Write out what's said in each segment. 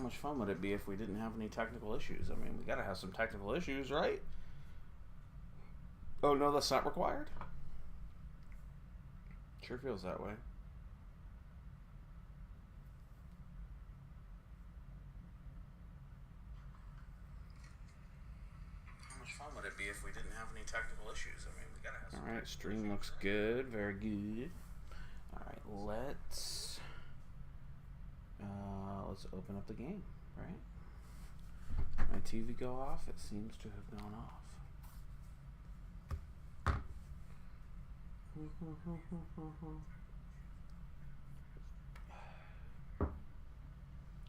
How much fun would it be if we didn't have any technical issues? I mean, we gotta have some technical issues, right? Oh no, that's not required? Sure feels that way. How much fun would it be if we didn't have any technical issues? I mean, we gotta have some. Alright, stream looks good. Very good. Alright, let's open up the game, right? My TV go off? It seems to have gone off.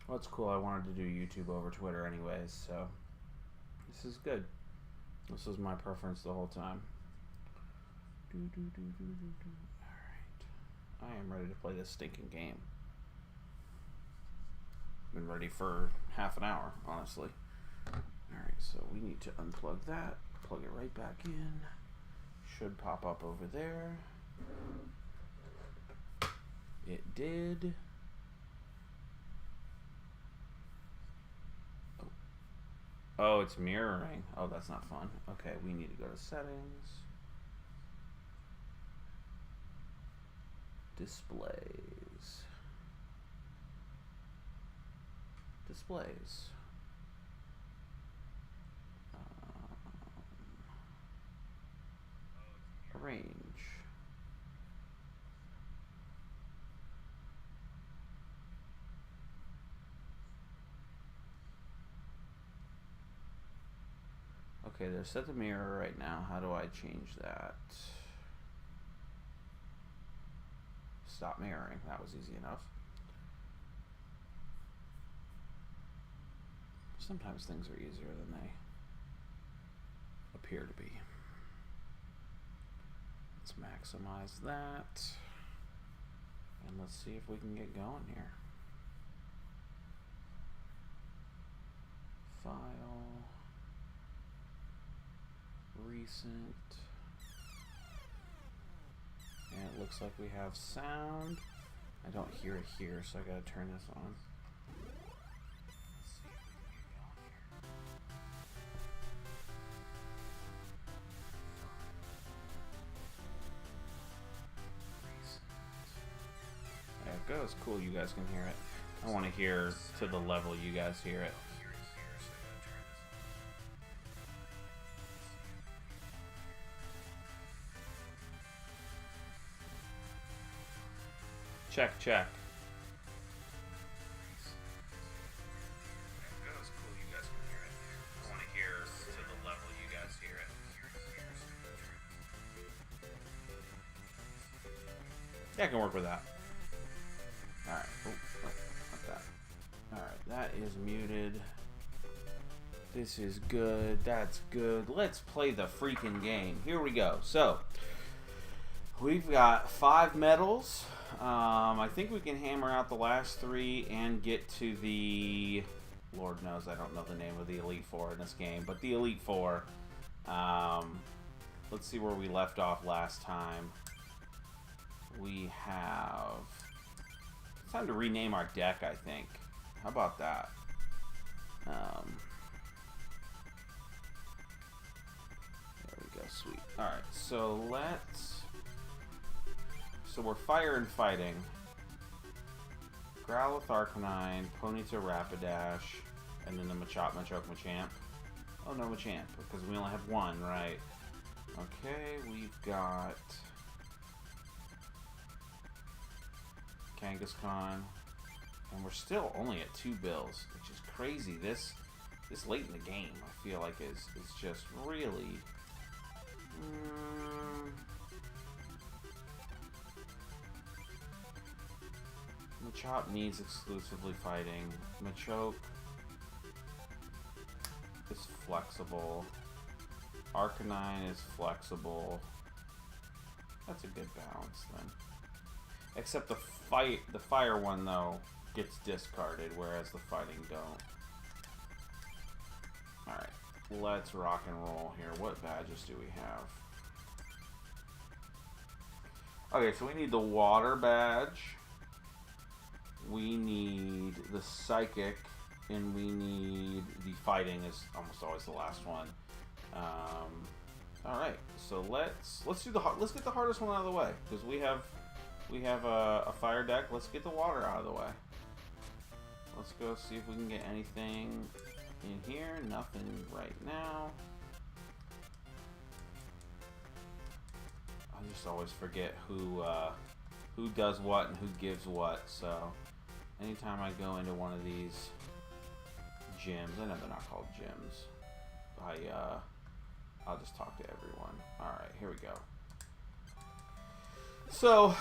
Well, it's cool. I wanted to do YouTube over Twitter anyways, so this is good. This was my preference the whole time. Alright. I am ready to play this stinking game. Been ready for half an hour, honestly. Alright, so we need to unplug that, plug it right back in. Should pop up over there. It did. Oh, it's mirroring. Oh, that's not fun. Okay, we need to go to settings. Displays. Displays. Arrange. Okay, they're set to mirror right now. How do I change that? Stop mirroring. That was easy enough. Sometimes things are easier than they appear to be. Let's maximize that. And let's see if we can get going here. File. Recent. And it looks like we have sound. I don't hear it here, so I gotta turn this on. There it goes. Cool, you guys can hear it. I want to hear to the level you guys hear it. Check, check. There it goes. Cool, you guys can hear it. I want to hear to the level you guys hear it. Yeah, I can work with that. Alright. Oh, not that. Alright, that is muted. This is good. That's good. Let's play the freaking game. Here we go. So, we've got 5 medals. I think we can hammer out the last 3 and get to the... Lord knows I don't know the name of the Elite Four in this game, but the Elite Four. Let's see where we left off last time. We have... It's time to rename our deck, I think. How about that? There we go, sweet. Alright, so let's... So we're fire and fighting. Growlithe, Arcanine, Ponyta, Rapidash, and then the Machop, Machoke, Machamp. Oh no, Machamp, because we only have 1, right? Okay, we've got Kangaskhan, and we're still only at 2 bills, which is crazy. This late in the game, I feel like is just really. Machop needs exclusively fighting. Machoke is flexible. Arcanine is flexible. That's a good balance then. Except the fire one though gets discarded, whereas the fighting don't. Alright, let's rock and roll here. What badges do we have? Okay, so we need the water badge. We need the psychic and we need the fighting is almost always the last one. All right, so let's do let's get the hardest one out of the way because we have a fire deck. Let's get the water out of the way. Let's go see if we can get anything in here. Nothing right now. I just always forget who does what and who gives what. So anytime I go into one of these gyms, I know they're not called gyms. I'll just talk to everyone. Alright, here we go. So,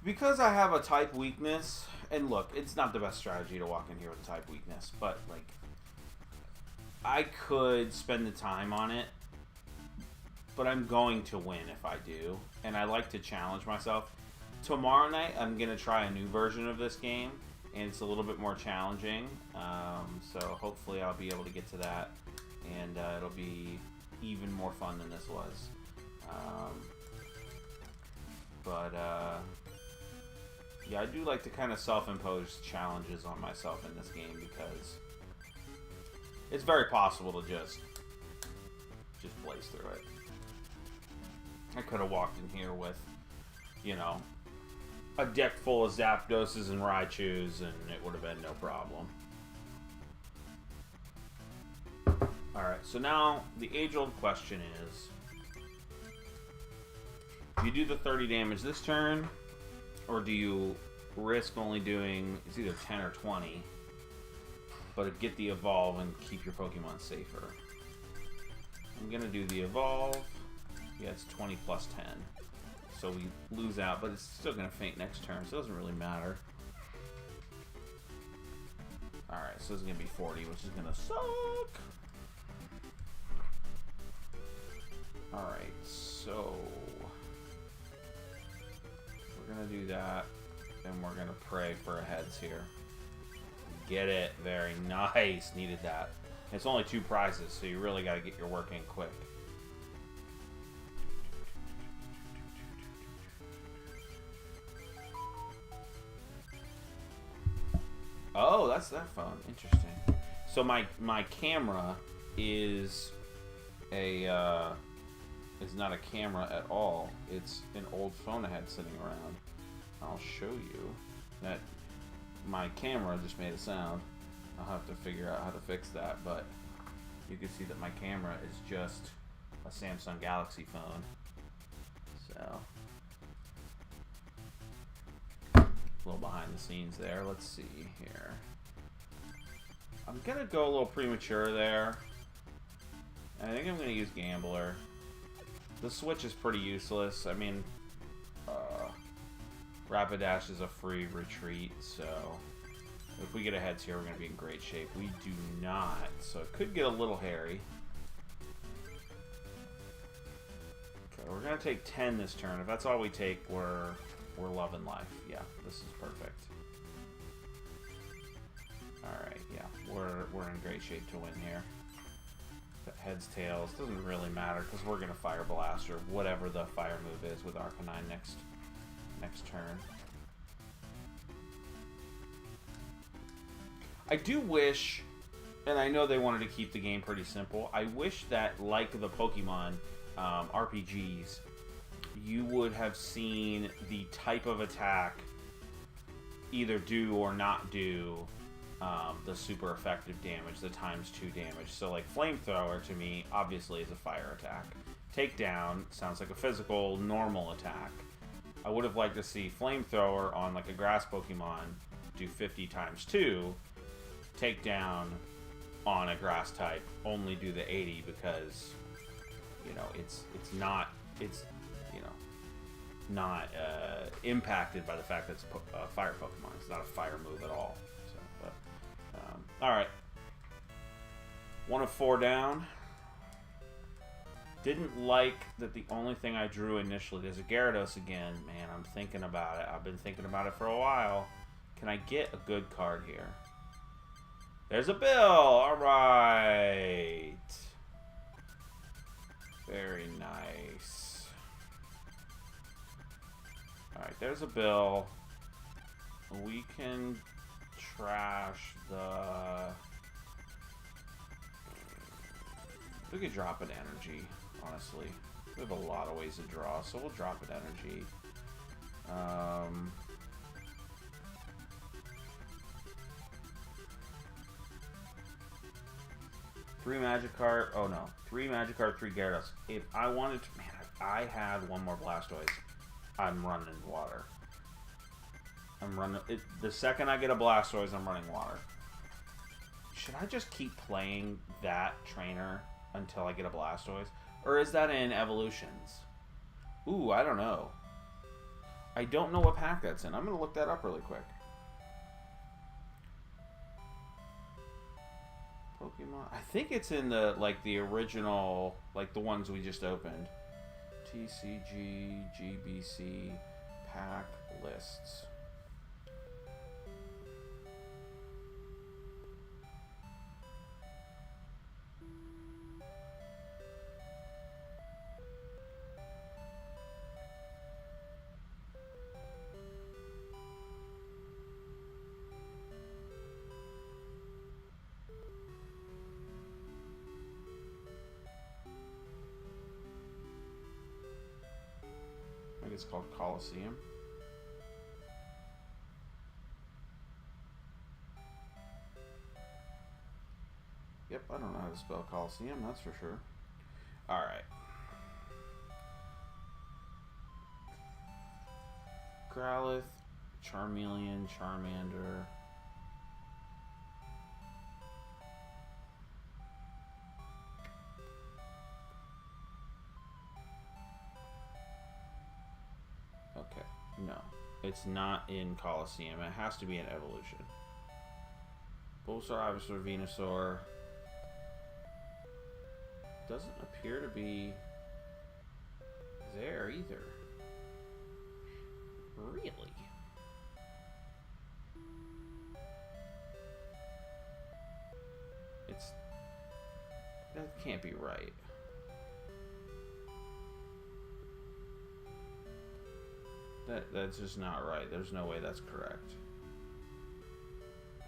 because I have a type weakness, and look, it's not the best strategy to walk in here with a type weakness, but, like, I could spend the time on it, but I'm going to win if I do, and I like to challenge myself. Tomorrow night, I'm going to try a new version of this game, and it's a little bit more challenging, so hopefully I'll be able to get to that, and it'll be even more fun than this was. Yeah, I do like to kind of self-impose challenges on myself in this game because it's very possible to just blaze through it. I could have walked in here with, you know, a deck full of Zapdoses and Raichus, and it would have been no problem. Alright, so now the age-old question is, do you do the 30 damage this turn, or do you risk only doing, it's either 10 or 20, but get the evolve and keep your Pokemon safer? I'm going to do the evolve. Yeah, it's 20 plus 10. So we lose out, but it's still going to faint next turn, so it doesn't really matter. Alright, so it's going to be 40, which is going to suck. Alright, so we're going to do that, and we're going to pray for a heads here. Get it. Very nice. Needed that. It's only 2 prizes, so you really got to get your work in quick. Oh, that's that phone. Interesting. So my camera is not a camera at all. It's an old phone I had sitting around. I'll show you that my camera just made a sound. I'll have to figure out how to fix that, but you can see that my camera is just a Samsung Galaxy phone. So a little behind the scenes there. Let's see here. I'm gonna go a little premature there. I think I'm gonna use Gambler. The switch is pretty useless. I mean, Rapidash is a free retreat, so if we get a heads here, we're going to be in great shape. We do not, so it could get a little hairy. Okay, we're going to take 10 this turn. If that's all we take, we're loving life. Yeah, this is perfect. Alright, yeah, we're in great shape to win here. Heads, tails, doesn't really matter because we're going to Fire Blast or whatever the fire move is with Arcanine next turn. I do wish, and I know they wanted to keep the game pretty simple, I wish that, like the Pokemon RPGs, you would have seen the type of attack either do or not do the super effective damage, the ×2 damage. So like Flamethrower to me obviously is a fire attack. Takedown sounds like a physical normal attack. I would have liked to see Flamethrower on like a grass Pokemon do 50 ×2. Takedown on a grass type only do the 80 because, you know, it's not impacted by the fact that it's a fire Pokemon. It's not a fire move at all. So, but all right, 1 of 4 down. Didn't like that the only thing I drew initially. There's a Gyarados again. Man, I'm thinking about it. I've been thinking about it for a while. Can I get a good card here? There's a Bill. All right. Very nice. All right, there's a Bill. We can trash the We could drop an energy, honestly. We have a lot of ways to draw, so we'll drop an energy. 3 Magikarp. Oh no. 3 Magikarp, 3 Gyarados. If I wanted to... Man, if I had one more Blastoise, I'm running water. I'm running... the second I get a Blastoise, I'm running water. Should I just keep playing that trainer until I get a Blastoise? Or is that in Evolutions? Ooh, I don't know. I don't know what pack that's in. I'm going to look that up really quick. Pokemon. I think it's in the, like, the original, like, the ones we just opened. TCG, GBC, pack lists. It's called Coliseum. Yep, I don't know how to spell Coliseum, that's for sure. Alright. Growlithe, Charmeleon, Charmander. No, it's not in Coliseum. It has to be in Evolution. Bulbasaur, Ivysaur, Venusaur. Doesn't appear to be there either. Really? That can't be right. That's just not right. There's no way that's correct.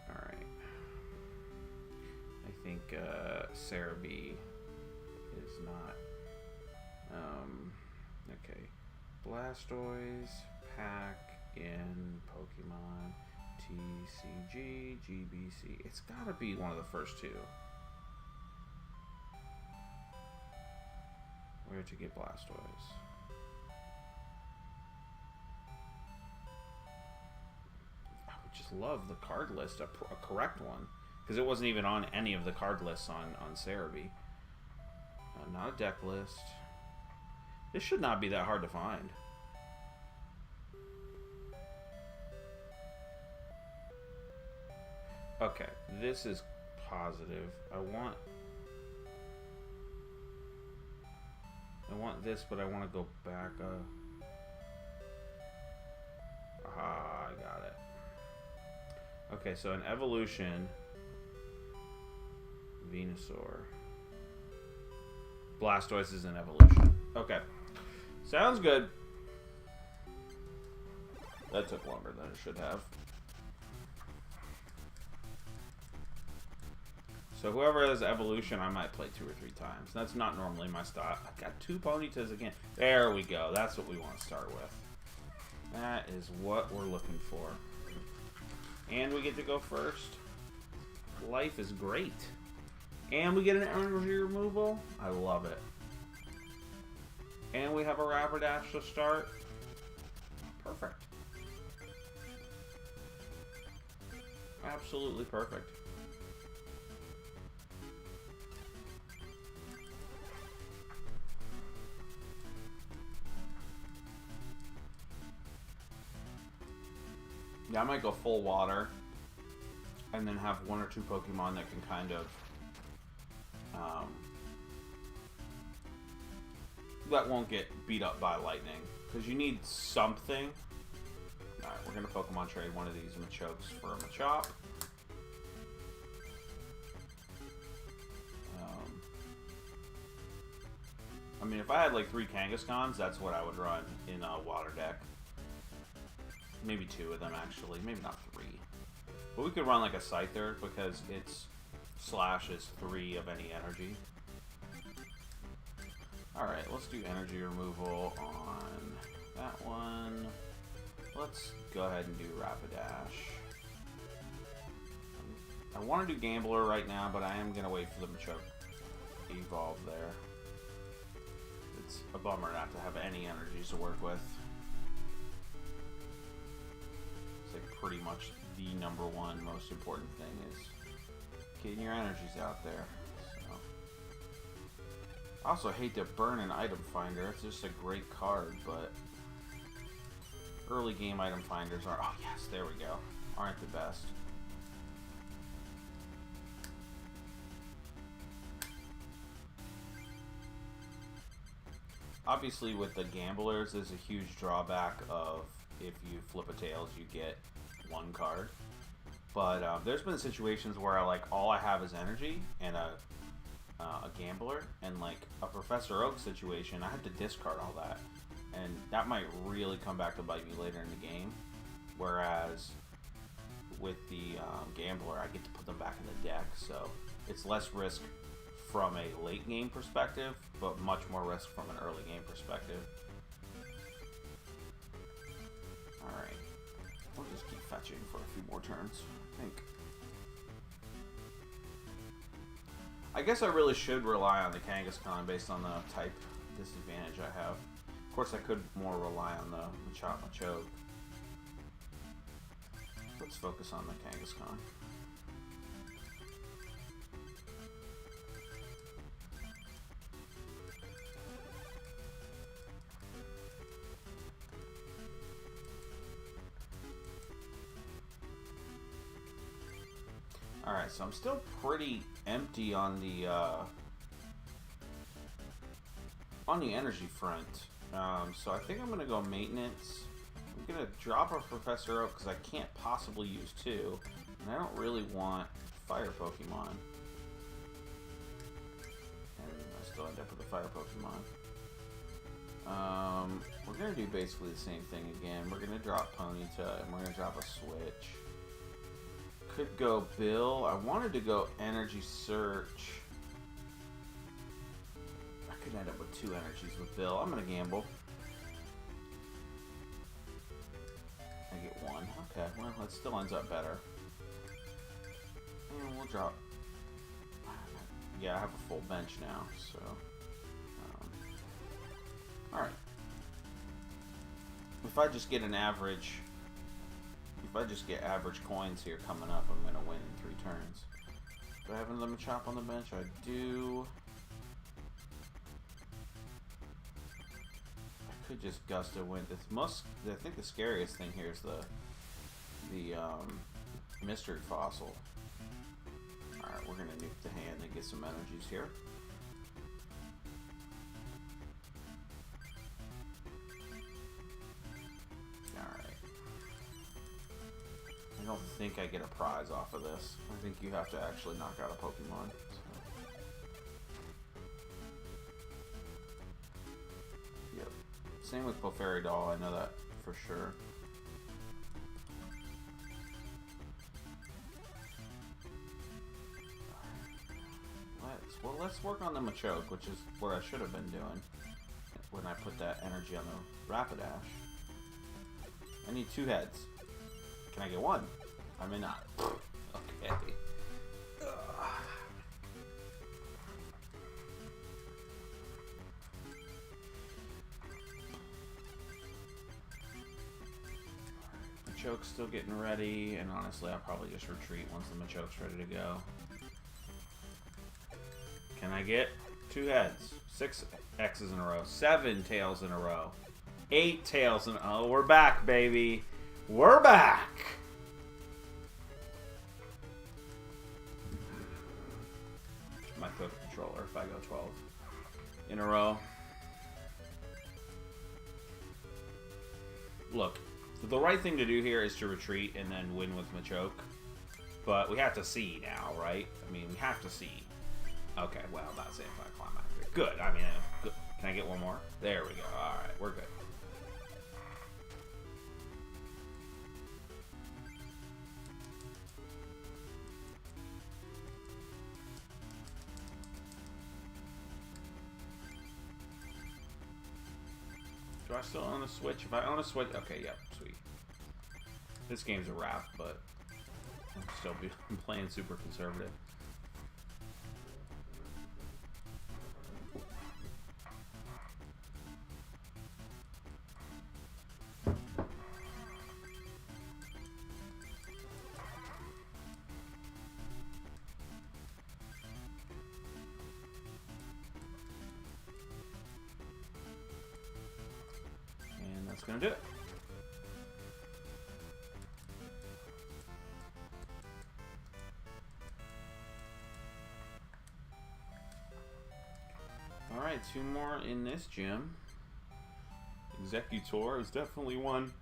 Alright. I think Cerebi is not. Okay. Blastoise, pack in Pokemon, TCG, GBC. It's gotta be one of the first two. Where to get Blastoise? Just love the card list, a correct one, because it wasn't even on any of the card lists on Cerebi. Not a deck list. This should not be that hard to find. Okay, this is positive. I want this, but I want to go back. Aha, I got it. Okay, so in Evolution, Venusaur. Blastoise is in Evolution. Okay. Sounds good. That took longer than it should have. So whoever has Evolution, I might play 2 or 3 times. That's not normally my style. I got 2 Ponytas again. There we go. That's what we want to start with. That is what we're looking for. And we get to go first. Life is great. And we get an energy removal. I love it. And we have a Rapidash to start. Perfect. Absolutely perfect. Yeah, I might go full water and then have 1 or 2 Pokemon that can kind of that won't get beat up by lightning, because you need something. Alright, we're gonna Pokemon trade one of these Machokes for a Machop. I mean, if I had like 3 Kangaskhans, that's what I would run in a water deck. Maybe 2 of them, actually. Maybe not 3. But we could run like a Scyther, because its slash is 3 of any energy. Alright, let's do energy removal on that one. Let's go ahead and do Rapidash. I want to do Gambler right now, but I am going to wait for the Machoke to evolve there. It's a bummer not to have any energies to work with. It's like pretty much the #1 most important thing is getting your energies out there. So. I also hate to burn an item finder. It's just a great card, but early game item finders are, oh yes, there we go, aren't the best. Obviously with the gamblers, there's a huge drawback of if you flip a tails, you get 1 card. But there's been situations where all I have is energy and a gambler, and like a Professor Oak situation, I have to discard all that. And that might really come back to bite me later in the game. Whereas with the gambler, I get to put them back in the deck, so it's less risk from a late game perspective, but much more risk from an early game perspective. Alright, we'll just keep fetching for a few more turns, I think. I guess I really should rely on the Kangaskhan based on the type disadvantage I have. Of course, I could more rely on the Machop Machoke. Let's focus on the Kangaskhan. Alright, so I'm still pretty empty on the energy front. So I think I'm going to go maintenance. I'm going to drop a Professor Oak because I can't possibly use 2. And I don't really want fire Pokemon. And I still end up with a fire Pokemon. We're going to do basically the same thing again. We're going to drop Ponyta and we're going to drop a Switch. Could go Bill. I wanted to go Energy Search. I could end up with 2 energies with Bill. I'm going to gamble. I get 1. Okay, well, that still ends up better. And we'll drop... Yeah, I have a full bench now, so... Alright. If I just get an average... If I just get average coins here coming up, I'm going to win in 3 turns. Do I have another Machop on the bench? I do. I could just Gusto Wind. I think the scariest thing here is the Mystery Fossil. Alright, we're going to nuke the hand and get some energies here. I don't think I get a prize off of this. I think you have to actually knock out a Pokemon. So. Yep. Same with Clefairy-Doll, I know that for sure. Let's work on the Machoke, which is what I should have been doing when I put that energy on the Rapidash. I need 2 heads. Can I get 1? I may not. Okay. Machoke's still getting ready, and honestly, I'll probably just retreat once the Machoke's ready to go. Can I get 2 heads? 6 X's in a row. 7 tails in a row. 8 tails in a row. Oh, we're back, baby. We're back! My foot controller if I go 12 in a row. Look, the right thing to do here is to retreat and then win with Machoke. But we have to see now, right? I mean, we have to see. Okay, well, that's anticlimactic. Good, I mean, good. Can I get 1 more? There we go. Alright, we're good. I still own a Switch? If I own a Switch... Okay, yep, sweet. This game's a wrap, but I'm playing super conservative. And that's gonna do it. Alright, 2 more in this gym. Executor is definitely one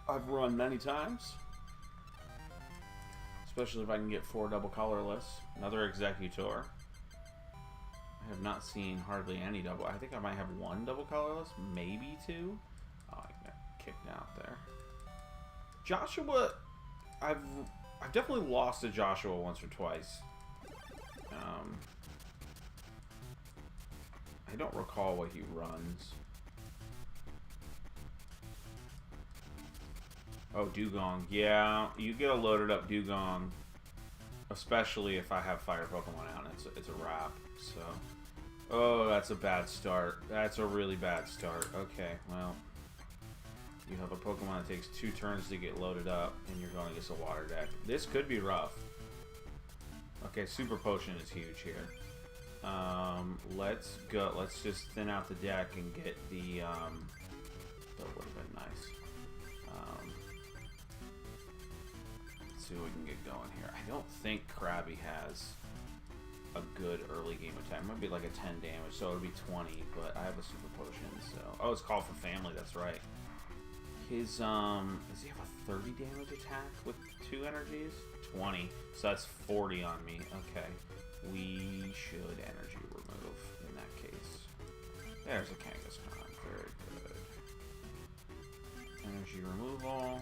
I've run many times. Especially if I can get 4 double colorless. Another Executor. I have not seen hardly any double. I think I might have 1 double colorless, maybe 2. Oh, I got kicked out there. Joshua, I've definitely lost to Joshua once or twice. I don't recall what he runs. Oh, Dugong. Yeah, you get a loaded up Dugong. Especially if I have Fire Pokemon out. It's a wrap. So, oh, that's a bad start. That's a really bad start. Okay, well. You have a Pokemon that takes 2 turns to get loaded up, and you're going against a water deck. This could be rough. Okay, Super Potion is huge here. Let's go. Let's just thin out the deck and get the, that would have been nice. Let's see what we can get going here. I don't think Krabby has a good early game attack. It might be like a 10 damage, so it would be 20, but I have a Super Potion, so... Oh, it's called for family, that's right. His, does he have a 30 damage attack with 2 energies? 20. So that's 40 on me. Okay. We should energy remove in that case. There's a Kangaskhan. Very good. Energy removal.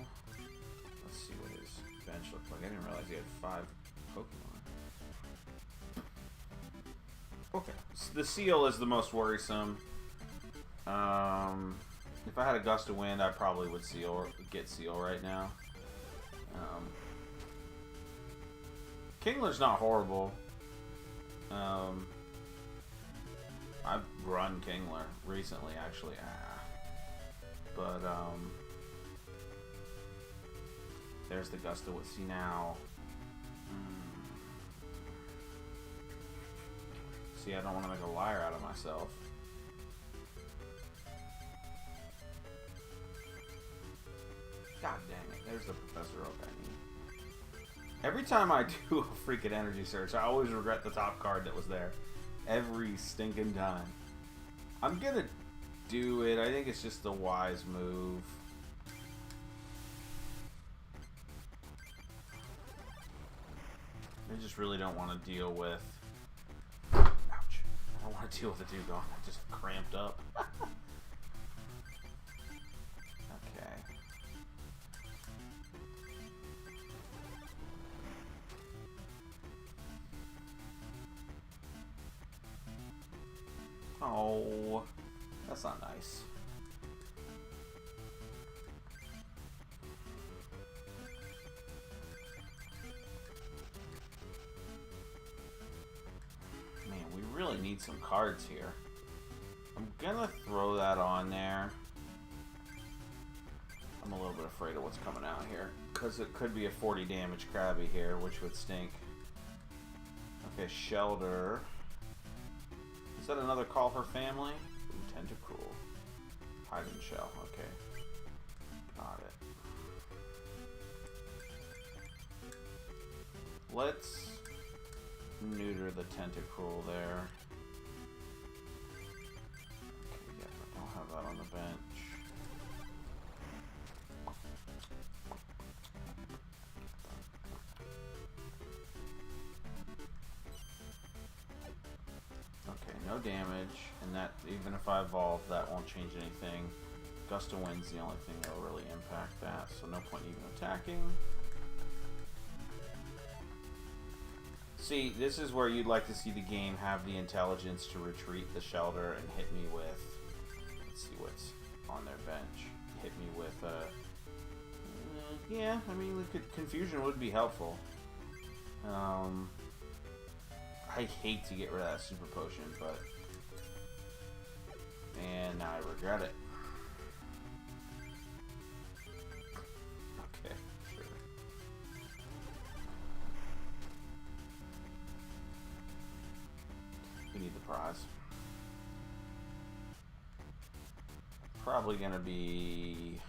Let's see what his bench looked like. I didn't realize he had 5 Pokemon. Okay. So the Seal is the most worrisome. If I had a Gust of Wind, I probably would get Seal right now. Kingler's not horrible. I've run Kingler recently, actually. But, there's the Gust of Wind. See now. See, I don't want to make a liar out of myself. God dang it, there's the Professor Oak I need. Every time I do a freaking energy search, I always regret the top card that was there. Every stinking time. I'm gonna do it. I think it's just the wise move. I just really don't want to deal with... Ouch. I don't want to deal with the Dugong. I just cramped up. Oh, that's not nice. Man, we really need some cards here. I'm gonna throw that on there. I'm a little bit afraid of what's coming out here, because it could be a 40 damage Krabby here, which would stink. Okay, Shelter. Is that another call for family? Ooh, Tentacruel. Hide and Shell. Okay. Got it. Let's neuter the Tentacruel there. Okay, yeah, I don't have that on the bench. No damage, and that, even if I evolve, that won't change anything. Gust of Wind's the only thing that will really impact that, so no point even attacking. See, this is where you'd like to see the game have the intelligence to retreat the Shelter and hit me with... Let's see what's on their bench. Hit me with yeah, I mean, confusion would be helpful. I hate to get rid of that super potion, but and now I regret it. Okay, sure. We need the prize. Probably gonna be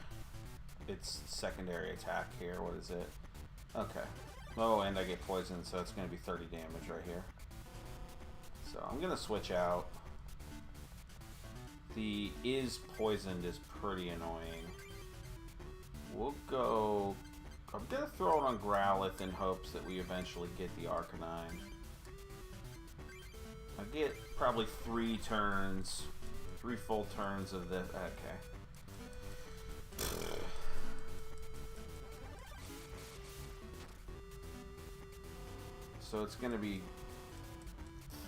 its secondary attack here. What is it? Okay. Oh, and I get poisoned, so it's gonna be 30 damage right here. So I'm gonna switch out. The is poisoned is pretty annoying. We'll go. I'm gonna throw it on Growlithe in hopes that we eventually get the Arcanine. I get probably 3 turns. 3 full turns of this. Okay. So it's going to be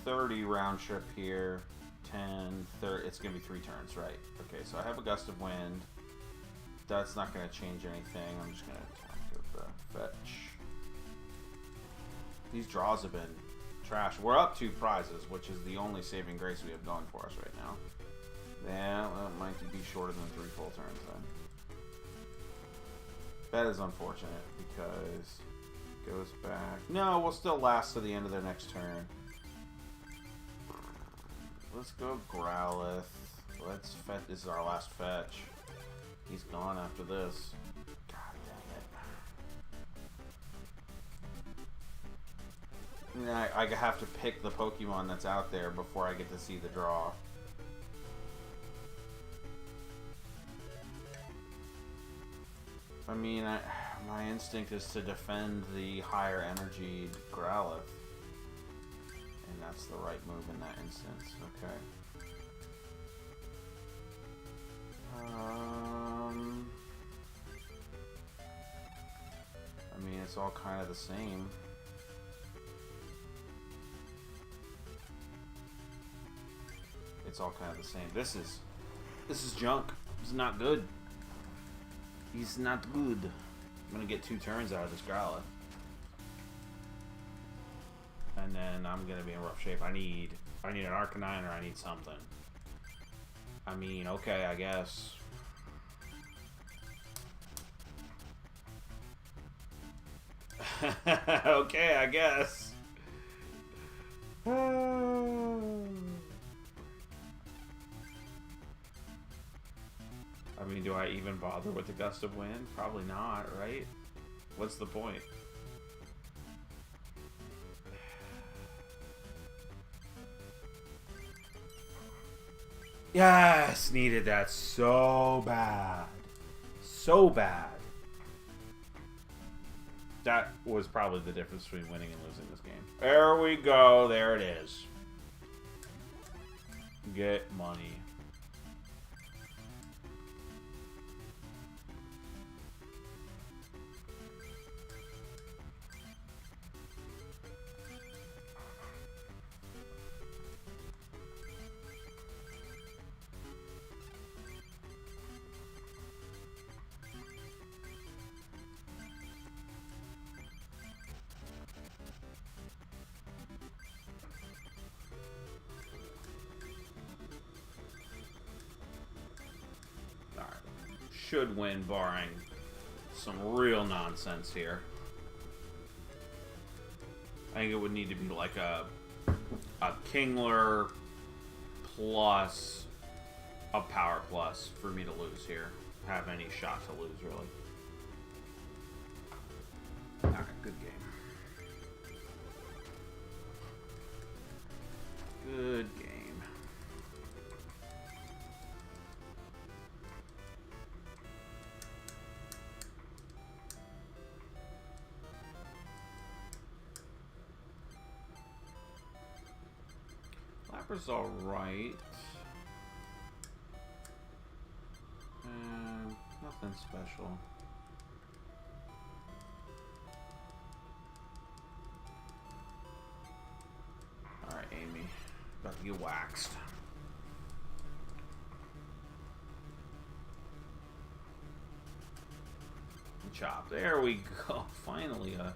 30 round trip here. 10, 30. It's going to be 3 turns, right? Okay, so I have a Gust of Wind. That's not going to change anything. I'm just going to attack with the fetch. These draws have been trash. We're up 2 prizes, which is the only saving grace we have going for us right now. Yeah, well, it might be shorter than 3 full turns then. That is unfortunate because it goes back. No, we'll still last to the end of their next turn. Let's go Growlithe. Let's fetch. This is our last fetch. He's gone after this. God dang it. I have to pick the Pokemon that's out there before I get to see the draw. I mean, my instinct is to defend the higher energy Growlithe. And that's the right move in that instance. Okay. I mean, it's all kind of the same. It's all kind of the same. This is junk. This is not good. He's not good. I'm gonna get 2 turns out of this Growlithe. And then I'm gonna be in rough shape. I need an Arcanine or I need something. I mean, okay, I guess. Okay, I guess. I mean, do I even bother with the Gust of Wind? Probably not, right? What's the point? Yes! Needed that so bad. So bad. That was probably the difference between winning and losing this game. There we go. There it is. Get money. Should win, barring some real nonsense here. I think it would need to be like a Kingler plus a Power Plus for me to lose here. Have any shot to lose, really. Alright, good game. Good game. Lapper's alright. Nothing special. Alright, Amy. About to get waxed. Machop. There we go. Finally a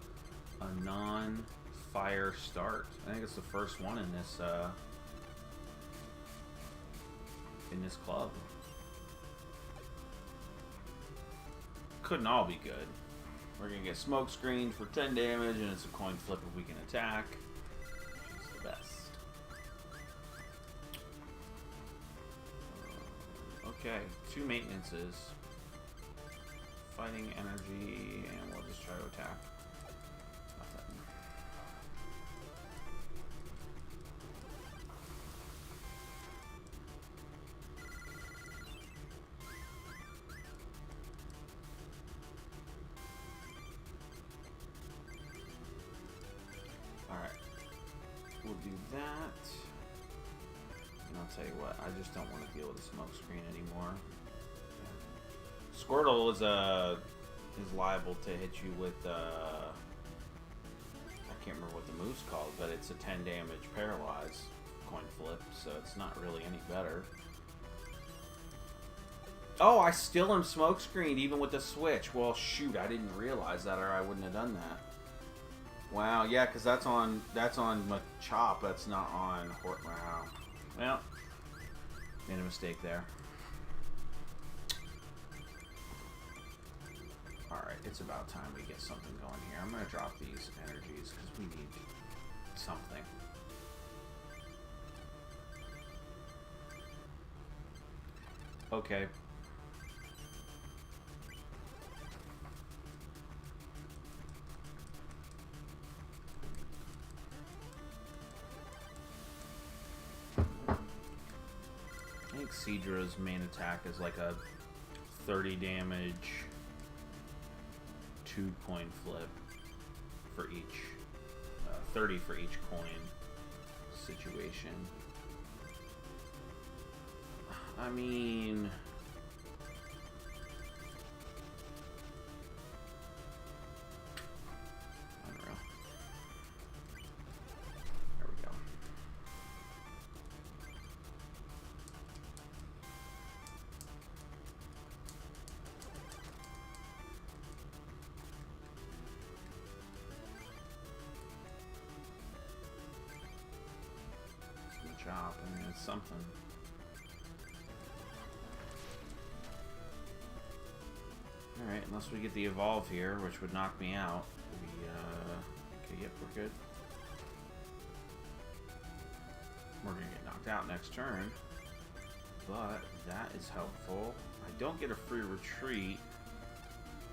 non-fire start. I think it's the first one in this club. Couldn't all be good. We're gonna get smoke screened for 10 damage, and it's a coin flip if we can attack, which is the best. Okay, 2 maintenances. Fighting energy, and we'll just try to attack. Nothing. Alright. We'll do that. And I'll tell you what, I just don't want to deal with the smoke screen anymore. Squirtle is liable to hit you with I can't remember what the move's called, but it's a 10 damage paralyze coin flip, so it's not really any better. Oh, I still am smoke screened even with the switch. Well, shoot, I didn't realize that, or I wouldn't have done that. Wow, yeah, because that's on Machop. That's not on Hort. Wow. Well, made a mistake there. Alright, it's about time we get something going here. I'm going to drop these energies because we need something. Okay. I think Seadra's main attack is like a 30 damage... 2 coin flip for each, 30 for each coin situation. I mean, unreal. There we go. Chop, I mean, it's something. Alright, unless we get the evolve here, which would knock me out. Okay, yep, we're good. We're gonna get knocked out next turn. But that is helpful. I don't get a free retreat.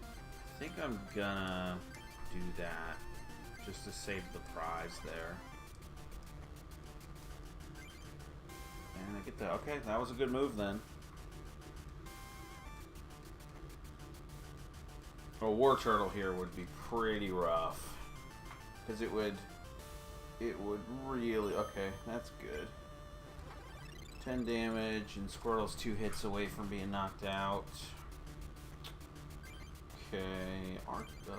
I think I'm gonna do that just to save the prize there. And I get the... Okay, that was a good move then. A War Turtle here would be pretty rough. Because it would really... Okay, that's good. 10 damage, and Squirtle's 2 hits away from being knocked out. Okay,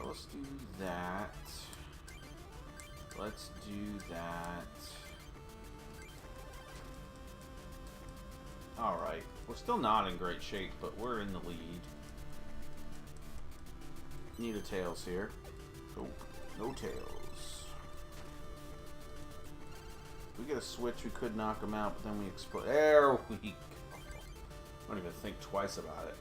let's do that. Let's do that. Alright, we're still not in great shape, but we're in the lead. Need a Tails here. Oh, no Tails. We get a switch, we could knock him out, but then we explode. There we go. Don't even think twice about it.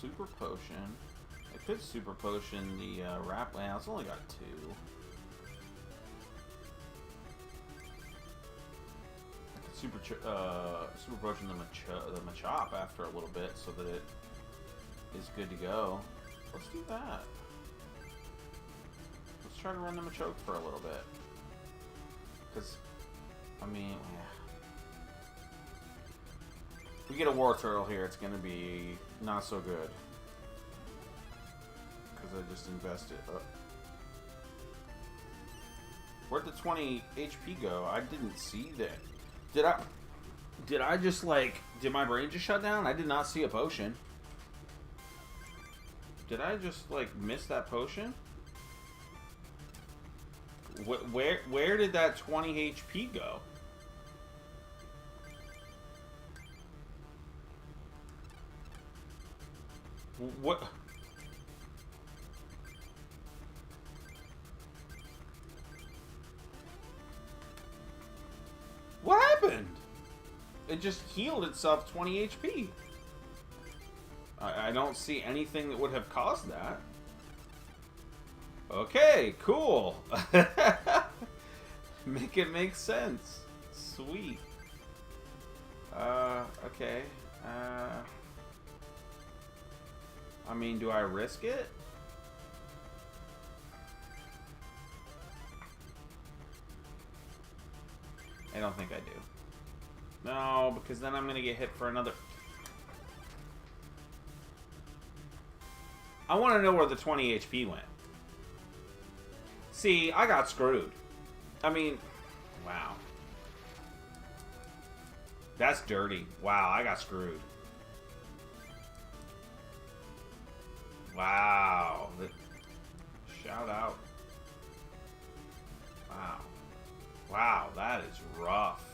Super Potion. I could Super Potion the Wrap. Well, it's only got 2. I could Super Potion the Machop after a little bit so that it is good to go. Let's do that. Let's try to run the Machoke for a little bit. Because, I mean, yeah. If we get a War Turtle here, it's going to be not so good. Because I just invested. Where'd the 20 HP go? I didn't see that. Did I just like... Did my brain just shut down? I did not see a potion. Did I just like miss that potion? Where did that 20 HP go? What? What happened? It just healed itself 20 HP. I don't see anything that would have caused that. Okay, cool. Make it make sense. Sweet. Okay. I mean, do I risk it? I don't think I do. No, because then I'm gonna get hit for another... I want to know where the 20 HP went. See, I got screwed. I mean, wow. That's dirty. Wow, I got screwed. Wow. Shout out. Wow. Wow, that is rough.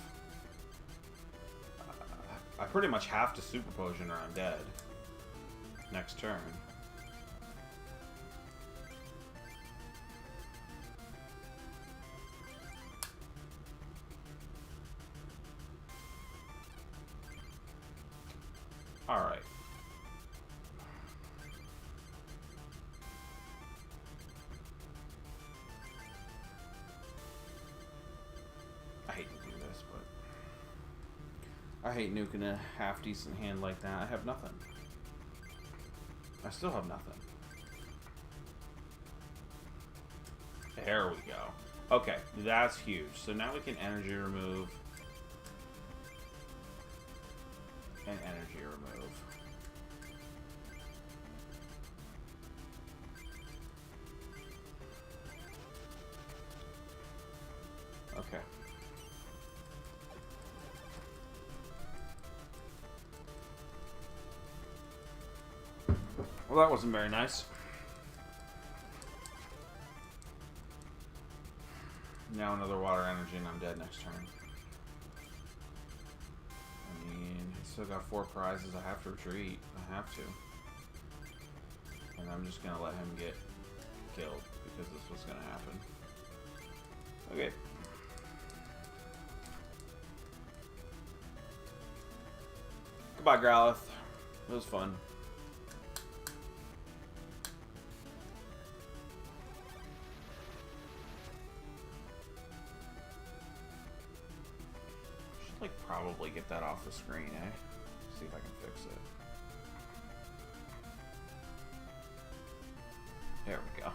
I pretty much have to Super Potion or I'm dead. Next turn. Alright. I hate to do this, but I hate nuking a half-decent hand like that. I have nothing. I still have nothing. There we go. Okay, that's huge. So now we can energy remove. And energy remove. Okay. Well, that wasn't very nice. Now another water energy and I'm dead next turn. I mean, he's still got 4 prizes. I have to retreat. I have to. And I'm just gonna let him get killed because this was gonna happen. Okay. Goodbye, Growlithe. It was fun. Should, like, probably get that off the screen, eh? See if I can fix it. There we go.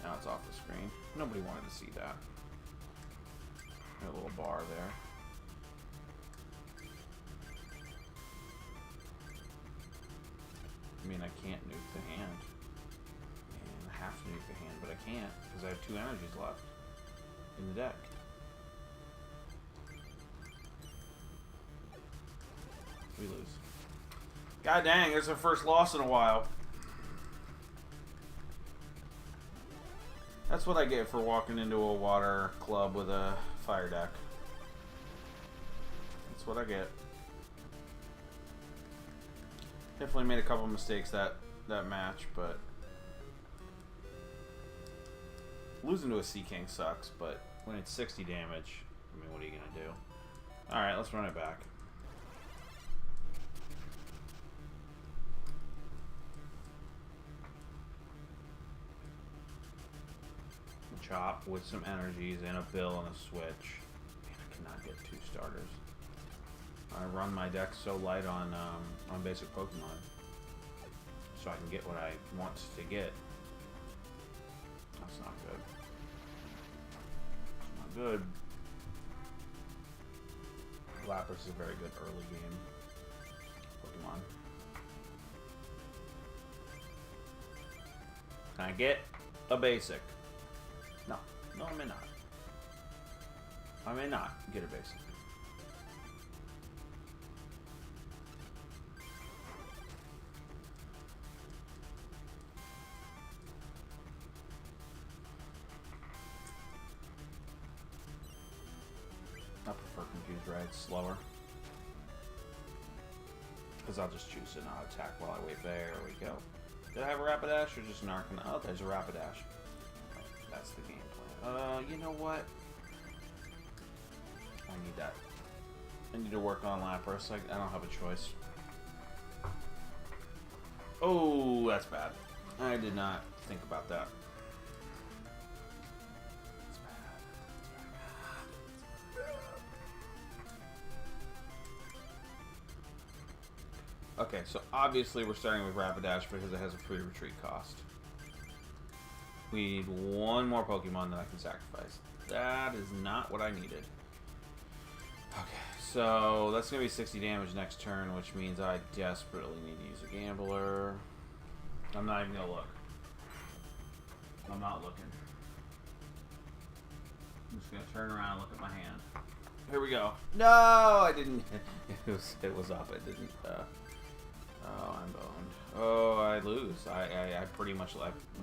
Now it's off the screen. Nobody wanted to see that. Got a little bar there. I mean, I can't nuke the hand. And I have to nuke the hand, but I can't because I have 2 energies left in the deck. We lose. God dang, it's our first loss in a while. That's what I get for walking into a water club with a fire deck. That's what I get. Definitely made a couple mistakes that match, but losing to a Sea King sucks, but when it's 60 damage, I mean, what are you gonna do? Alright, let's run it back. Chop with some energies and a bill and a switch. Man, I cannot get 2 starters. I run my deck so light on basic Pokemon, so I can get what I want to get. That's not good. It's not good. Lapras is a very good early game Pokemon. Can I get a basic? No. No, I may not. I may not get a basic. I prefer Confused Red. It's slower. Because I'll just choose to not attack while I wait. There we go. Did I have a Rapidash or just an Arcanine? Oh, there's a Rapidash. That's the game plan. You know what? I need that. I need to work on Lapras. I don't have a choice. Oh, that's bad. I did not think about that. That's bad. Okay, so obviously we're starting with Rapidash because it has a free retreat cost. We need one more Pokemon that I can sacrifice. That is not what I needed. Okay, so that's going to be 60 damage next turn, which means I desperately need to use a Gambler. I'm not even going to look. I'm not looking. I'm just going to turn around and look at my hand. Here we go. No, I didn't. It was up. It didn't. Oh, I'm boned. Oh, I lose. I pretty much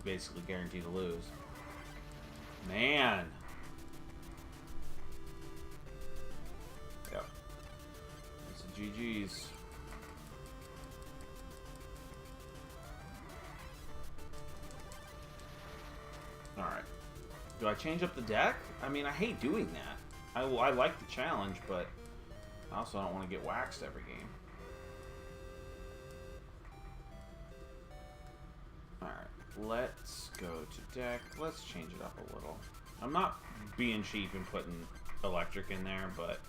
basically guarantee to lose. Man. Yep. It's a GG's. Alright. Do I change up the deck? I mean, I hate doing that. I like the challenge, but I also don't want to get waxed every game. Alright, let's go to deck. Let's change it up a little. I'm not being cheap and putting electric in there, but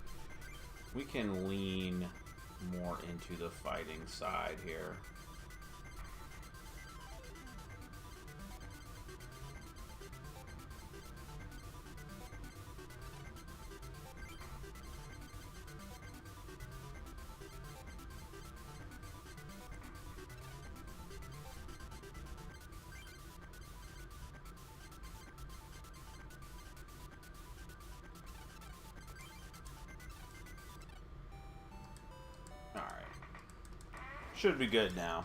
we can lean more into the fighting side here. Should be good now.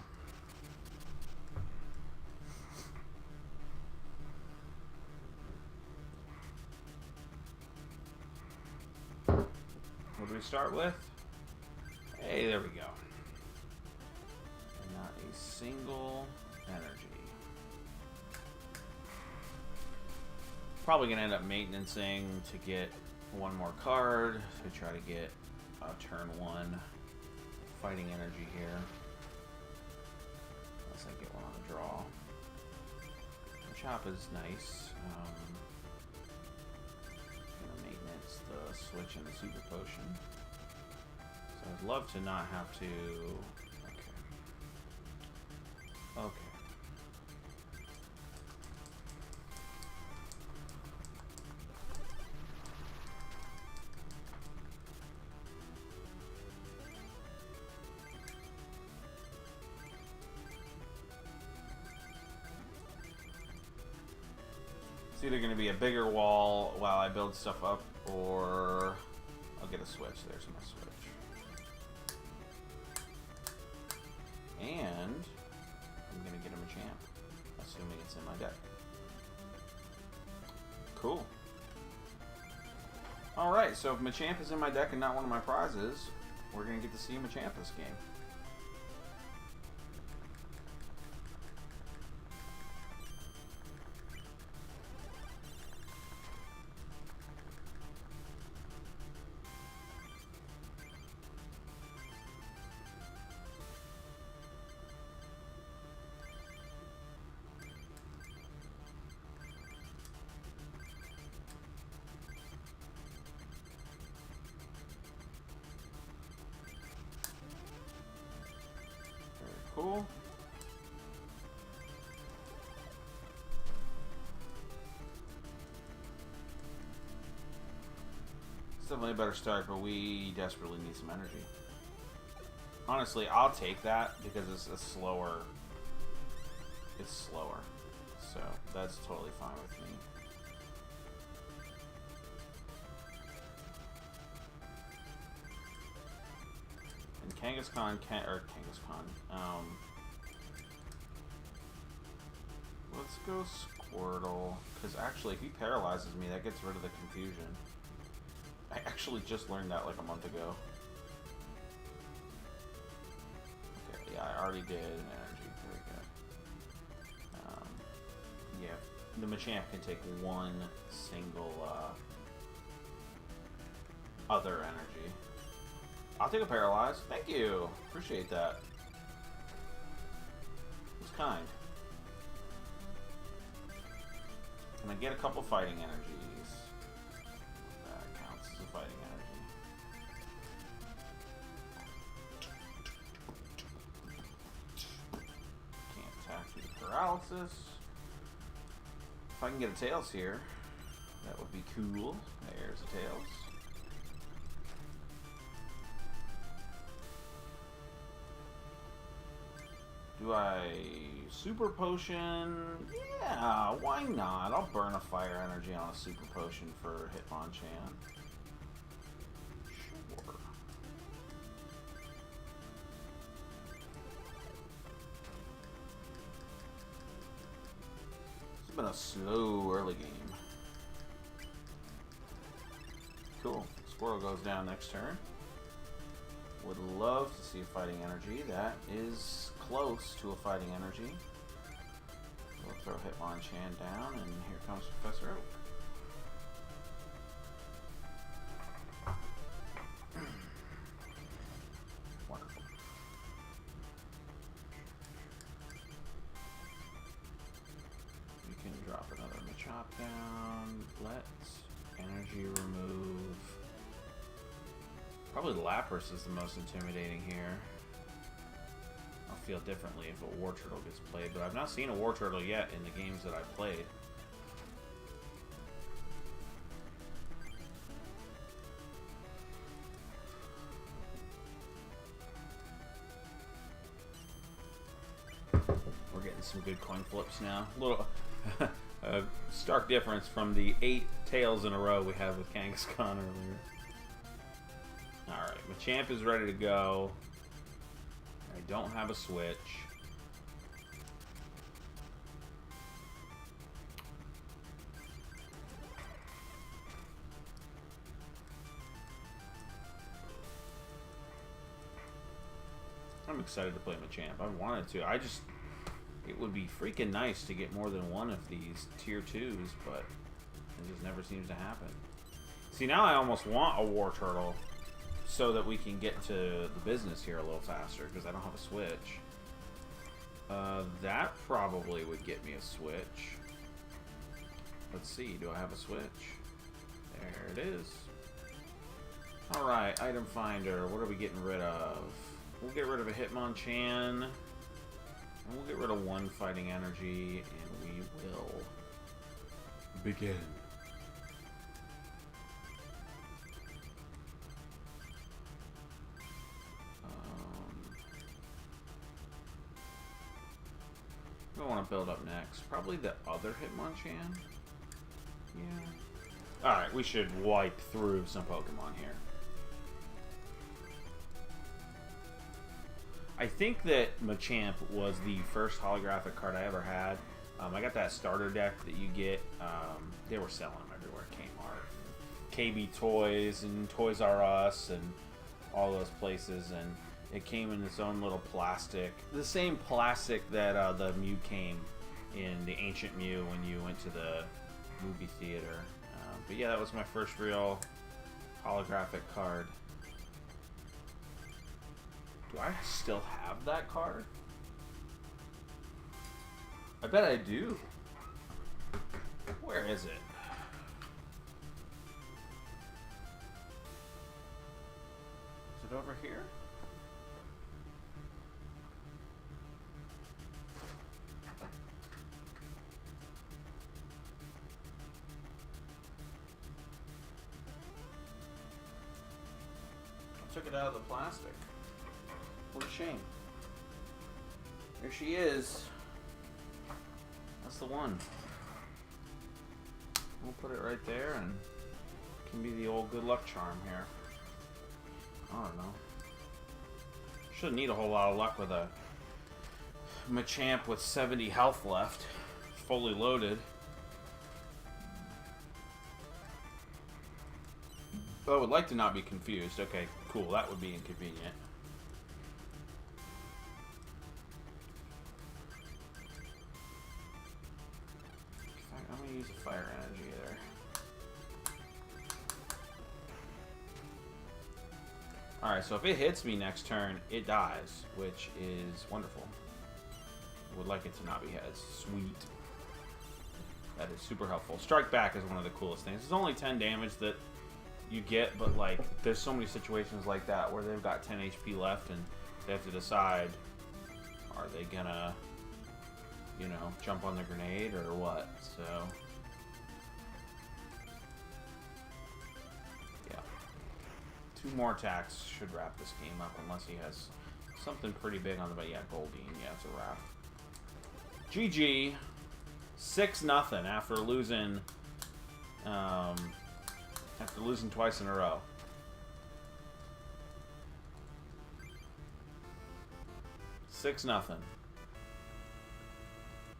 What do we start with? Hey, there we go. And not a single energy. Probably gonna end up maintenancing to get one more card to try to get a turn 1 fighting energy here. I get one on the draw. The chop is nice. Gonna maintenance the switch and the super potion. So I'd love to not have to. Okay. Okay. It's either going to be a bigger wall while I build stuff up, or I'll get a switch. There's my switch. And I'm going to get him a champ, assuming it's in my deck. Cool. Alright, so if Machamp is in my deck and not one of my prizes, we're going to get to see Machamp this game. Cool. It's definitely a better start, but we desperately need some energy. Honestly, I'll take that because it's a slower. It's slower, so that's totally fine with me. Kangaskhan let's go Squirtle, because actually if he paralyzes me, that gets rid of the confusion. I actually just learned that like a month ago. Okay, yeah, I already did an energy. Very good. Yeah, the Machamp can take one single other energy. I'll take a Paralyze. Thank you. Appreciate that. It's kind. Can I get a couple fighting energies? That counts as a fighting energy. Can't attack through the paralysis. If I can get a Tails here, that would be cool. There's a Tails. Do I Super Potion? Yeah, why not? I'll burn a Fire Energy on a Super Potion for Hitmonchan. Sure. It's been a slow early game. Cool. Squirtle goes down next turn. Would love to see a Fighting Energy. That is close to a Fighting Energy. We'll throw Hitmonchan down, and here comes Professor Oak. Wonderful. We can drop another Machop down. Let's energy remove. Probably Lapras is the most intimidating here. I'll feel differently if a Wartortle gets played, but I've not seen a Wartortle yet in the games that I've played. We're getting some good coin flips now. A little stark difference from the 8 tails in a row we had with Kangaskhan earlier. Alright, Machamp is ready to go. I don't have a switch. I'm excited to play Machamp. I wanted to. It would be freaking nice to get more than one of these tier 2s, but it just never seems to happen. See, now I almost want a Wartortle, so that we can get to the business here a little faster, because I don't have a switch. That probably would get me a switch. Let's see, do I have a switch? There it is. Alright, item finder, what are we getting rid of? We'll get rid of a Hitmonchan, and we'll get rid of one fighting energy, and we will begin. I want to build up next. Probably the other Hitmonchan. Yeah. Alright, we should wipe through some Pokemon here. I think that Machamp was the first holographic card I ever had. I got that starter deck that you get. They were selling them everywhere. Kmart, KB Toys, and Toys R Us, and all those places. And it came in its own little plastic. The same plastic that the Mew came in, the Ancient Mew, when you went to the movie theater. But yeah, that was my first real holographic card. Do I still have that card? I bet I do. Where is it? Is it over here? I took it out of the plastic. What a shame. There she is. That's the one. We'll put it right there, and it can be the old good luck charm here. I don't know. Shouldn't need a whole lot of luck with a Machamp with 70 health left, fully loaded. Oh, I would like to not be confused. Okay, cool. That would be inconvenient. I'm going to use a fire energy there. Alright, so if it hits me next turn, it dies, which is wonderful. Would like it to not be heads. Sweet. That is super helpful. Strike back is one of the coolest things. It's only 10 damage that you get, but like there's so many situations like that where they've got 10 HP left and they have to decide, are they gonna, you know, jump on the grenade or what? So yeah, 2 more attacks should wrap this game up unless he has something pretty big on the but yeah, Goldeen, yeah, it's a wrap. GG. 6-0 after losing twice in a row. Six nothing.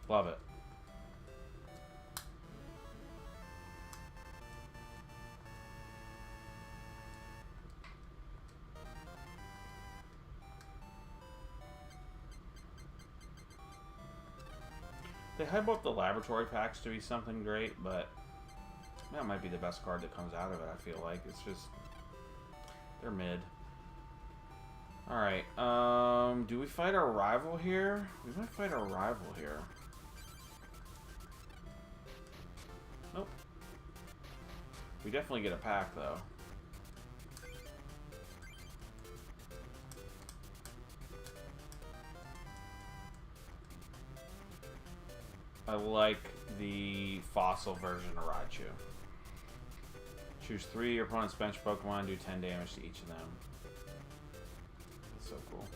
Love it. They hype up the laboratory packs to be something great, but that might be the best card that comes out of it, I feel like. It's just, they're mid. Alright, do we fight our rival here? We might fight our rival here. Nope. We definitely get a pack, though. I like the fossil version of Raichu. Choose 3 your opponent's bench Pokemon, do 10 damage to each of them. That's so cool.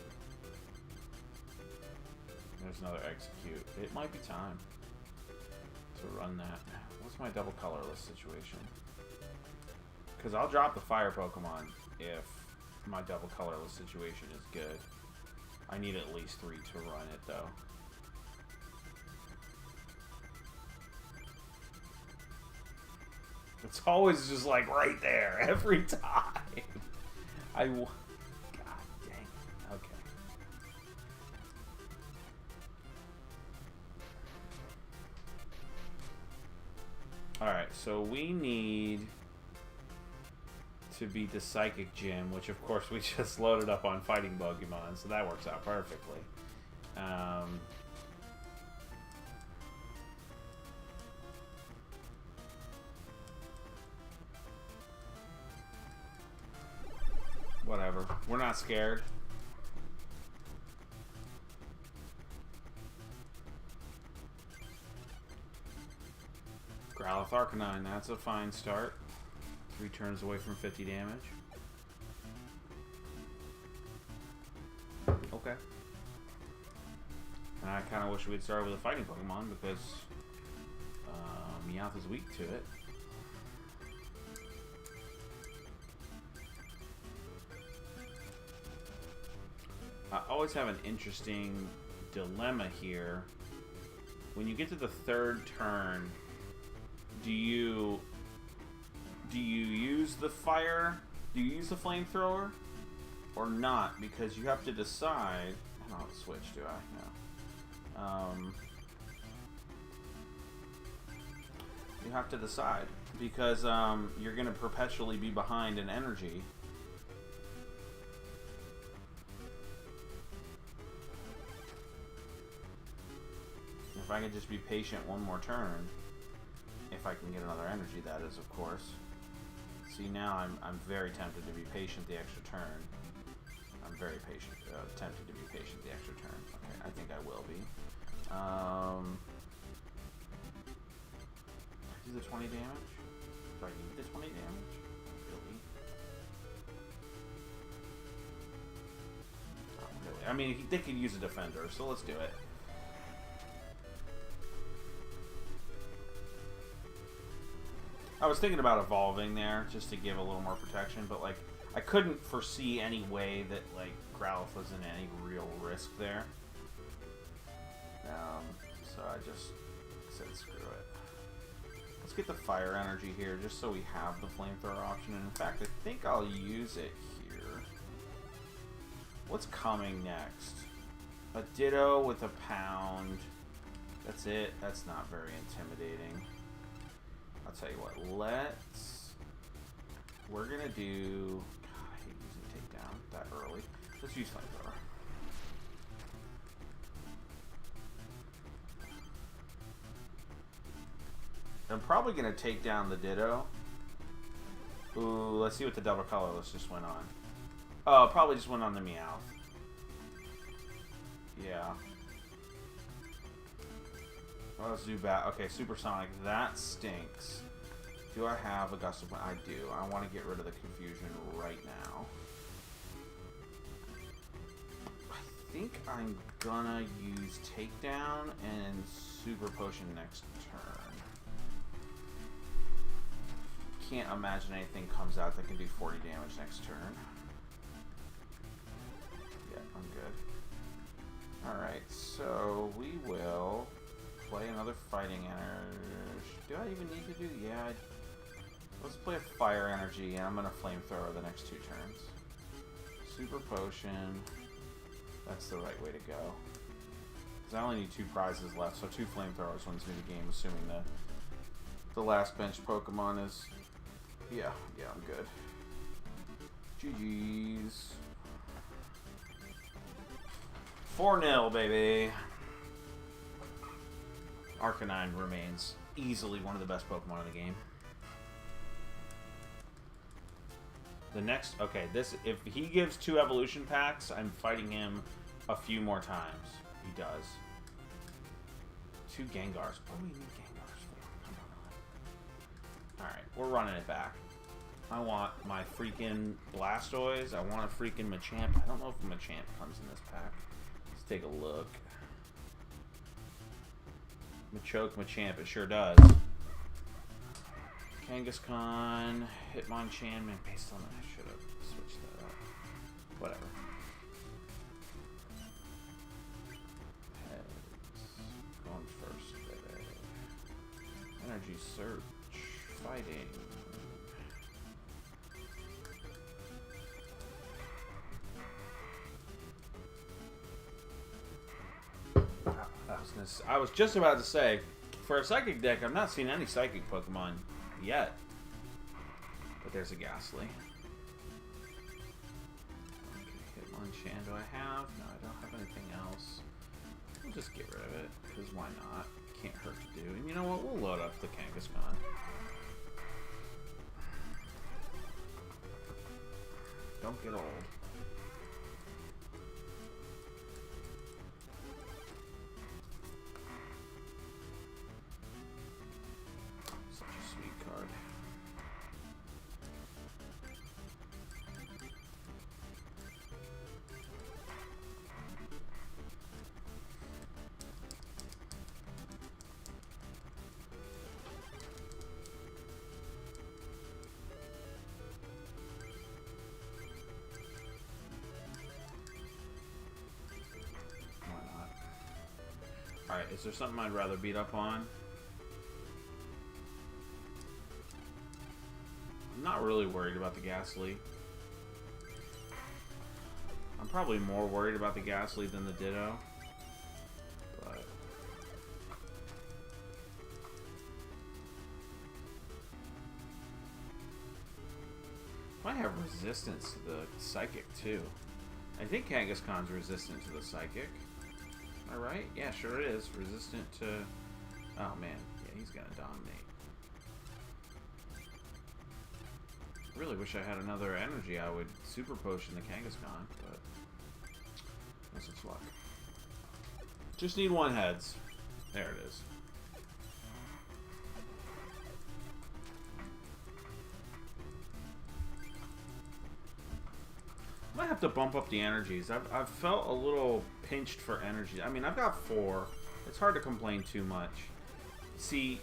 There's another Execute. It might be time to run that. What's my double colorless situation? Because I'll drop the fire Pokemon if my double colorless situation is good. I need at least 3 to run it, though. It's always just like right there every time. God dang. Okay. Alright, so we need to beat the Psychic Gym, which of course we just loaded up on Fighting Pokemon, so that works out perfectly. Whatever. We're not scared. Growlithe Arcanine, that's a fine start. 3 turns away from 50 damage. Okay. And I kind of wish we'd started with a fighting Pokemon because Meowth is weak to it. I always have an interesting dilemma here. When you get to the 3rd turn, do you use the fire? Do you use the flamethrower or not? Because you have to decide. I don't have to switch, do I? No. You have to decide because you're going to perpetually be behind in energy. If I can just be patient one more turn, if I can get another energy, that is, of course. See, now I'm very tempted to be patient the extra turn. I'm very patient, tempted to be patient the extra turn. Okay, I think I will be. Do the 20 damage? Do I need the 20 damage? Really? Not really. I mean, they could use a defender, so let's do it. I was thinking about evolving there just to give a little more protection, but like I couldn't foresee any way that like Growlithe was in any real risk there. So I just said screw it. Let's get the fire energy here just so we have the flamethrower option. And in fact, I think I'll use it here. What's coming next? A Ditto with a pound. That's it. That's not very intimidating. I'll tell you what. We're going to do... God, I hate using takedown that early. Let's use flamethrower. I'm probably going to take down the Ditto. Ooh, let's see what the double colorless just went on. Oh, probably just went on the Meowth. Yeah. Oh, Zubat. Okay, Supersonic. That stinks. Do I have a Gust of Wind? I do. I want to get rid of the confusion right now. I think I'm gonna use Takedown and Super Potion next turn. Can't imagine anything comes out that can do 40 damage next turn. Yeah, I'm good. Alright, so we will play another Fighting Energy. Do I even need to do... Yeah, let's play a Fire Energy, and I'm going to Flamethrower the next 2 turns. Super Potion. That's the right way to go. Because I only need 2 prizes left, so 2 Flamethrowers wins me the game, assuming that the last bench Pokemon is... Yeah, I'm good. GG's. 4-0, baby. Arcanine remains easily one of the best Pokemon in the game. The next... Okay, this... If he gives 2 evolution packs, I'm fighting him a few more times. He does. 2 Gengars. What do we need Gengars for? Come on. Alright, we're running it back. I want my freaking Blastoise. I want a freaking Machamp. I don't know if Machamp comes in this pack. Let's take a look. Machoke, Machamp, it sure does. Kangaskhan, Hitmonchan, man, based on that, I should have switched that up. Whatever. Heads. Going first, baby. Energy Search. Fighting. I was just about to say, for a Psychic deck, I've not seen any Psychic Pokemon yet. But there's a Ghastly. Okay, Hitmonchan do I have? No, I don't have anything else. We'll just get rid of it, because why not? Can't hurt to do. And you know what? We'll load up the Kangaskhan. Don't get old. Alright, is there something I'd rather beat up on? I'm not really worried about the Ghastly. I'm probably more worried about the Ghastly than the Ditto. But... might have resistance to the Psychic, too. I think Kangaskhan's resistant to the Psychic. Am I right? Yeah, sure it is. Resistant to... Oh, man. Yeah, he's gonna dominate. Really wish I had another energy. I would Super Potion the Kangaskhan, but... no such luck. Just need 1 heads. There it is. I might have to bump up the energies. I've felt a little pinched for energy. I mean, I've got 4. It's hard to complain too much. See,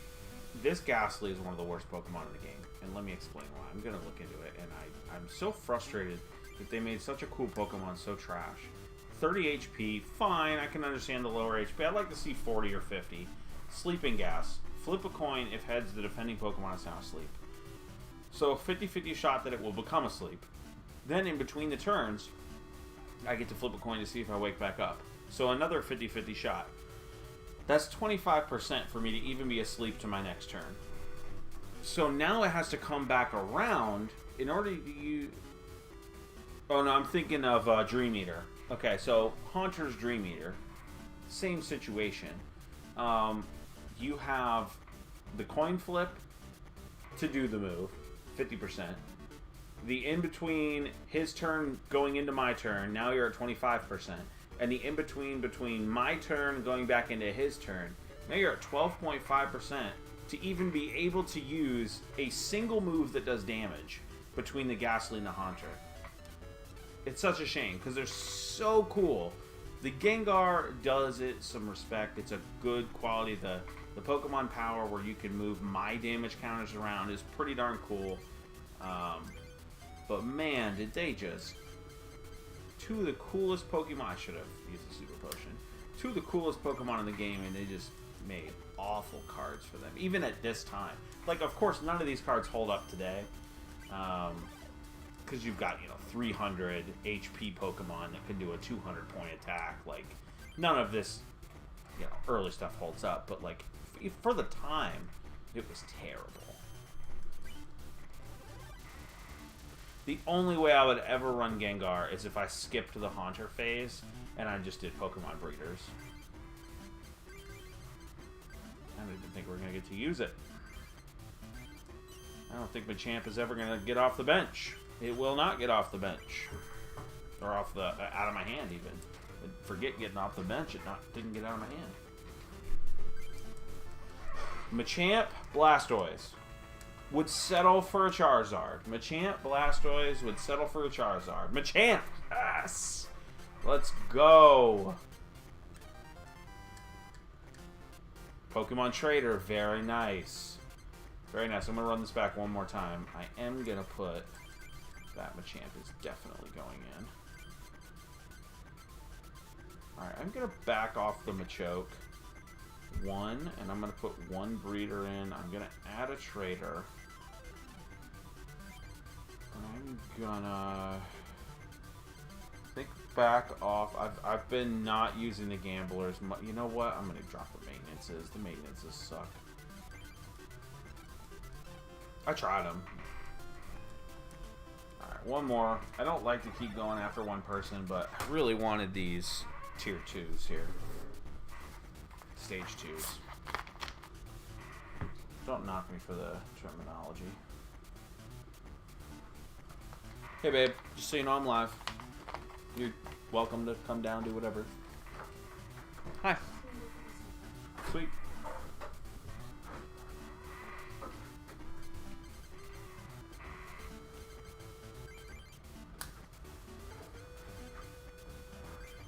this Ghastly is one of the worst Pokemon in the game. And let me explain why. I'm going to look into it. And I'm so frustrated that they made such a cool Pokemon so trash. 30 HP, fine. I can understand the lower HP. I'd like to see 40 or 50. Sleeping Gas, Flip a coin. If heads, the defending Pokemon is now asleep. So 50-50 shot that it will become asleep. Then in between the turns, I get to flip a coin to see if I wake back up. So another 50-50 shot. That's 25% for me to even be asleep to my next turn. So now it has to come back around in order to use... Oh no, I'm thinking of Dream Eater. Okay, so Haunter's Dream Eater. Same situation. You have the coin flip to do the move, 50%. The in-between his turn going into my turn, now you're at 25%. And the in-between between my turn going back into his turn, now you're at 12.5%. To even be able to use a single move that does damage between the Gastly and the Haunter. It's such a shame, because they're so cool. The Gengar does it some respect. It's a good quality. The Pokemon Power, where you can move my damage counters around, is pretty darn cool. But man, did they just... Two of the coolest Pokemon... I should have used the Super Potion. Two of the coolest Pokemon in the game, and they just made awful cards for them, even at this time. Like, of course, none of these cards hold up today, because you've got, 300 HP Pokemon that can do a 200-point attack. Like, none of this, early stuff holds up, but, like, for the time, it was terrible. The only way I would ever run Gengar is if I skipped the Haunter phase, and I just did Pokemon Breeders. I don't even think we're going to get to use it. I don't think Machamp is ever going to get off the bench. It will not get off the bench. Or off the... out of my hand, even. Forget getting off the bench. It didn't get out of my hand. Machamp, Blastoise would settle for a Charizard. Machamp, Blastoise would settle for a Charizard. Machamp! Yes! Let's go! Pokemon Trader, very nice. Very nice. I'm going to run this back one more time. I am going to put... That Machamp is definitely going in. Alright, I'm going to back off the Machoke. One, and I'm going to put one Breeder in. I'm going to add a Trader. I'm going to... think back off. I've been not using the Gamblers. You know what? I'm going to drop the Maintenances. The Maintenances suck. I tried them. Alright, one more. I don't like to keep going after one person, but I really wanted these tier 2s here. Stage 2s. Don't knock me for the terminology. Hey babe, just so you know I'm live. You're welcome to come down, do whatever. Hi. Sweet.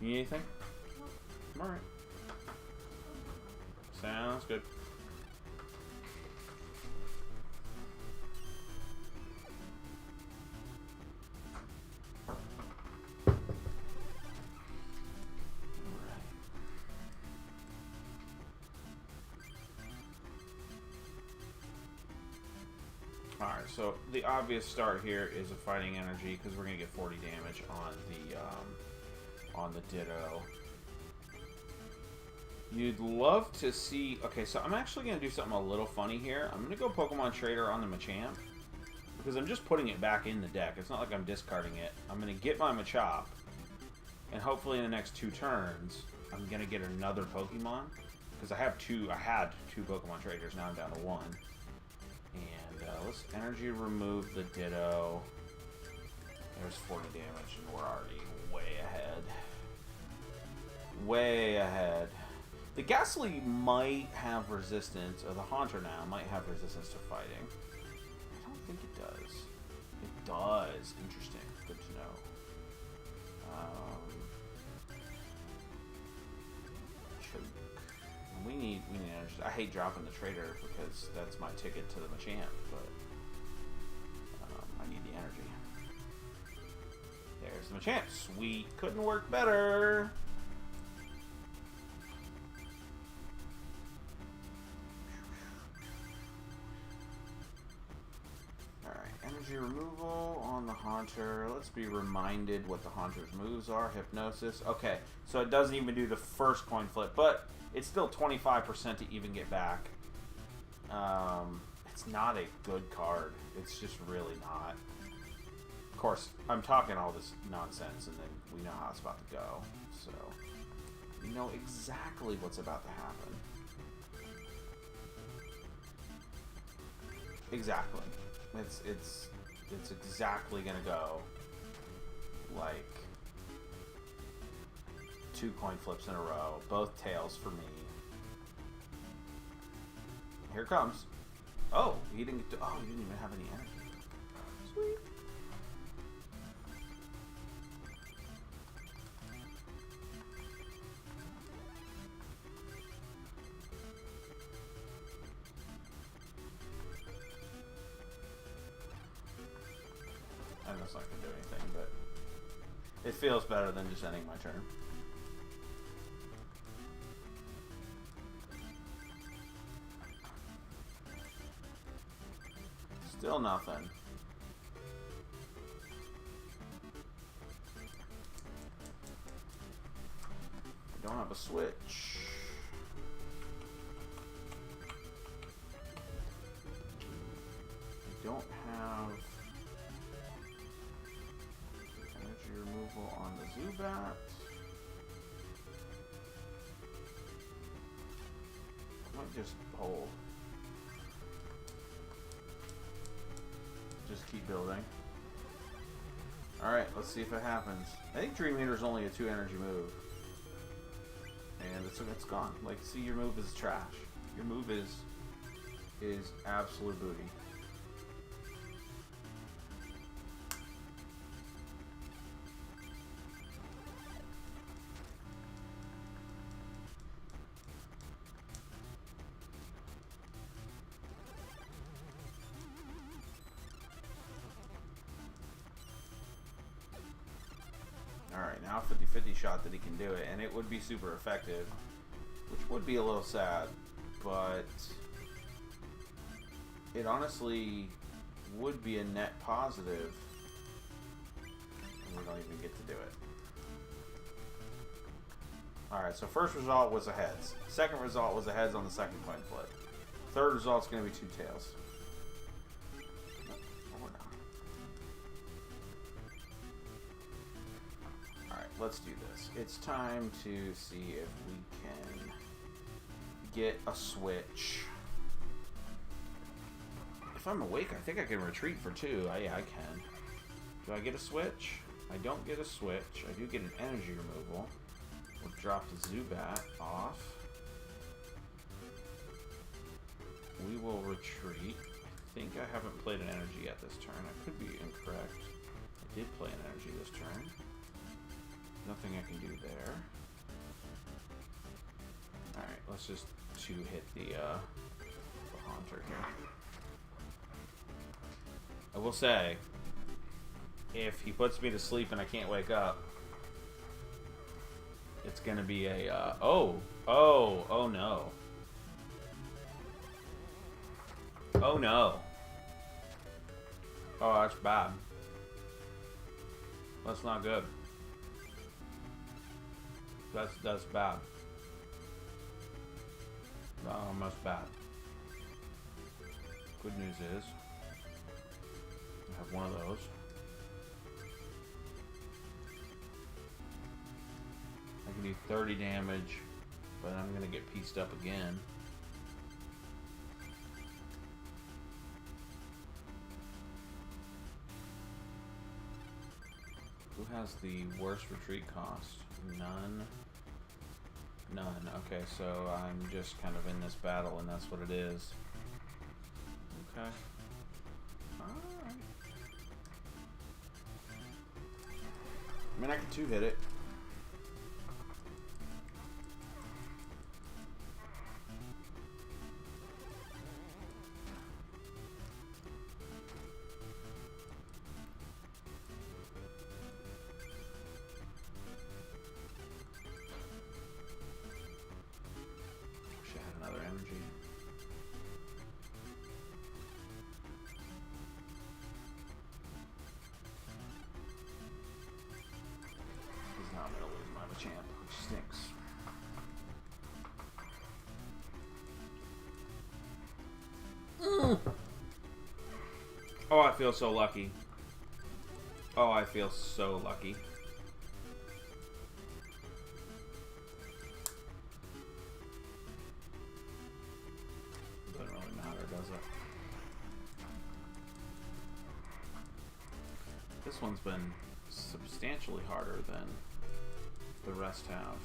You need anything? Alright. Sounds good. Alright, so the obvious start here is a Fighting Energy, because we're going to get 40 damage on the Ditto. You'd love to see... Okay, so I'm actually going to do something a little funny here. I'm going to go Pokemon Trader on the Machamp, because I'm just putting it back in the deck. It's not like I'm discarding it. I'm going to get my Machop, and hopefully in the next 2 turns, I'm going to get another Pokemon, because I had 2 Pokemon Traders, now I'm down to 1. And let's energy remove the Ditto. There's 40 damage, and we're already way ahead. Way ahead. The Gastly might have resistance, or the Haunter now might have resistance to fighting. I don't think it does. It does. Interesting. Good to know. We need energy. I hate dropping the Trader because that's my ticket to the Machamp, but I need the energy. There's the Machamp. Sweet. Couldn't work better. removal on the Haunter. Let's be reminded what the Haunter's moves are. Hypnosis. Okay, so it doesn't even do the first coin flip, but it's still 25% to even get back. It's not a good card. It's just really not. Of course, I'm talking all this nonsense, and then we know how it's about to go. So, we know exactly what's about to happen. Exactly. It's exactly gonna go like 2 coin flips in a row, both tails for me. Here it comes. Oh, he didn't get to, oh, he didn't even have any energy. Sweet. I know it's not gonna do anything, but it feels better than just ending my turn. Still nothing. I don't have a switch. I don't have energy removal on the Zubat. I might just hold. Just keep building. Alright, let's see if it happens. I think Dream Eater is only a 2 energy move. And it's gone. Like, see, your move is trash. Your move is absolute booty. Alright, now 50-50 shot that he can do it, and it would be super effective, which would be a little sad, but it honestly would be a net positive, and we don't even get to do it. Alright, so first result was a heads. Second result was a heads on the second coin flip. Third result's going to be 2 tails. Let's do this. It's time to see if we can get a switch. If I'm awake, I think I can retreat for 2. Yeah, I can. Do I get a switch? I don't get a switch. I do get an energy removal. We'll drop the Zubat off. We will retreat. I think I haven't played an energy yet this turn. I could be incorrect. I did play an energy this turn. Nothing I can do there. Alright, let's just 2-hit the Haunter here. I will say, if he puts me to sleep and I can't wake up, it's gonna be a, oh no. Oh no. Oh, that's bad. That's not good. That's bad. Almost bad. Good news is I have one of those. I can do 30 damage, but I'm gonna get pieced up again. Who has the worst retreat cost? None. None. Okay, so I'm just kind of in this battle, and that's what it is. Okay. Alright. I mean, I can 2-hit it. Machamp, which stinks. Oh, I feel so lucky. Oh, I feel so lucky. Doesn't really matter, does it? This one's been substantially harder than the rest have.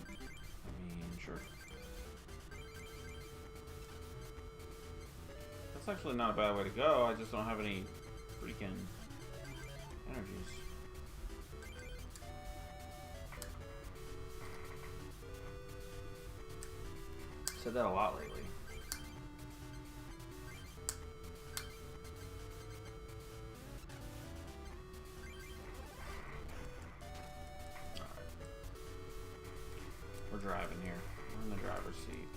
I mean, sure. That's actually not a bad way to go. I just don't have any freaking energies. Said that a lot lately. We're driving here. We're in the driver's seat.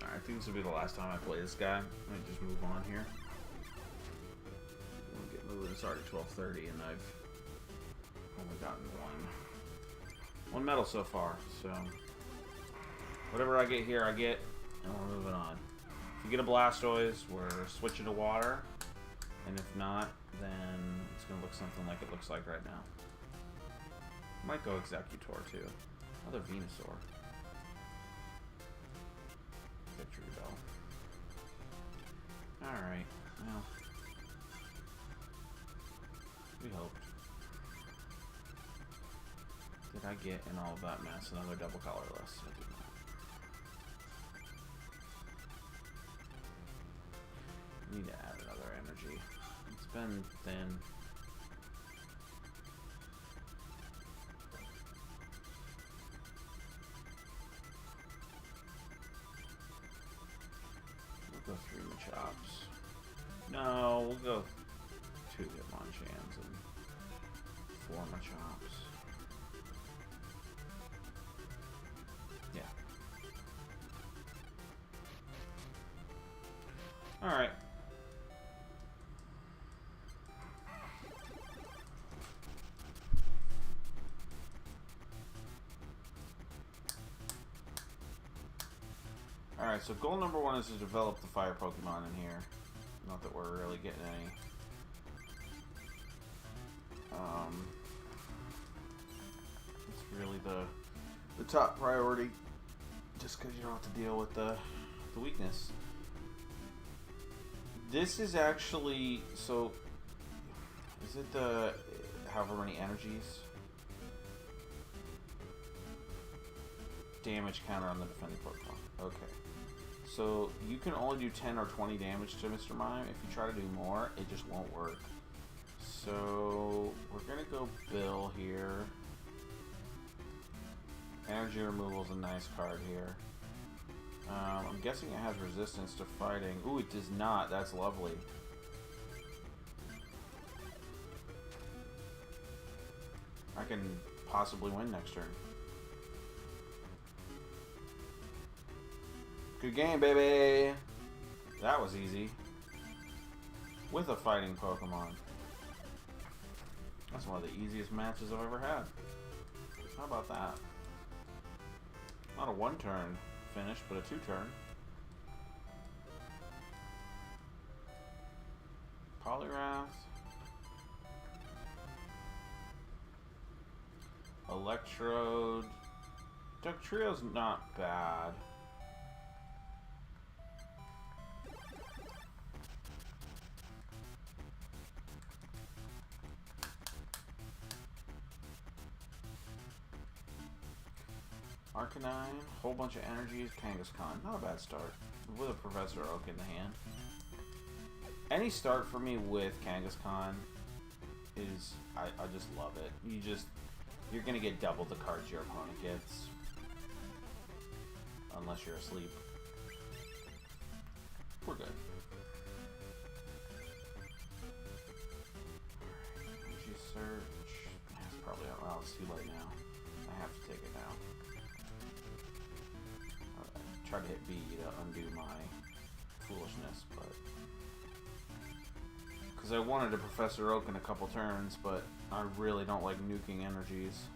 I think this will be the last time I play this guy. Let me just move on here. We'll get moving. It's already 12:30 and I've only gotten one medal so far. So whatever I get here, I get, and we're moving on. If you get a Blastoise, we're switching to water, and if not, then it's gonna look something like it looks like right now. Might go Executor too. Another Venusaur. Victory Bell. Alright, well. We hoped. Did I get in all of that mess another double colorless? I did not. Need to add another energy. It's been thin. Go 3 Machops. No, we'll go 2 Hitmonchans and 4 Machops. Yeah. Alright. Alright, so goal number 1 is to develop the fire Pokemon in here. Not that we're really getting any. It's really the top priority, just because you don't have to deal with the weakness. This is actually, so, is it the however many energies? Damage counter on the defending Pokemon. Okay. So you can only do 10 or 20 damage to Mr. Mime. If you try to do more, it just won't work. So we're gonna go Bill here. Energy removal is a nice card here. I'm guessing it has resistance to fighting. Ooh, it does not. That's lovely. I can possibly win next turn. Good game, baby! That was easy. With a fighting Pokemon. That's one of the easiest matches I've ever had. How about that? Not a 1-turn finish, but a 2-turn. Poliwrath. Electrode. Dugtrio's not bad. Arcanine, whole bunch of energies, Kangaskhan. Not a bad start. With a Professor Oak in the hand. Any start for me with Kangaskhan is... I just love it. You're gonna get double the cards your opponent gets. Unless you're asleep. We're good. Energy Search. It's probably out. Well, it's too late now. I have to take it now. I tried to hit B to undo my foolishness, but... Because I wanted to Professor Oak in a couple turns, but I really don't like nuking energies.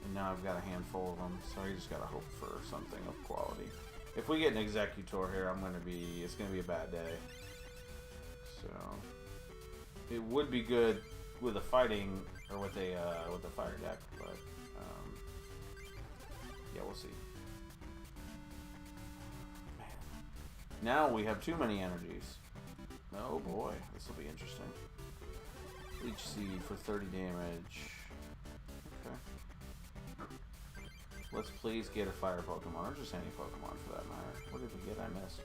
And now I've got a handful of them, so I just gotta hope for something of quality. If we get an Executor here, it's gonna be a bad day. So it would be good with a fighting or with a fire deck, but yeah, we'll see. Man. Now we have too many energies. Oh boy, this will be interesting. Leech Seed for 30 damage. Okay. Let's please get a fire Pokemon, or just any Pokemon for that matter. What did we get? I missed.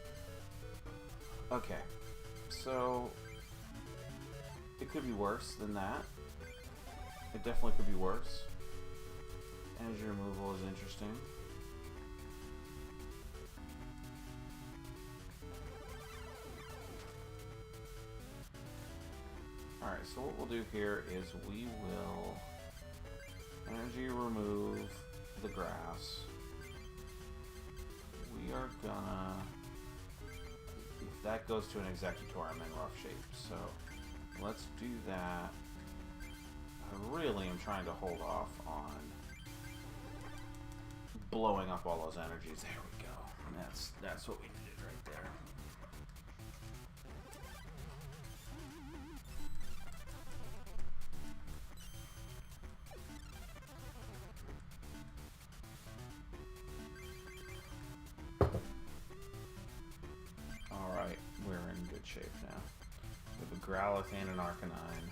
Okay. So, it could be worse than that. It definitely could be worse. Energy removal is interesting. Alright, so what we'll do here is we will energy remove the grass. We are gonna... If that goes to an Executor, I'm in rough shape. So let's do that. I really am trying to hold off on blowing up all those energies. There we go. And that's what we needed right there. Alright, we're in good shape now. We have a Growlithe and an Arcanine.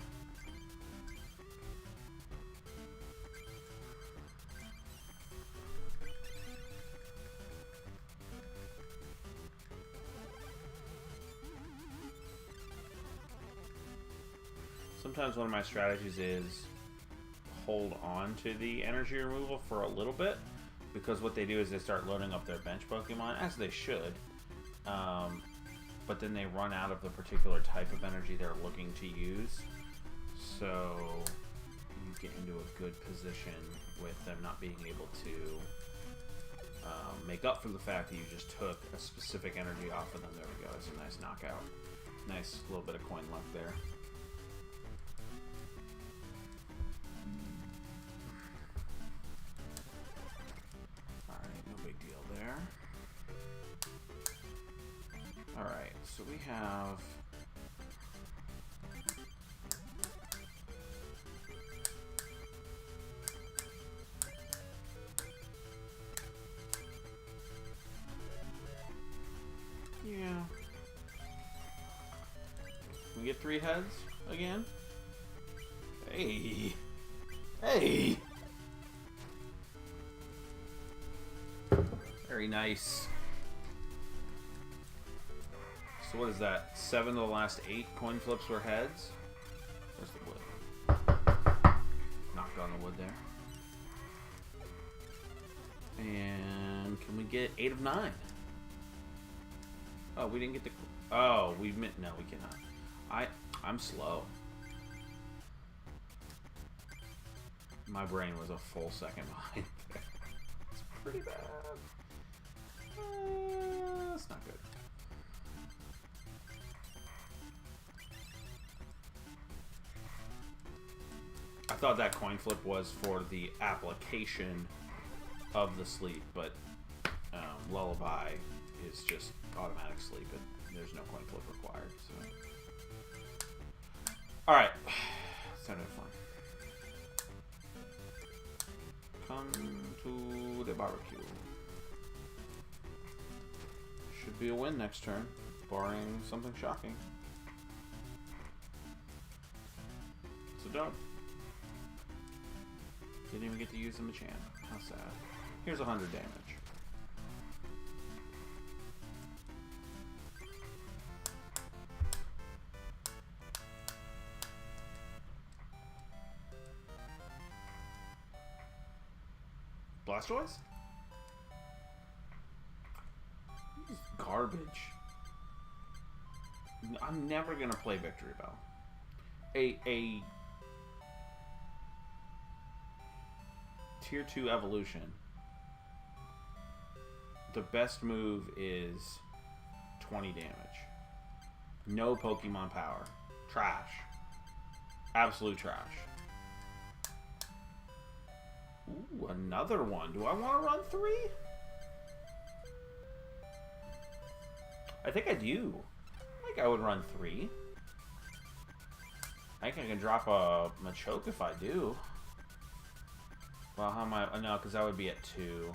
Sometimes one of my strategies is hold on to the energy removal for a little bit, because what they do is they start loading up their bench Pokemon, as they should, but then they run out of the particular type of energy they're looking to use, so you get into a good position with them not being able to make up for the fact that you just took a specific energy off of them. There we go, that's a nice knockout. Nice little bit of coin luck there. Alright, so we have... Yeah. We get 3 heads again? Hey! Hey! Very nice. So what is that? 7 of the last 8 coin flips were heads? Where's the wood? Knocked on the wood there. And can we get 8 of 9? Oh, we didn't get the... Oh, we meant... No, we cannot. I'm slow. My brain was a full second behind there. It's pretty bad. That's not good. I thought that coin flip was for the application of the sleep, but Lullaby is just automatic sleep, and there's no coin flip required. So, all right, it's time to have fun. Come to the barbecue. Should be a win next turn, barring something shocking. It's a dub. Didn't even get to use the Machamp. How sad. Here's 100 damage. Blastoise? This is garbage. I'm never gonna play Victory Bell. A Tier 2 evolution. The best move is 20 damage. No Pokemon power. Trash. Absolute trash. Ooh, another one. Do I want to run 3? I think I do. I think I would run 3. I think I can drop a Machoke if I do. Well, how am I? No, because that would be at 2.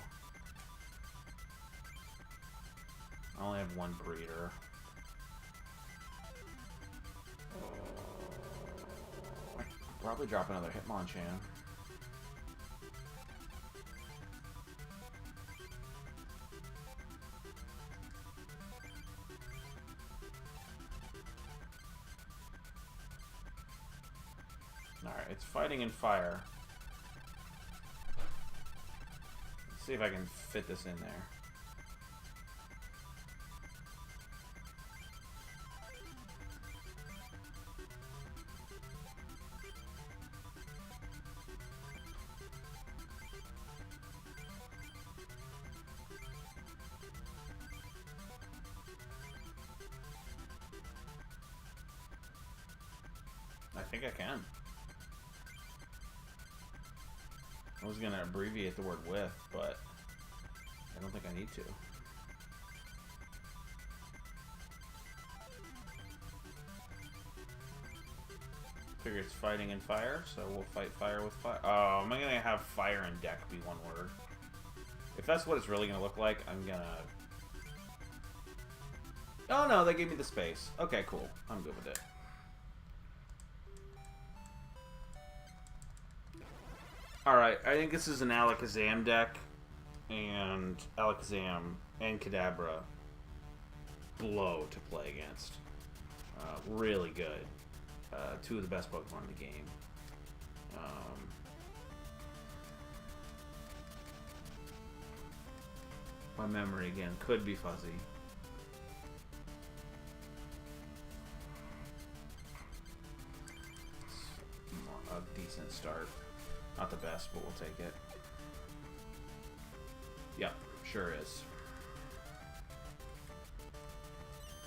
I only have 1 breeder. Probably drop another Hitmonchan. Alright, it's fighting in fire. Let's see if I can fit this in there. I think I can. I was gonna abbreviate the word with, but I don't think I need to. Figure it's fighting in fire, so we'll fight fire with fire. Oh, am I gonna have fire and deck be one word? If that's what it's really gonna look like, I'm gonna... Oh no, they gave me the space. Okay, cool. I'm good with it. Alright, I think this is an Alakazam deck, and Alakazam and Kadabra blow to play against. Really good. 2 of the best Pokemon in the game. My memory, again, could be fuzzy. It's a decent start. Not the best, but we'll take it. Yep, sure is.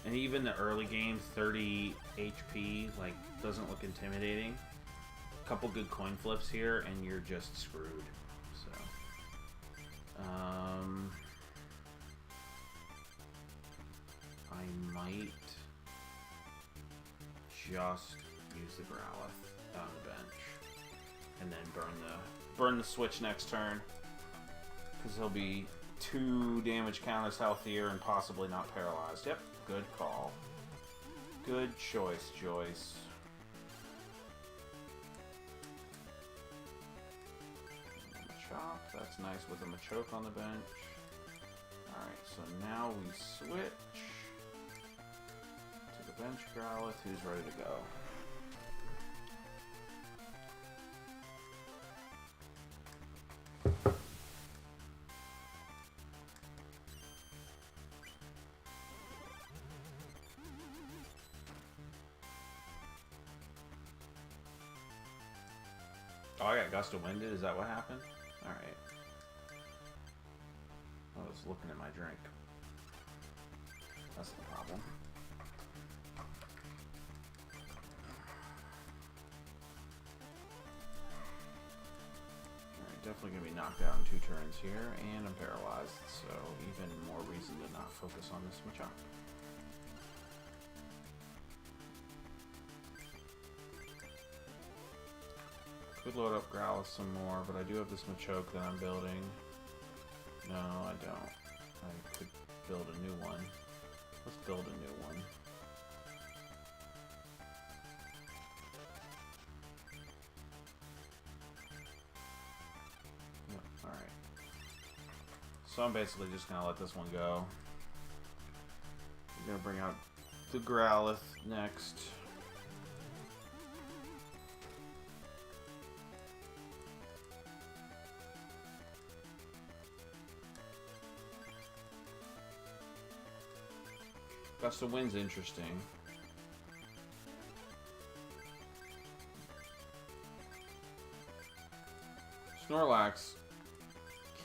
And even the early game, 30 HP, like, doesn't look intimidating. A couple good coin flips here, and you're just screwed. So, I might just use the Growlithe on the bench. And then burn the switch next turn, because he'll be 2 damage counters healthier and possibly not paralyzed. Yep, good call. Good choice, Joyce. Machop, that's nice with a Machoke on the bench. Alright, so now we switch to the bench Growlithe, who's ready to go. Oh, I got Gust of Winded? Is that what happened? Alright. I was looking at my drink. That's the problem. Alright, definitely gonna be knocked out in 2 turns here, and I'm paralyzed, so even more reason to not focus on this Machop. Could load up Growlithe some more, but I do have this Machoke that I'm building. No, I don't. I could build a new one. Let's build a new one. Yep, alright. So I'm basically just gonna let this one go. I'm gonna bring out the Growlithe next. Gust of Wind's interesting. Snorlax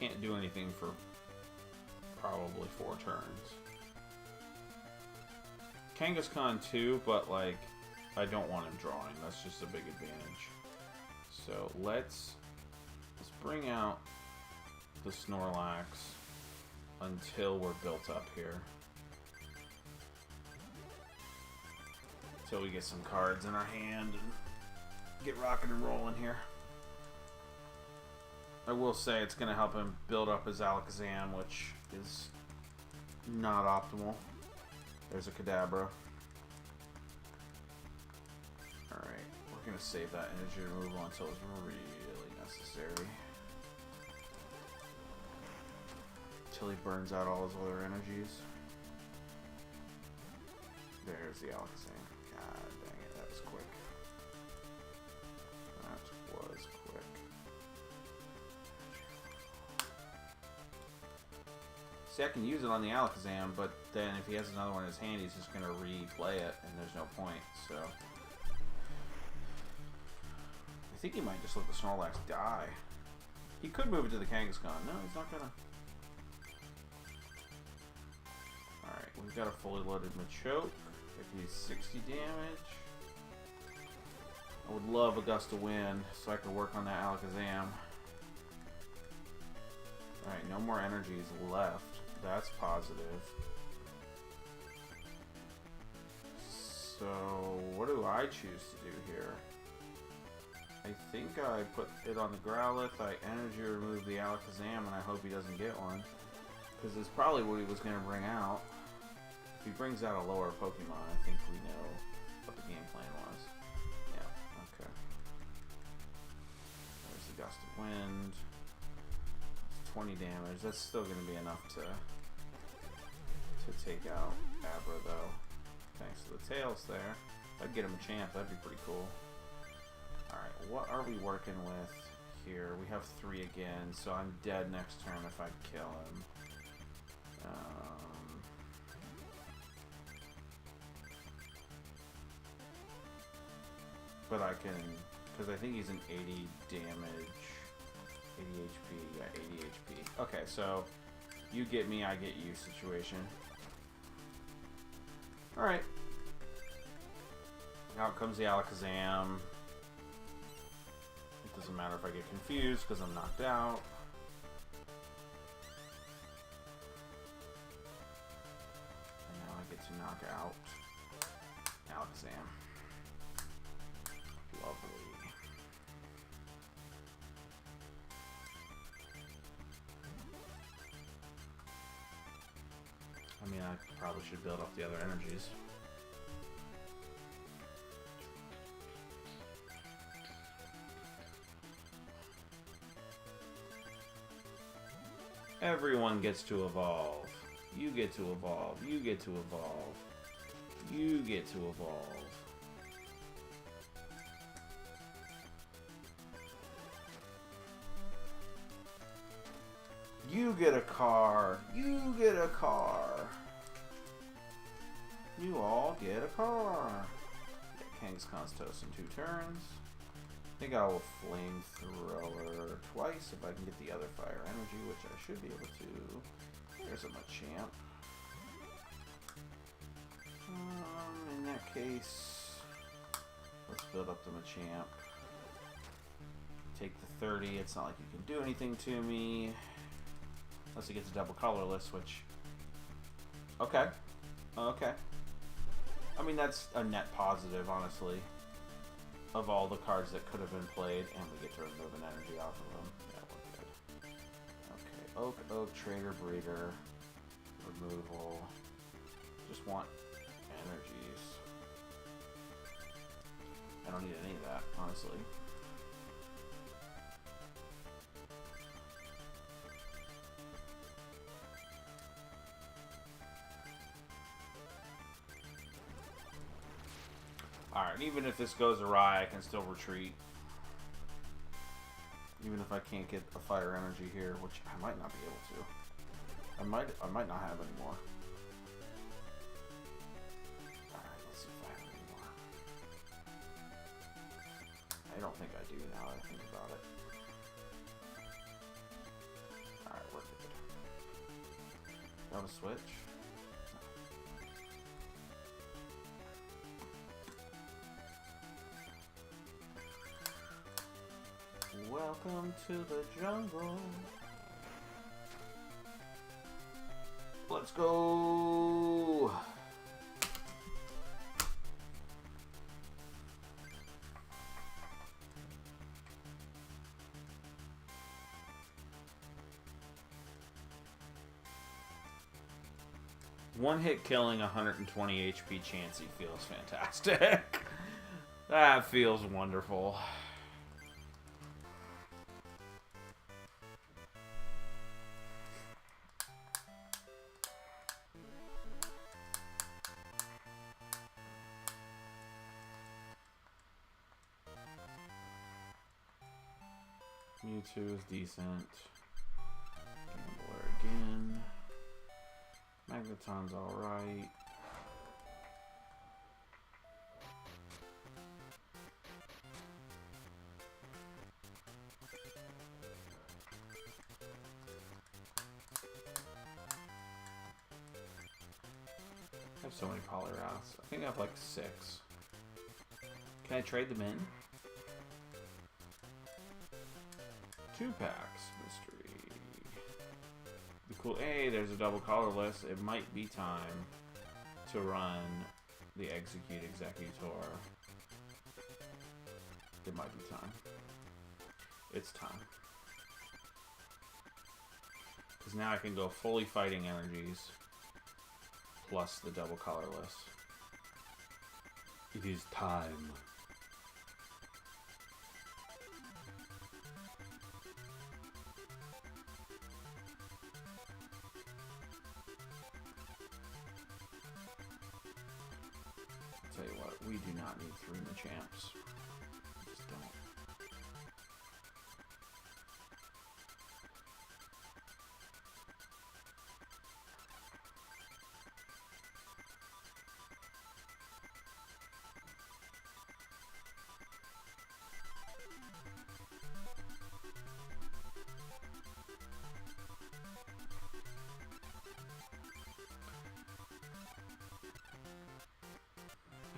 can't do anything for probably 4 turns. Kangaskhan too, but like I don't want him drawing. That's just a big advantage. So let's bring out the Snorlax until we're built up here. Until we get some cards in our hand and get rocking and rolling here. I will say it's going to help him build up his Alakazam, which is not optimal. There's a Kadabra. Alright, we're going to save that energy removal until it's really necessary. Until he burns out all his other energies. There's the Alakazam. God dang it, that was quick. That was quick. See, I can use it on the Alakazam, but then if he has another one in his hand, he's just going to replay it, and there's no point, so... I think he might just let the Snorlax die. He could move it to the Kangaskhan. No, he's not going to. Alright, we've got a fully loaded Machoke. If he's 60 damage. I would love a Gust of Wind, so I could work on that Alakazam. Alright, no more energies left. That's positive. So, what do I choose to do here? I think I put it on the Growlithe, I energy remove the Alakazam, and I hope he doesn't get one. Because it's probably what he was going to bring out. If he brings out a lower Pokemon, I think we know what the game plan was. Yeah, okay. There's the Gust of Wind. 20 damage. That's still going to be enough to take out Abra, though. Thanks to the tails there. If I get him a champ, that'd be pretty cool. Alright, what are we working with here? We have 3 again, so I'm dead next turn if I kill him. But I can, because I think he's an 80 damage, 80 HP, yeah, 80 HP. Okay, so you get me, I get you situation. Alright. Out comes the Alakazam. It doesn't matter if I get confused because I'm knocked out. And now I get to knock out Alakazam. Lovely. I mean, I probably should build up the other energies. Everyone gets to evolve. You get to evolve. You get to evolve. You get to evolve. You get a car. You get a car. You all get a car. Yeah, Kangaskhan's toast in 2 turns. I think I will Flamethrower twice if I can get the other Fire Energy, which I should be able to. There's a Machamp. In that case, let's build up the Machamp. Take the 30. It's not like you can do anything to me. Unless he gets a double colorless, which... Okay. Okay. I mean, that's a net positive, honestly. Of all the cards that could have been played, and we get to remove an energy off of them. Yeah, we're good. Okay, Oak, Trader, Breeder. Removal. Just want energies. I don't need any of that, honestly. Alright, even if this goes awry, I can still retreat. Even if I can't get a fire energy here, which I might not be able to. I might not have any more. Alright, let's see if I have any more. I don't think I do now that I think about it. Alright, we're good. Got a switch? Welcome to the jungle. Let's go. One hit killing 120 HP Chansey feels fantastic. That feels wonderful. Mewtwo is decent. Gambler again. Magneton's alright. I have so many Poliwraths. I think I have like 6. Can I trade them in? 2 packs. Mystery. The cool. Hey, there's a double colorless. It might be time to run the Execute Executor. It might be time. It's time. Because now I can go fully fighting energies plus the double colorless. It is time. Tell you what, we do not need 3 Machamps. We just don't.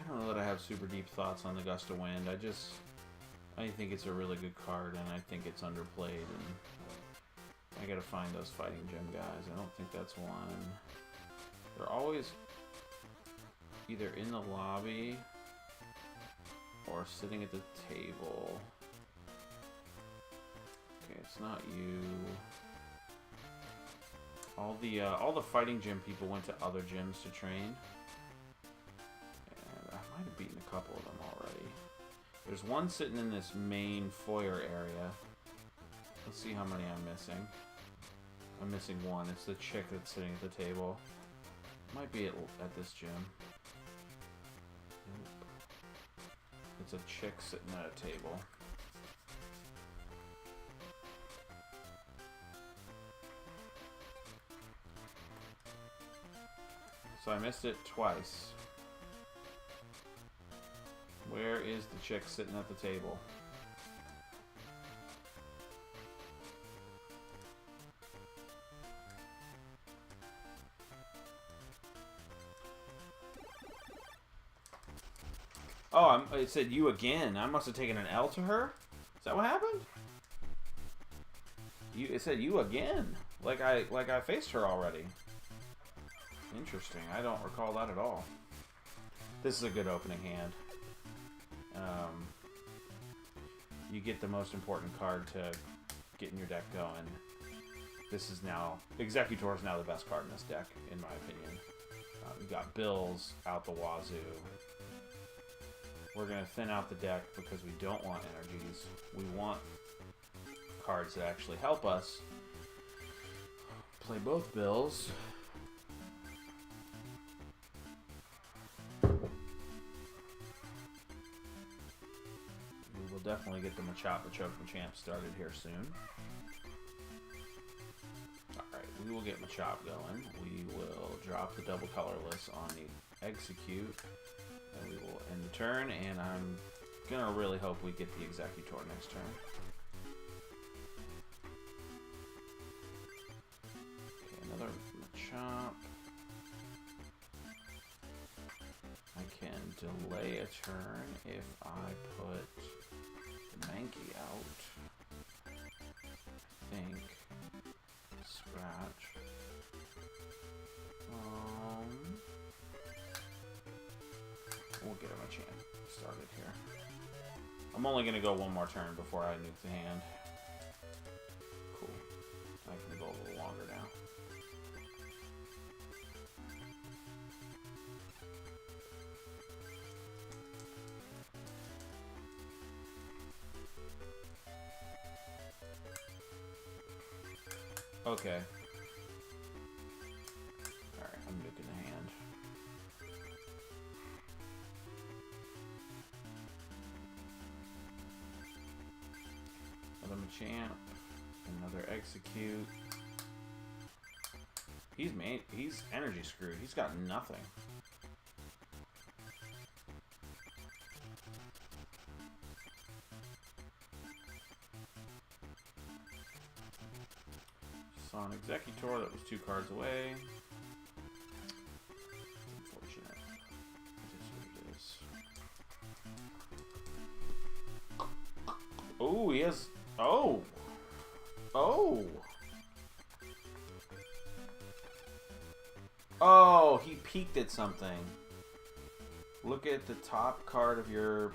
I don't know that I have super deep thoughts on the Gust of Wind. I think it's a really good card, and I think it's underplayed, and I gotta find those Fighting Gym guys. I don't think that's one. They're always either in the lobby or sitting at the table. Okay, it's not you. All the Fighting Gym people went to other gyms to train. I might have beaten a couple of them already. There's one sitting in this main foyer area. Let's see how many I'm missing. I'm missing one. It's the chick that's sitting at the table. Might be at this gym. Nope. It's a chick sitting at a table. So I missed it twice. Where is the chick sitting at the table? Oh, it said you again. I must have taken an L to her. Is that what happened? It said you again. Like I faced her already. Interesting. I don't recall that at all. This is a good opening hand. You get the most important card to get in your deck going. This is now... Executor is now the best card in this deck, in my opinion. You got Bills out the wazoo. We're going to thin out the deck because we don't want energies. We want cards that actually help us. Play both Bills. definitely get the Machop Machamp started here soon. Alright, we will get Machop going. We will drop the double colorless on the Execute. And we will end the turn, and I'm gonna really hope we get the Executor next turn. Okay, another Machop. I can delay a turn if I put the Mankey out. I think. Scratch. We'll get him a chance started here. I'm only gonna go one more turn before I nuke the hand. Cool. I can go a little longer now. Okay. Alright, I'm nuking the hand. Another Machamp. Another Execute. He's energy screwed. He's got nothing. Saw an Executor that was 2 cards away. Unfortunate. It is what it is. Oh, he has. Oh! Oh! Oh, he peeked at something. Look at the top card of your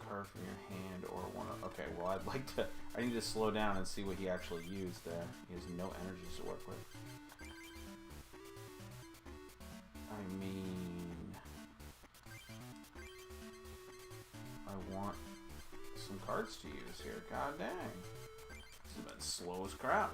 card from your hand or one of. Okay, well, I'd like to. I need to slow down and see what he actually used there. He has no energies to work with. I mean, I want some cards to use here. God dang. This has been slow as crap.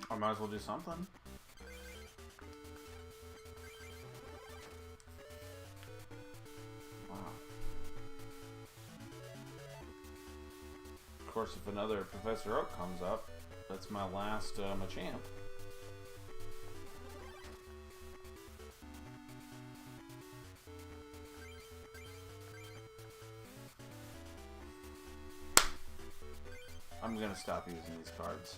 I might as well do something. Wow. Of course, if another Professor Oak comes up, that's my last Machamp. I'm gonna stop using these cards.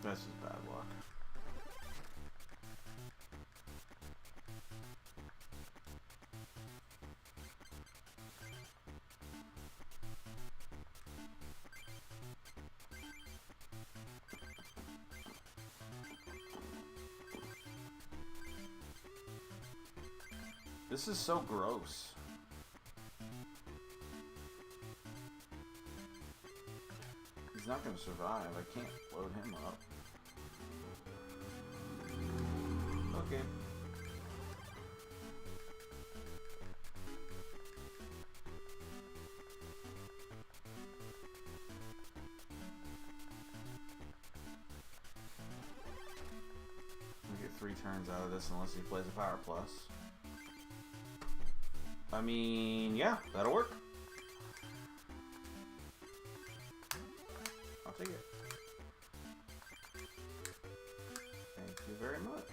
This is bad luck. This is so gross. He's not going to survive. I can't load him up. Okay. We get 3 turns out of this unless he plays a Power Plus. I mean, yeah, that'll work. I'll take it. Thank you very much.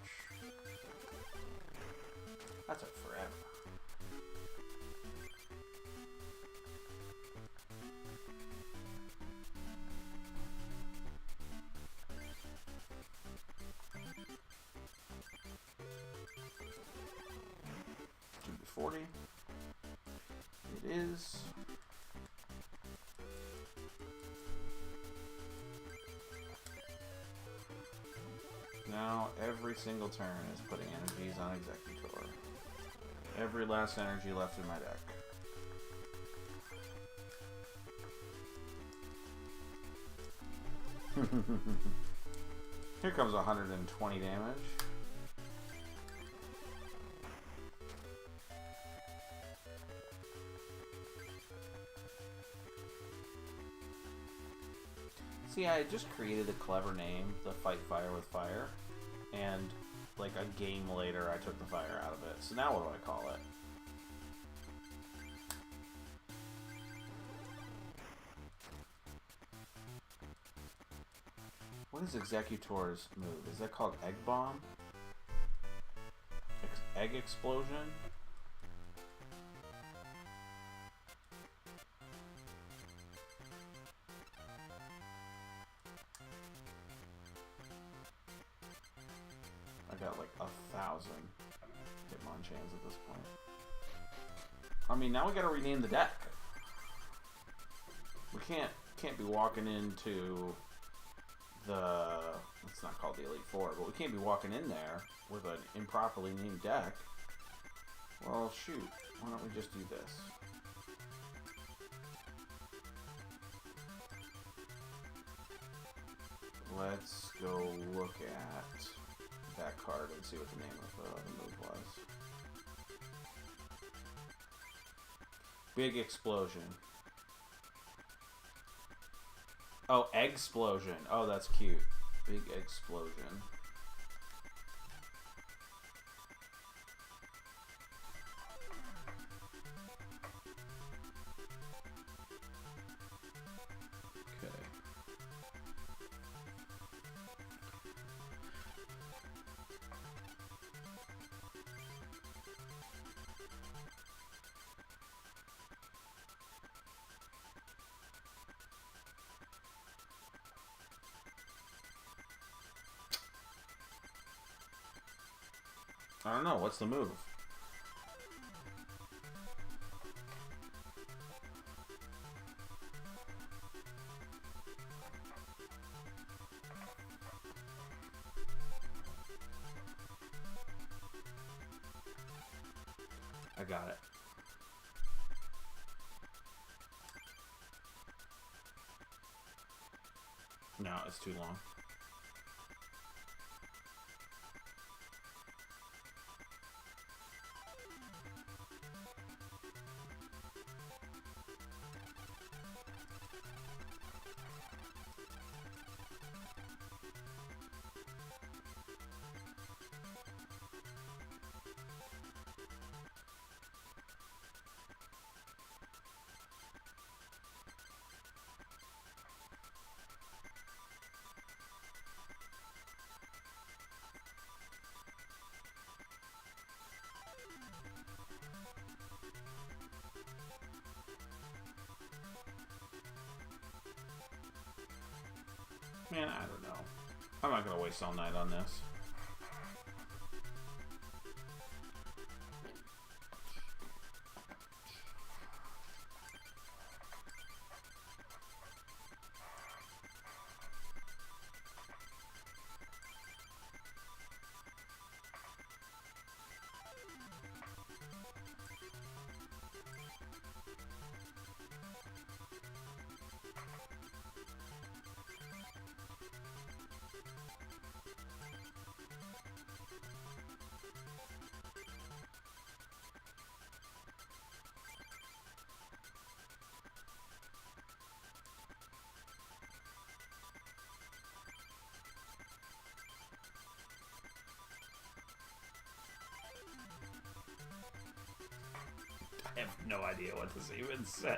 That took forever. $240. It is. now every single turn is putting energies on Executor. Every last energy left in my deck. Here comes 120 damage. See, I just created a clever name, the Fight Fire with Fire, and like a game later I took the fire out of it. So now what do I call it? What is Executor's move? Is that called Egg Bomb? Egg Explosion? I got like 1,000 Hitmonchans at this point. I mean, now we gotta rename the deck. We can't be walking into the, it's not called the Elite Four, but we can't be walking in there with an improperly named deck. Well, shoot. Why don't we just do this? Let's go look at that card and see what the name of the move was. Big Explosion. Oh, Eggsplosion. Oh, that's cute. Big Explosion. Okay. I don't know. What's the move? I got it. No, it's too long. Man, I don't know. I'm not gonna waste all night on this. I have no idea what this even says.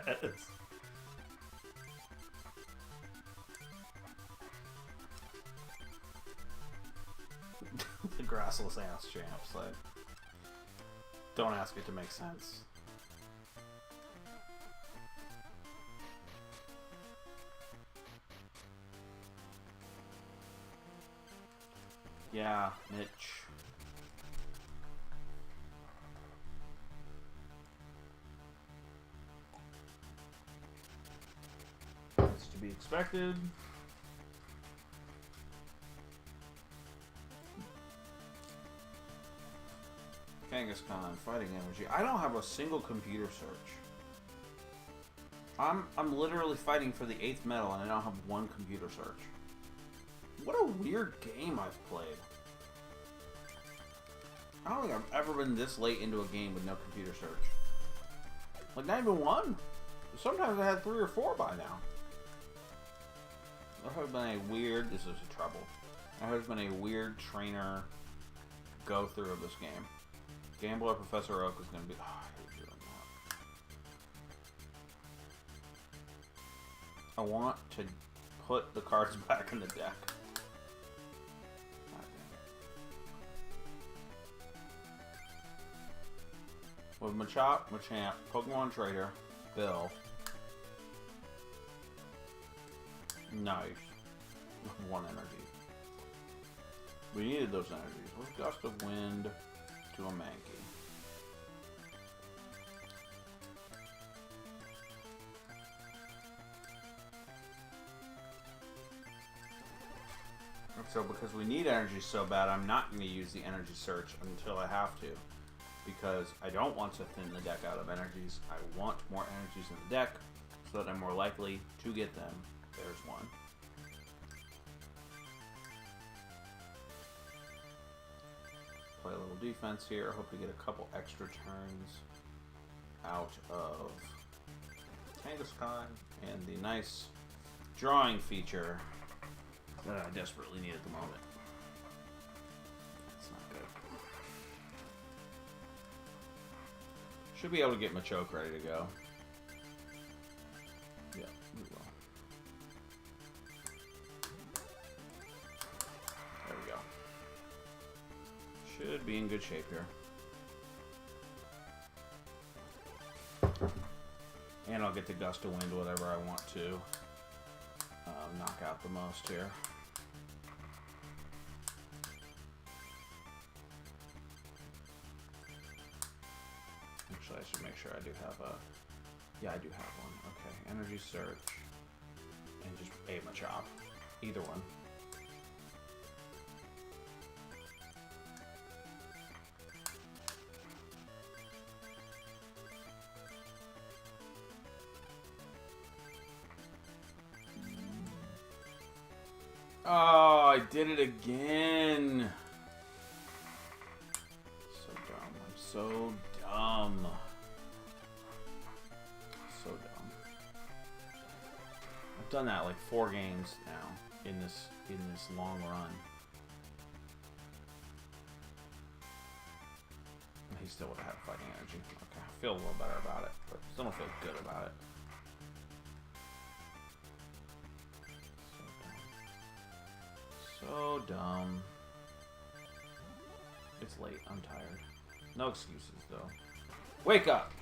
The grassless ass champs. Like, don't ask it to make sense. Yeah, Mitch. It's to be expected. Kangaskhan, Fighting Energy. I don't have a single computer search. I'm literally fighting for the 8th medal and I don't have one computer search. What a weird game I've played. I don't think I've ever been this late into a game with no computer search. Like, not even one. Sometimes I had 3 or 4 by now. There has been a weird... This is a trouble. There has been a weird trainer go through of this game. Gambler Professor Oak is going to be... Oh, I hate doing that. I want to put the cards back in the deck. With Machop, Machamp, Pokemon Trader, Bill. Nice. 1 energy. We needed those energies. What's Gust of Wind to a Mankey? So because we need energy so bad, I'm not going to use the energy search until I have to. Because I don't want to thin the deck out of energies. I want more energies in the deck so that I'm more likely to get them. There's one. Play a little defense here. Hope to get a couple extra turns out of Kangaskhan and the nice drawing feature that I desperately need at the moment. That's not good. Should be able to get Machoke ready to go. Yeah, we will. There we go. Should be in good shape here. And I'll get the Gust of Wind whatever I want to knock out the most here. Actually, I should make sure I do have a... Yeah, I do have one. Okay, Energy Search. And just a Machop. Either one. Oh, I did it again. So dumb. I'm so dumb. So dumb. I've done that like 4 games now in this long run. He still would have had fighting energy. Okay, I feel a little better about it, but still don't feel good about it. So dumb. It's late. I'm tired. No excuses, though. Wake up!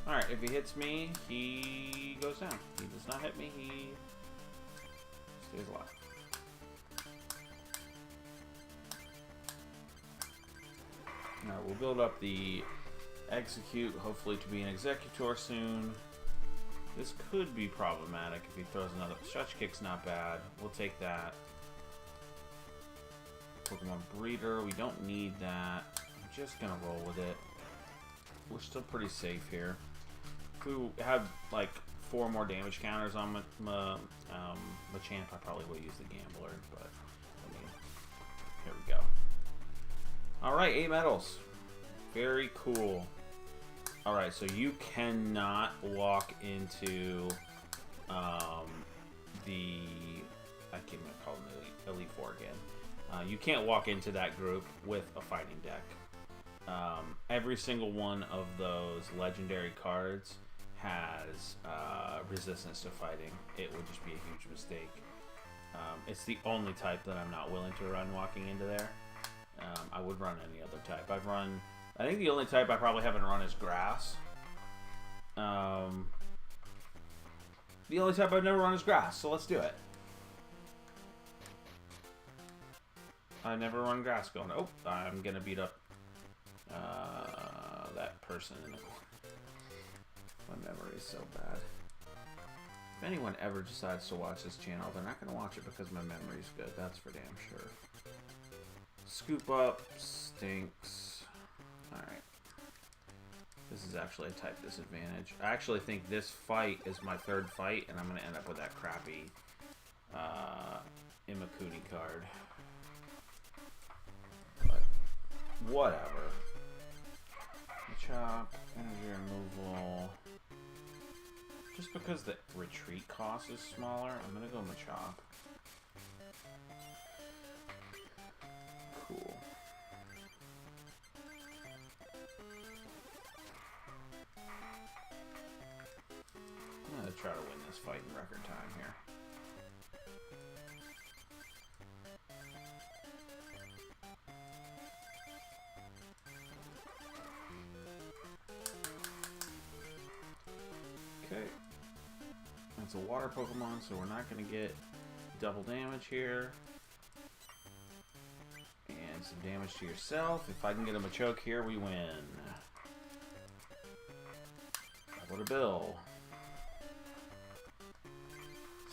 Alright, if he hits me, he goes down. If he does not hit me, he stays alive. Alright, we'll build up the Execute, hopefully to be an Executor soon. This could be problematic if he throws another... Stretch Kick's not bad. We'll take that. Pokemon Breeder, we don't need that. I'm just gonna roll with it. We're still pretty safe here. If we had like 4 more damage counters on Machamp, I probably would use the Gambler, but I mean, here we go. Alright, 8 medals. Very cool. Alright, so you cannot walk into the... I can't even call them the Elite Four again. You can't walk into that group with a fighting deck. Every single one of those legendary cards has resistance to fighting. It would just be a huge mistake. It's the only type that I'm not willing to run walking into there. I would run any other type. I think the only type I probably haven't run is Grass. The only type I've never run is Grass, so let's do it. I never run Grass going, oh, I'm gonna beat up that person in the corner. My memory is so bad. If anyone ever decides to watch this channel, they're not going to watch it because my memory's good. That's for damn sure. Scoop up stinks. Alright. This is actually a type disadvantage. I actually think this fight is my third fight, and I'm going to end up with that crappy Imakuni card. But whatever. Chop, energy removal. Just because the retreat cost is smaller, I'm gonna go Machop. Cool. I'm gonna try to win this fight in record time here. Okay. It's a water Pokemon, so we're not going to get double damage here. And some damage to yourself. If I can get him a choke here, we win. Double to Bill.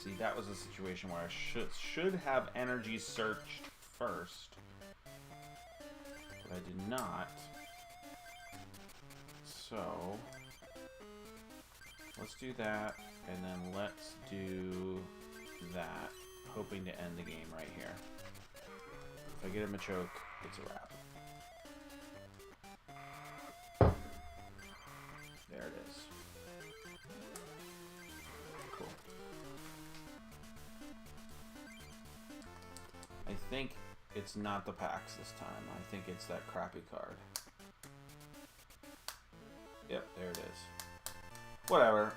See, that was a situation where I should have energy searched first. But I did not. So let's do that, and then let's do that, hoping to end the game right here. If I get him a choke, it's a wrap. There it is. Cool. I think it's not the packs this time. I think it's that crappy card. Yep, there it is. Whatever.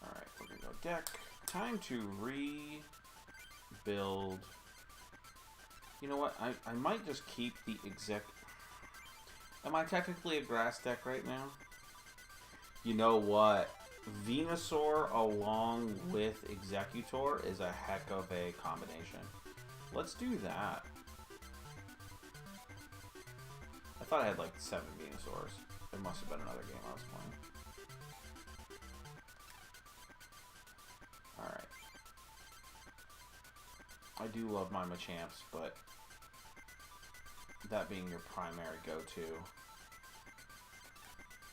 Alright, we're gonna go deck. Time to rebuild. You know what? I might just keep the exec. Am I technically a grass deck right now? You know what? Venusaur along with Executor is a heck of a combination. Let's do that. I thought I had like 7 Venusaurs. It must have been another game I was playing. Alright. I do love my Machamps, but that being your primary go-to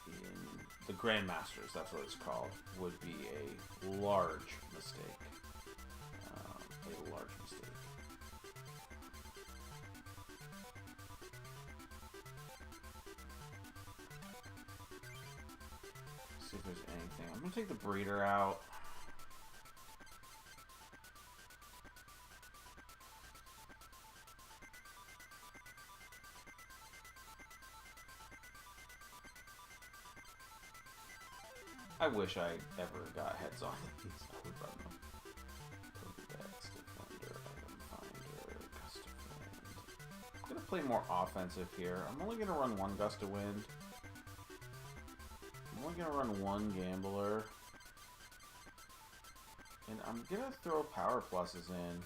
in the Grandmasters, that's what it's called, would be a large mistake. A large mistake. See if there's anything. I'm gonna take the breeder out. I wish I ever got heads on these. I would run them. Pokedex, Defender, Item Finder, Gust of Wind. I'm gonna play more offensive here. I'm only gonna run one Gust of Wind. I'm only gonna run one Gambler. And I'm gonna throw Power Pluses in.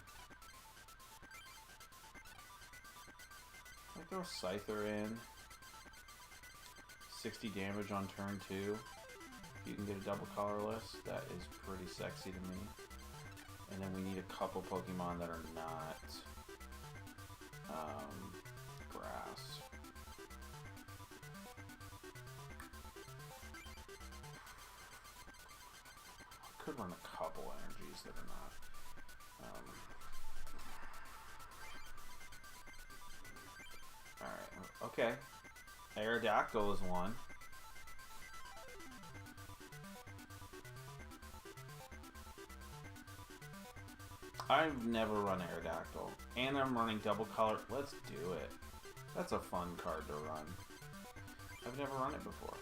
I throw Scyther in. 60 damage on turn 2. You can get a double colorless. That is pretty sexy to me. And then we need a couple Pokemon that are not grass. I could run a couple energies that are not. Alright, okay. Aerodactyl is one. I've never run Aerodactyl, and I'm running double color. Let's do it. That's a fun card to run. I've never run it before.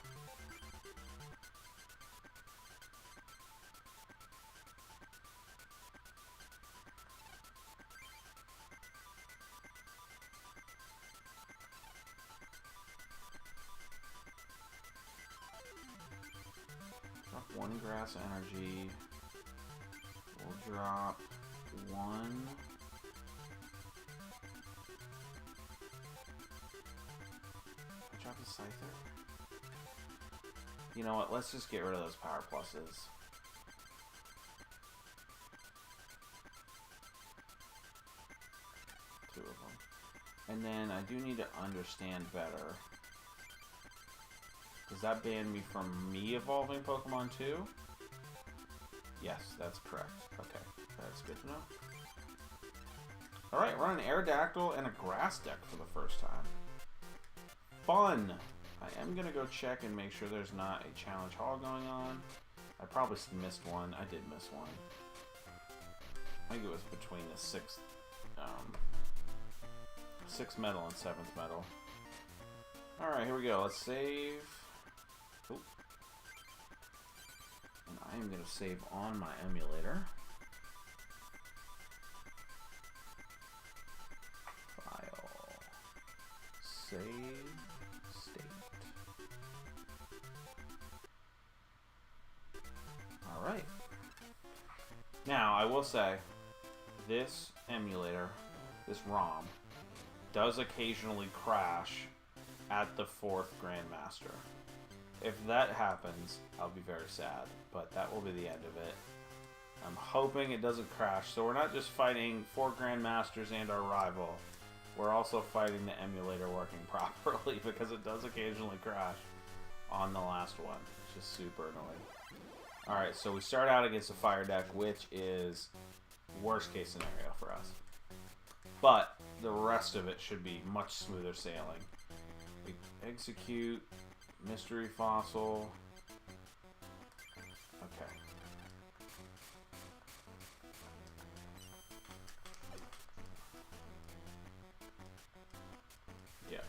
Drop one grass energy. We'll drop one. Drop the Scyther. You know what? Let's just get rid of those power pluses. Two of them. And then I do need to understand better. Does that ban me from me evolving Pokemon too? Yes, that's correct. Okay, that's good to know. Alright, run an Aerodactyl and a Grass deck for the first time. Fun! I am going to go check and make sure there's not a challenge haul going on. I probably missed one. I did miss one. I think it was between the 6th medal and 7th medal. Alright, here we go. Let's save. Oop. And I am going to save on my emulator. File. Save. State. Alright. Now, I will say, this emulator, this ROM, does occasionally crash at the 4th Grandmaster. If that happens, I'll be very sad, but that will be the end of it. I'm hoping it doesn't crash, so we're not just fighting 4 Grandmasters and our rival. We're also fighting the emulator working properly, because it does occasionally crash on the last one. It's just super annoying. Alright, so we start out against a fire deck, which is worst case scenario for us. But the rest of it should be much smoother sailing. We execute Mystery Fossil. Okay. Yeah.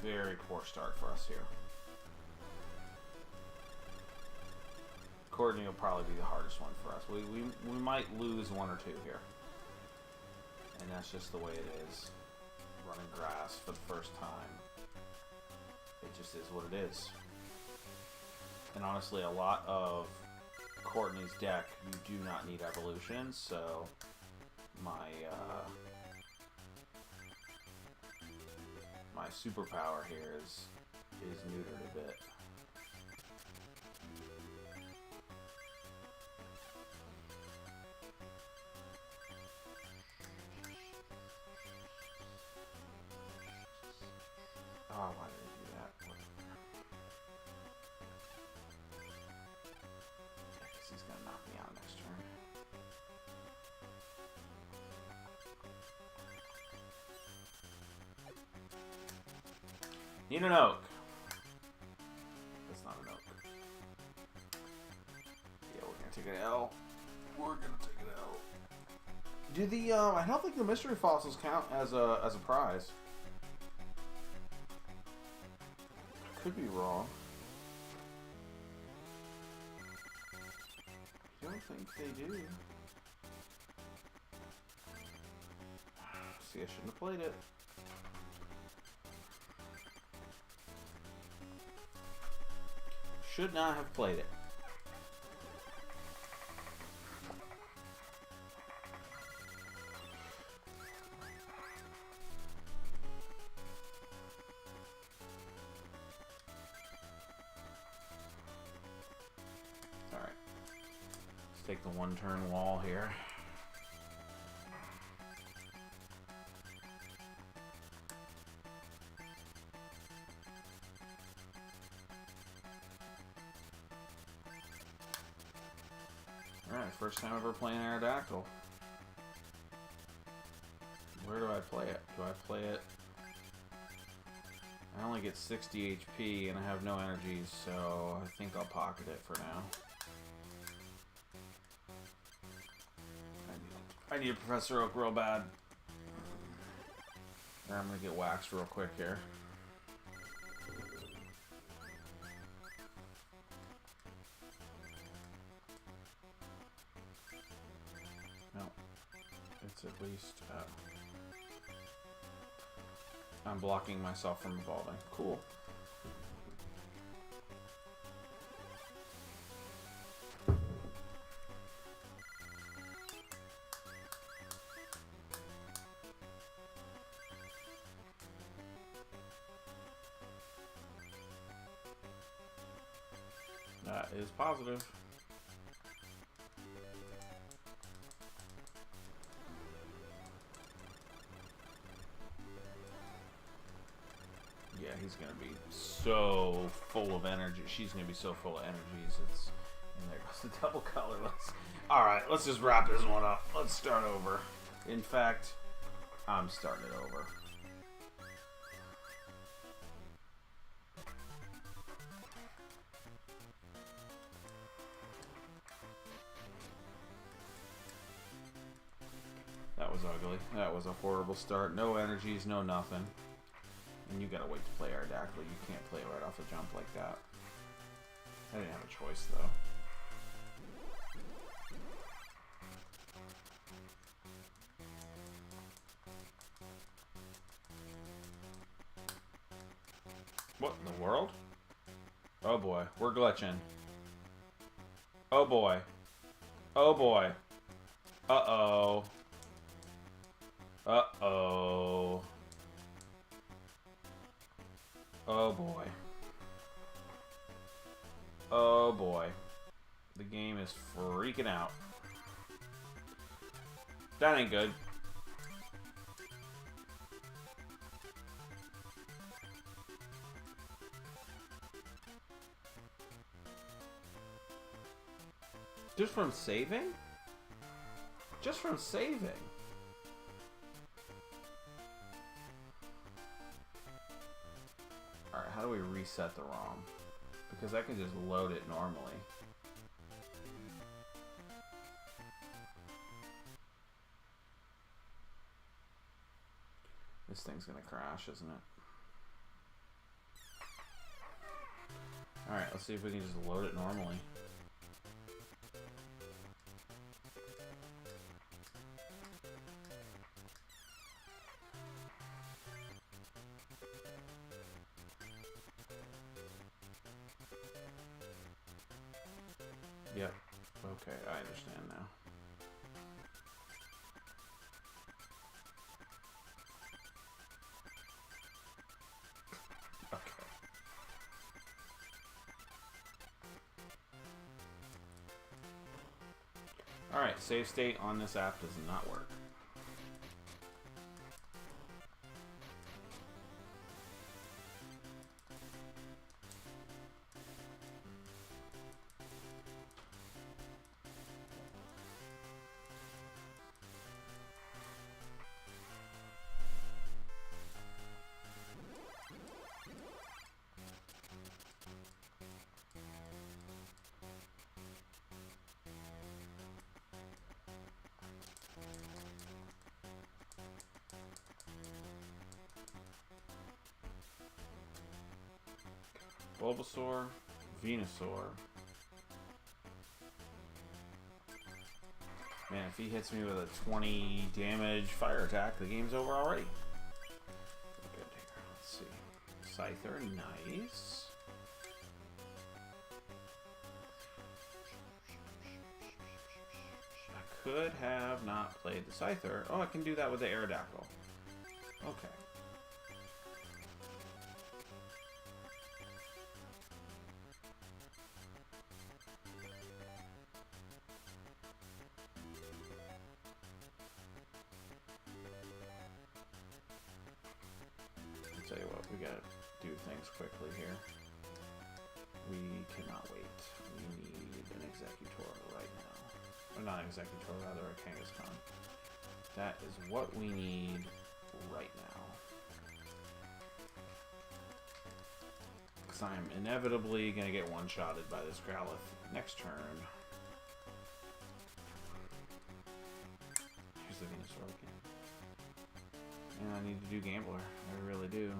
Very poor start for us here. Courtney will probably be the hardest one for us. We might lose one or two here. And that's just the way it is. Running grass for the first time. It just is what it is. And honestly, a lot of Courtney's deck, you do not need evolution, so my my superpower here is neutered a bit. Oh, why did I do that? Yeah, because he's going to knock me out next turn. Need an oak. That's not an oak. Yeah, we're going to take an L. We're going to take an L. Do the, I don't think the mystery fossils count as a prize. Could be wrong. I don't think they do. See, I shouldn't have played it. Should not have played it. Take the one-turn wall here. Alright, first time ever playing Aerodactyl. Where do I play it? Do I play it? I only get 60 HP and I have no energies, so I think I'll pocket it for now. I need a Professor Oak real bad. I'm gonna get waxed real quick here. No. It's at least... I'm blocking myself from evolving. Cool. is positive. Yeah, he's gonna be so full of energy. She's gonna be so full of energies. It's and there goes the double colorless. All right, let's just wrap this one up. Let's start over. In fact, I'm starting it over. That was ugly. That was a horrible start. No energies, no nothing. And you gotta wait to play Aerodactyl. You can't play right off the jump like that. I didn't have a choice, though. What in the world? Oh boy, we're glitching. Oh boy. Oh boy. Uh-oh. Uh-oh. Oh boy. Oh boy. The game is freaking out. That ain't good. Just from saving? Just from saving. Alright, how do we reset the ROM? Because I can just load it normally. This thing's gonna crash, isn't it? Alright, let's see if we can just load it normally. Yep. Okay, I understand now. Okay. Alright, save state on this app does not work. Bulbasaur, Venusaur. Man, if he hits me with a 20 damage fire attack, the game's over already. Good here. Let's see. Scyther, nice. I could have not played the Scyther. Oh, I can do that with the Aerodactyl. Okay. Tell you what, we gotta do things quickly here. We cannot wait. We need an Executor right now. Or not Executor, rather a Kangaskhan. That is what we need right now. Because I'm inevitably gonna get one-shotted by this Growlithe next turn. Here's the Venusaur again. And I need to do Gambler. I really do.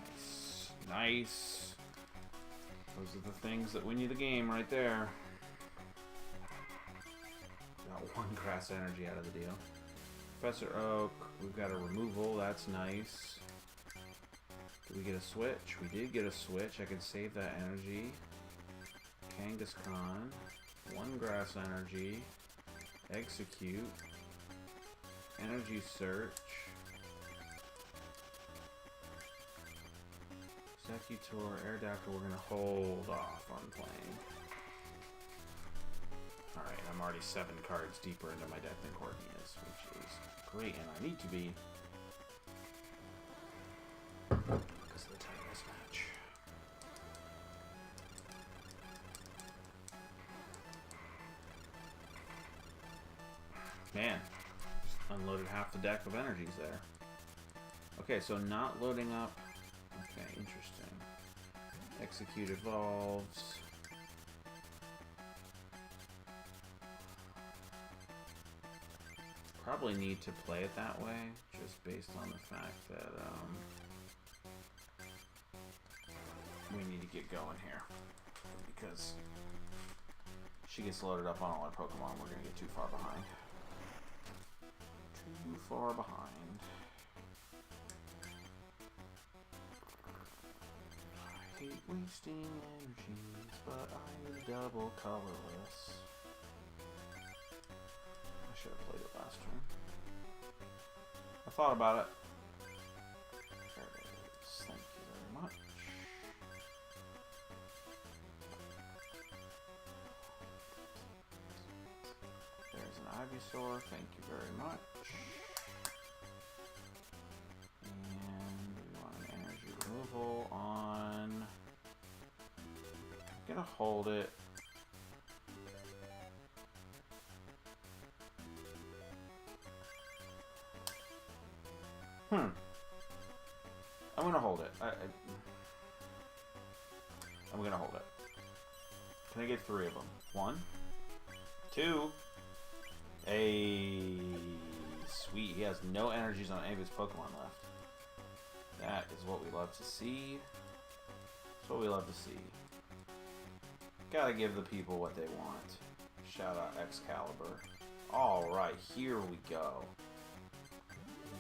Nice. Nice. Those are the things that win you the game right there. Got one grass energy out of the deal. Professor Oak, we've got a removal. That's nice. Did we get a switch? We did get a switch. I can save that energy. Kangaskhan. One grass energy. Execute. Energy search. Executor, Aerodactyl, we're going to hold off on playing. Alright, I'm already 7 cards deeper into my deck than Courtney is, which is great, and I need to be because of the time mismatch. Man, just unloaded half the deck of energies there. Okay, so not loading up. Okay, interesting. Execute evolves. Probably need to play it that way, just based on the fact that we need to get going here. Because she gets loaded up on all our Pokemon, we're gonna get too far behind. Too far behind. I hate wasting energies, but I'm double colorless. I should have played it last turn. I thought about it. There it is. Thank you very much. There's an Ivysaur. Thank you very much. And we want an energy removal on. I'm gonna hold it. I'm gonna hold it. I'm gonna hold it. Can I get 3 of them? 1, 2. Sweet. He has no energies on any of his Pokemon left. That is what we love to see. That's what we love to see. Gotta give the people what they want. Shout out Excalibur. Alright, here we go.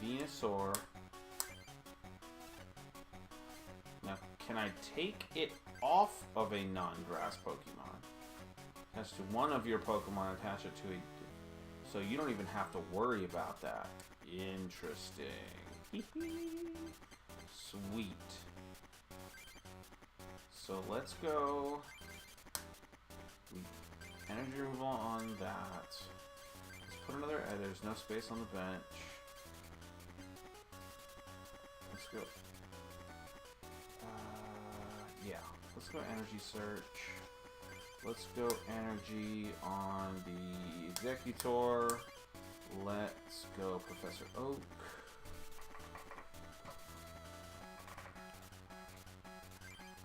Venusaur. Now, can I take it off of a non-grass Pokemon? Attach to one of your Pokemon, attach it to a... So you don't even have to worry about that. Interesting. Sweet. So let's go... Energy removal on that. Let's put another... there's no space on the bench. Let's go. Yeah. Let's go energy search. Let's go energy on the Executor. Let's go Professor Oak.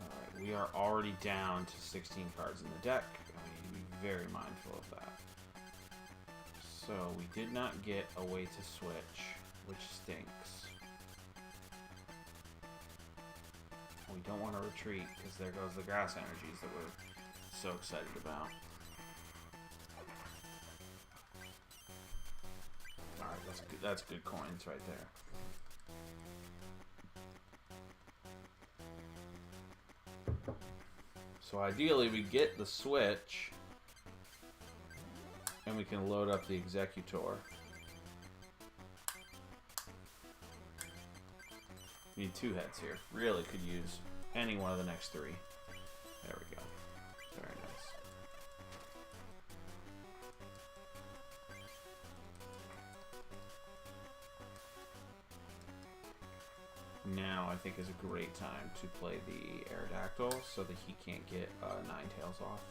Alright, we are already down to 16 cards in the deck. I need to be very mindful of that. So we did not get a way to switch, which stinks. We don't want to retreat because there goes the grass energies that we're so excited about. Alright, that's good coins right there. So ideally we get the switch and we can load up the Executor. Need 2 heads here. Really could use any one of the next 3. There we go. Very nice. Now I think is a great time to play the Aerodactyl so that he can't get Ninetales off.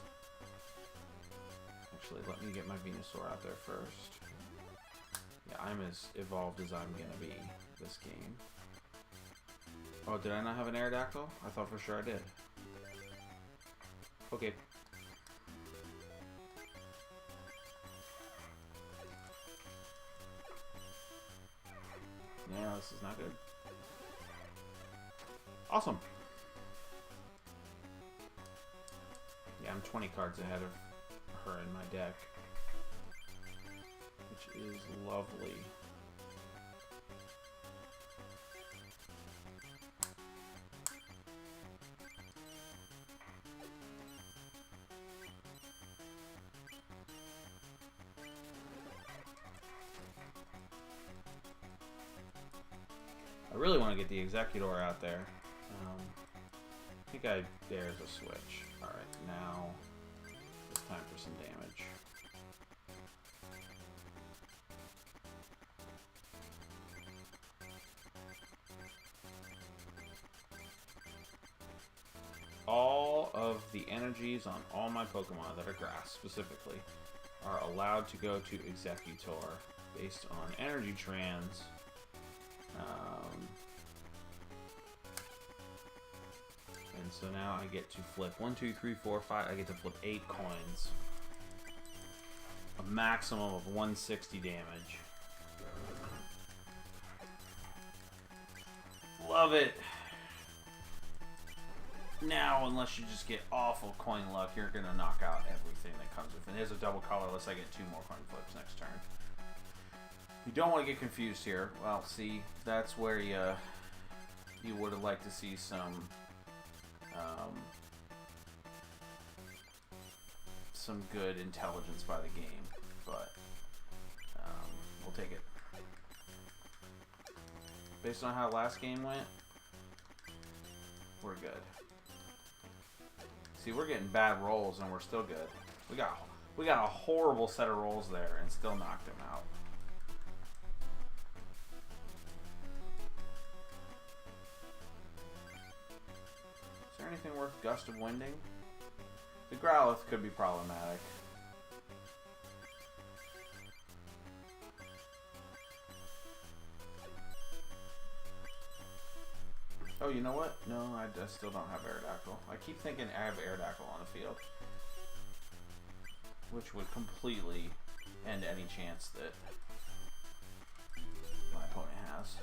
Actually, let me get my Venusaur out there first. Yeah, I'm as evolved as I'm gonna be this game. Oh, did I not have an Aerodactyl? I thought for sure I did. Okay. Yeah, this is not good. Awesome. Yeah, I'm 20 cards ahead of her in my deck, which is lovely. I really want to get the Executor out there. think there's a switch. Alright, now it's time for some damage. All of the energies on all my Pokemon that are grass, specifically, are allowed to go to Exeggutor based on energy trans. And so now I get to flip 1, 2, 3, 4, 5. I get to flip 8 coins. A maximum of 160 damage. Love it. Now, unless you just get awful coin luck, you're going to knock out everything that comes with it. It is a double colorless. I get 2 more coin flips next turn. You don't want to get confused here. Well, see, that's where you would have liked to see some good intelligence by the game, but we'll take it. Based on how last game went, we're good. See, we're getting bad rolls and we're still good. We got a horrible set of rolls there and still knocked him out. Is there anything worth Gust of Winding? The Growlithe could be problematic. Oh, you know what? No, I still don't have Aerodactyl. I keep thinking I have Aerodactyl on the field, which would completely end any chance that my opponent has.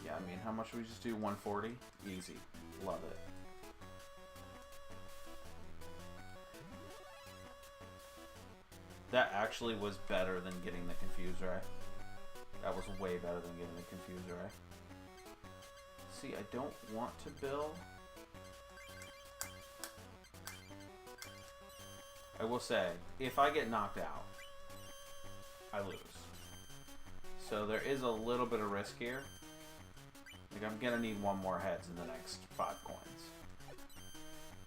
Yeah, I mean, how much should we just do? 140? Easy. Love it. That actually was better than getting the Confuse Ray. That was way better than getting the Confuse Ray. See, I don't want to bill. I will say, if I get knocked out, I lose. So there is a little bit of risk here. Like, I'm gonna need 1 more heads in the next 5 coins.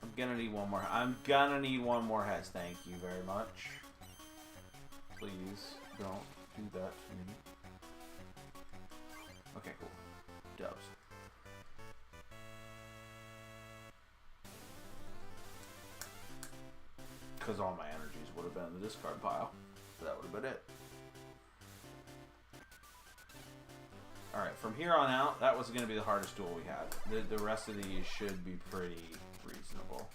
I'm gonna need 1 more. I'm gonna need 1 more heads. Thank you very much. Please don't do that to me. Okay, cool. Dubs. Because all my energies would have been in the discard pile. That would have been it. Alright, from here on out, that was going to be the hardest duel we had. The rest of these should be pretty reasonable.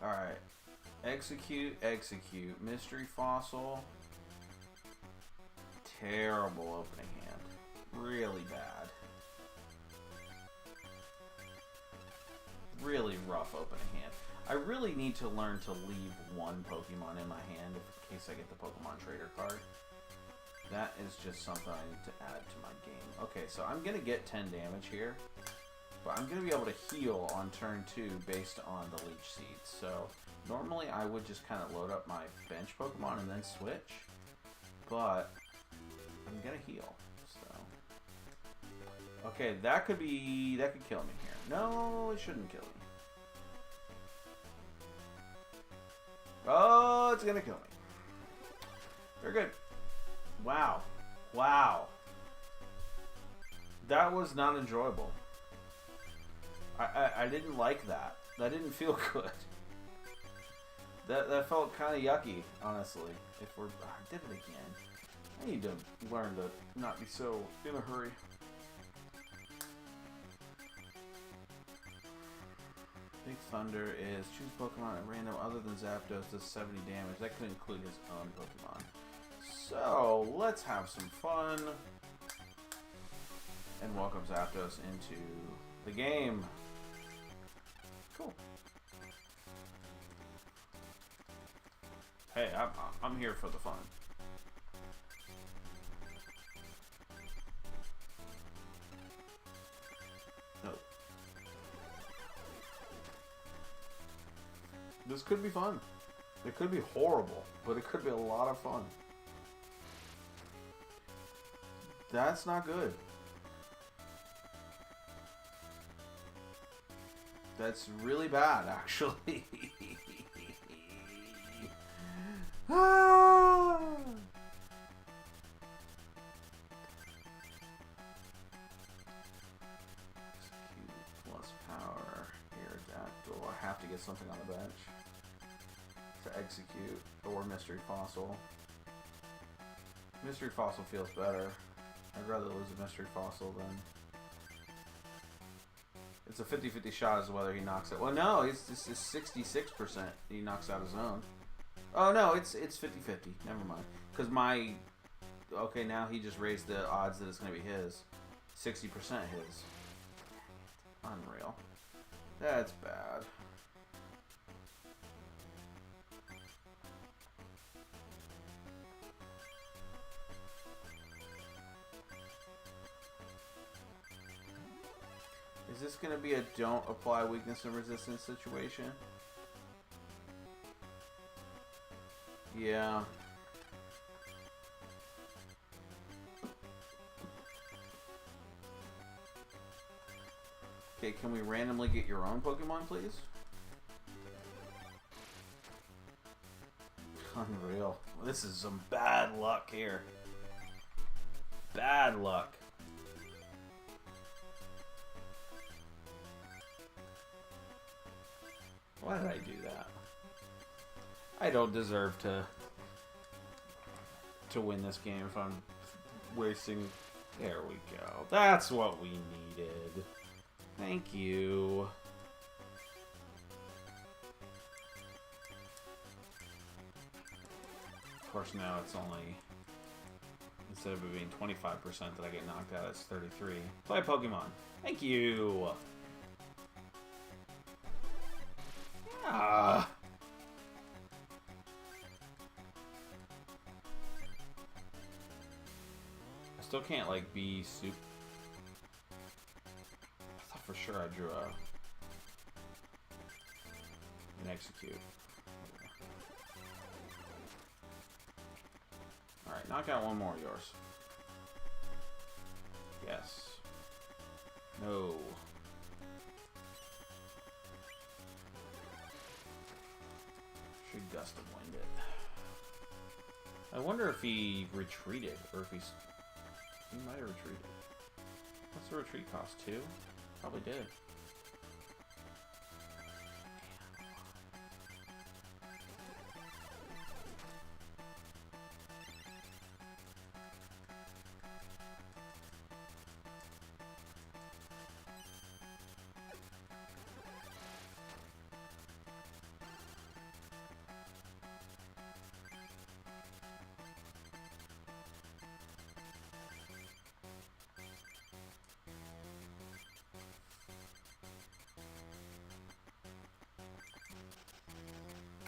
Alright. Execute, execute. Mystery Fossil. Terrible opening hand. Really bad. Really rough opening hand. I really need to learn to leave 1 Pokemon in my hand in case I get the Pokemon Trader card. That is just something I need to add to my game. Okay, so I'm going to get 10 damage here. But I'm going to be able to heal on turn 2 based on the Leech Seeds. So normally I would just kind of load up my bench Pokemon and then switch. But I'm going to heal. So okay, that could kill me here. No, it shouldn't kill me. Oh, it's going to kill me. Very good. Wow. Wow. That was not enjoyable. I didn't like that. That didn't feel good. That felt kind of yucky, honestly. If we're... I did it again. I need to learn to not be so in a hurry. Big Thunder is choose Pokemon at random other than Zapdos does 70 damage. That could include his own Pokemon. So, let's have some fun. And welcome Zapdos into the game. Cool. Hey, I'm here for the fun. Nope. This could be fun. It could be horrible, but it could be a lot of fun. That's not good. That's really bad, actually. Ah! Execute plus power. Aerodactyl. I have to get something on the bench to execute. Or Mystery Fossil. Mystery Fossil feels better. I'd rather lose a Mystery Fossil than... It's a 50-50 shot as to whether he knocks it. Well, no, it's 66% he knocks out his own. Oh, no, it's 50-50. Never mind. Because my... Okay, now he just raised the odds that it's going to be his. 60% his. Unreal. That's bad. Is this going to be a don't apply weakness and resistance situation? Yeah. Okay, can we randomly get your own Pokemon, please? Unreal. This is some bad luck here. Bad luck. Why did I do that? I don't deserve to win this game if I'm wasting... There we go. That's what we needed. Thank you. Of course, now it's only... Instead of it being 25% that I get knocked out, it's 33. Play Pokemon. Thank you. Ah. I still can't, like, be super... I thought for sure I drew an execute. Alright, knock out one more of yours. Yes. No. Should Gust of Wind it. I wonder if he retreated, or if he's... He might have retreated. What's the retreat cost? 2? Probably did.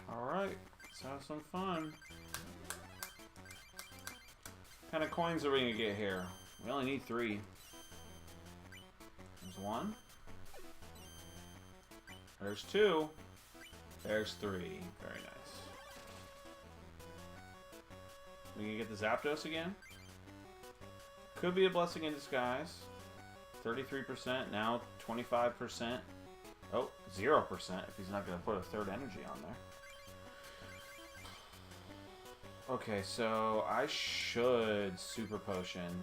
Alright, let's have some fun. What kind of coins are we going to get here? We only need 3. There's 1. There's 2. There's 3. Very nice. We can get the Zapdos again. Could be a blessing in disguise. 33%, now 25%. Oh, 0% if he's not going to put a third energy on there. Okay, so I should Super Potion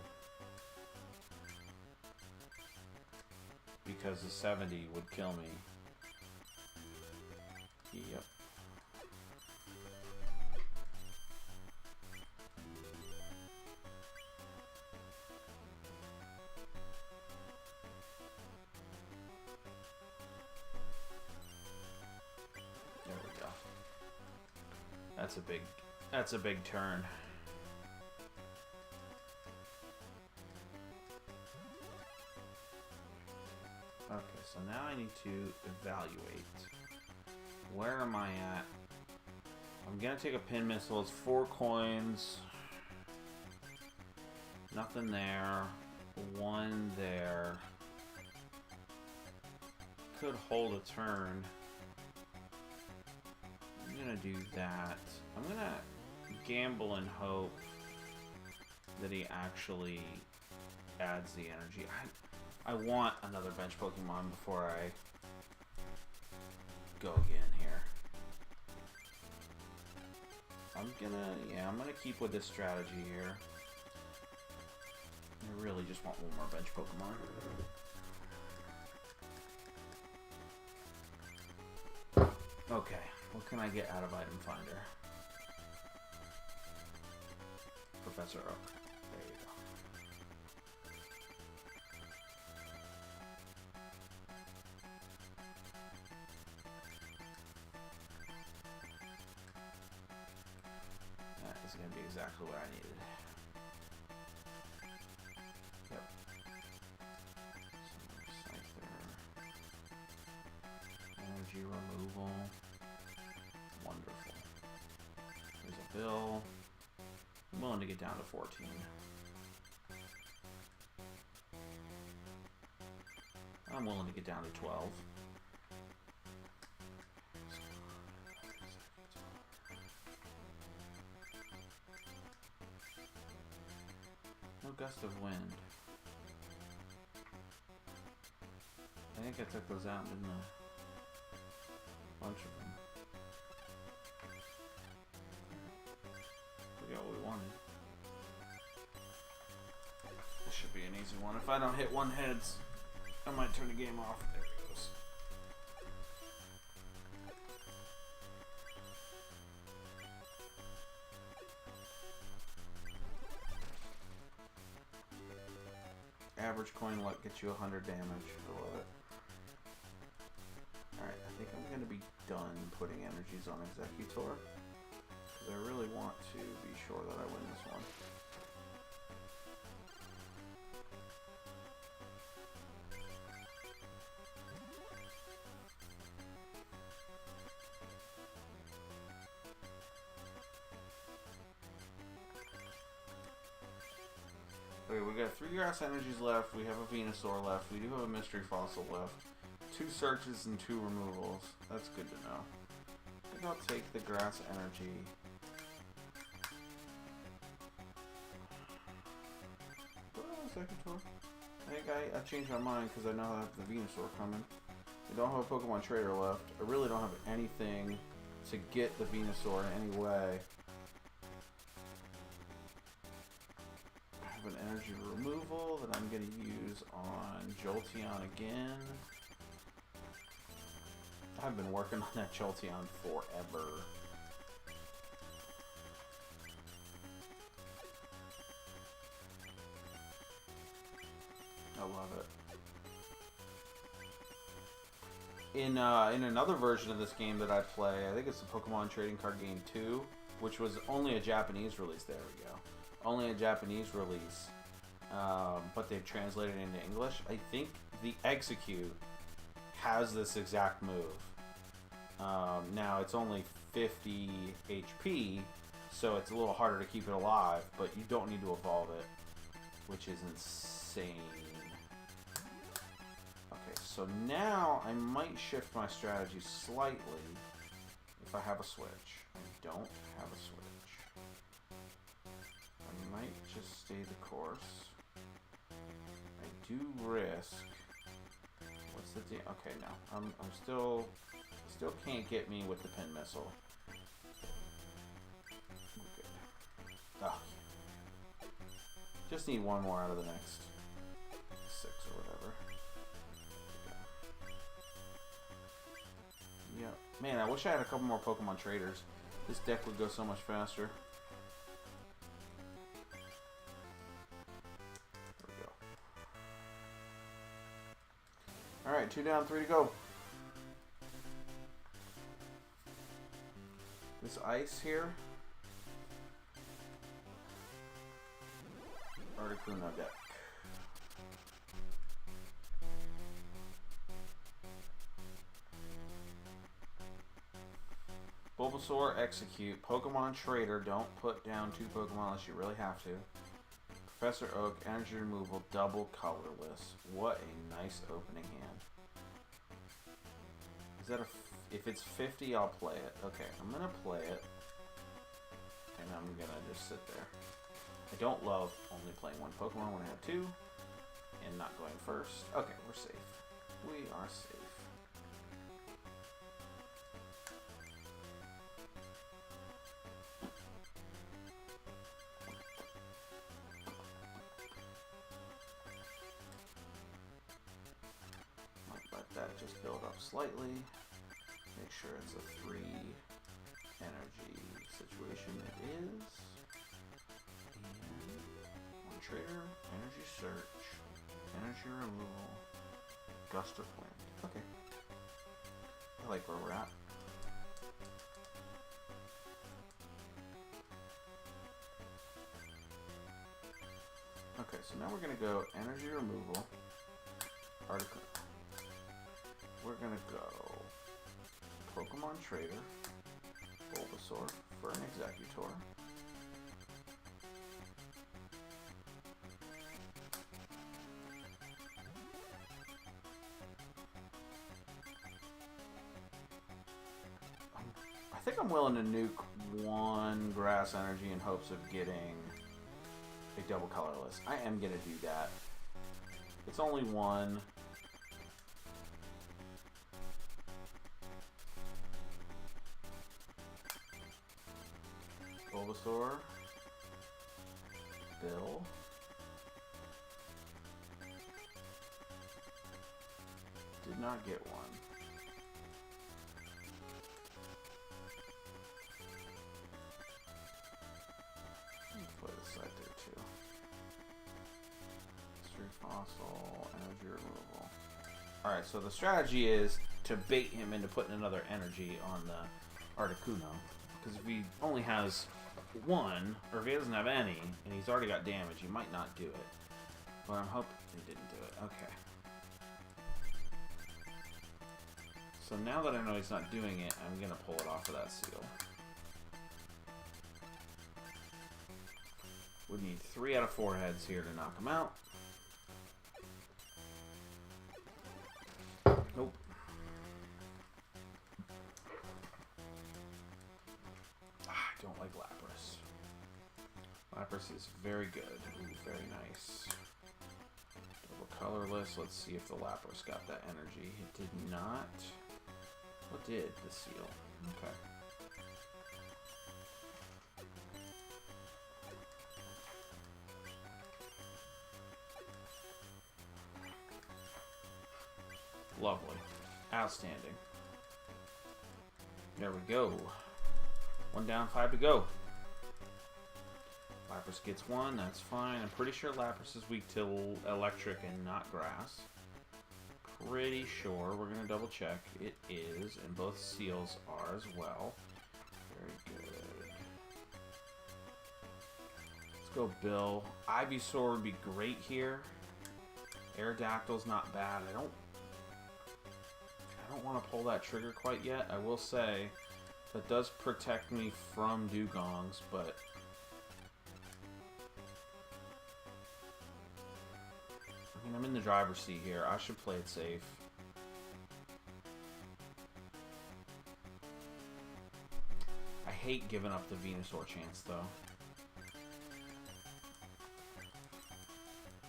because the 70 would kill me. Yep. There we go. That's a big turn. Okay, so now I need to evaluate. Where am I at? I'm gonna take a Pin Missile. It's 4 coins. Nothing there. 1 there. Could hold a turn. gonna do that. I'm gonna gamble and hope that he actually adds the energy. I want another bench Pokemon before I go again here. I'm gonna keep with this strategy here. I really just want one more bench Pokemon. Okay, what can I get out of Item Finder? Professor Oak. There you go. That is going to be exactly what I needed. Yep. Scyther. Energy removal. Wonderful. There's a bill. I'm willing to get down to 14. I'm willing to get down to 12. No gust of wind. I think I took those out, didn't I? Bunch of them. We got what we wanted. This should be an easy one. If I don't hit one heads, I might turn the game off. There it goes. Average coin luck gets you 100 damage. I love it. Alright, I think I'm going to be done putting energies on Executor. Because I really want to be sure that I win this one. Okay, we got 3 grass energies left, we have a Venusaur left, we do have a mystery fossil left. 2 searches and 2 removals. That's good to know. I think I'll take the grass energy. Executor. I think I changed my mind because I now have the Venusaur coming. I don't have a Pokemon Trader left. I really don't have anything to get the Venusaur in any way. I have an energy removal that I'm going to use on Jolteon again. I've been working on that Jolteon forever. I love it. In another version of this game that I play, I think it's the Pokemon Trading Card Game 2, which was only a Japanese release. There we go. Only a Japanese release, but they've translated it into English. I think the Execute has this exact move. Now it's only 50 HP, so it's a little harder to keep it alive, but you don't need to evolve it, which is insane. Okay, so now I might shift my strategy slightly if I have a switch. I don't have a switch. I might just stay the course. I do risk. What's the deal? Okay, no. I'm still can't get me with the pin missile. Okay. Oh. Just need one more out of the next 6 or whatever. Yeah. Man, I wish I had a couple more Pokemon traders. This deck would go so much faster. There we go. Alright, 2 down, 3 to go. This ice here. Articuno deck. Bulbasaur, Execute. Pokemon Trader, don't put down 2 Pokemon unless you really have to. Professor Oak, Energy Removal, double colorless. What a nice opening hand. Is that a... If it's 50, I'll play it. Okay, I'm gonna play it. And I'm gonna just sit there. I don't love only playing one Pokemon when I have two. And not going first. Okay, we're safe. We are safe. Let that just build up slightly. Make sure it's a 3 energy situation. It is. And one trader, energy search, energy removal, gust of wind. Okay. I like where we're at. Okay, so now we're gonna go energy removal, article. We're gonna go Pokemon Trader, Bulbasaur for an Executor. I think I'm willing to nuke one Grass Energy in hopes of getting a double colorless. I am gonna do that. It's only one. Bulbasaur, Bill, did not get one. Play this side there too. Mystery Fossil, energy removal. Alright, so the strategy is to bait him into putting another energy on the Articuno. Because if he only has one, or if he doesn't have any, and he's already got damage, he might not do it. But I'm hoping he didn't do it. Okay. So now that I know he's not doing it, I'm going to pull it off of that seal. Would need 3 out of 4 heads here to knock him out. Nope. I don't like Lapras. Lapras is very good. Ooh, very nice. Double colorless. Let's see if the Lapras got that energy. It did not. What did the seal? Okay. Lovely. Outstanding. There we go. 1 down, 5 to go. Lapras gets 1, that's fine. I'm pretty sure Lapras is weak to electric and not grass. Pretty sure. We're going to double check. It is, and both seals are as well. Very good. Let's go Bill. Ivysaur would be great here. Aerodactyl's not bad. I don't want to pull that trigger quite yet. I will say that does protect me from Dugongs, but I mean, I'm in the driver's seat here. I should play it safe. I hate giving up the Venusaur chance, though.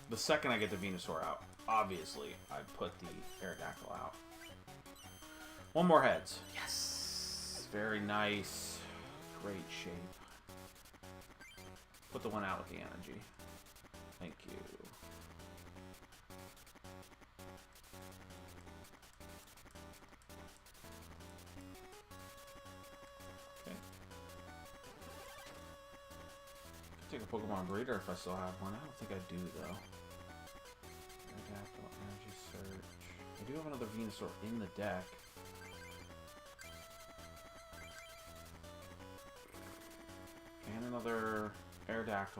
The second I get the Venusaur out, obviously, I put the Aerodactyl out. 1 more heads. Yes! Very nice. Great shape. Put the 1 out with the energy. Thank you. Okay. Could take a Pokemon Breeder if I still have one. I don't think I do, though. Aerodactyl, energy search. I do have another Venusaur in the deck. And another Aerodactyl. I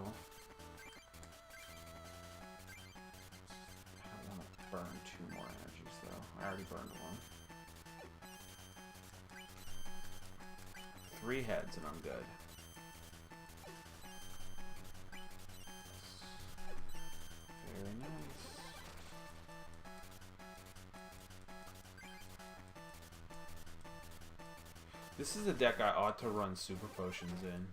don't want to burn 2 more energies, though. I already burned 1. 3 heads and I'm good. Very nice. This is a deck I ought to run Super Potions in.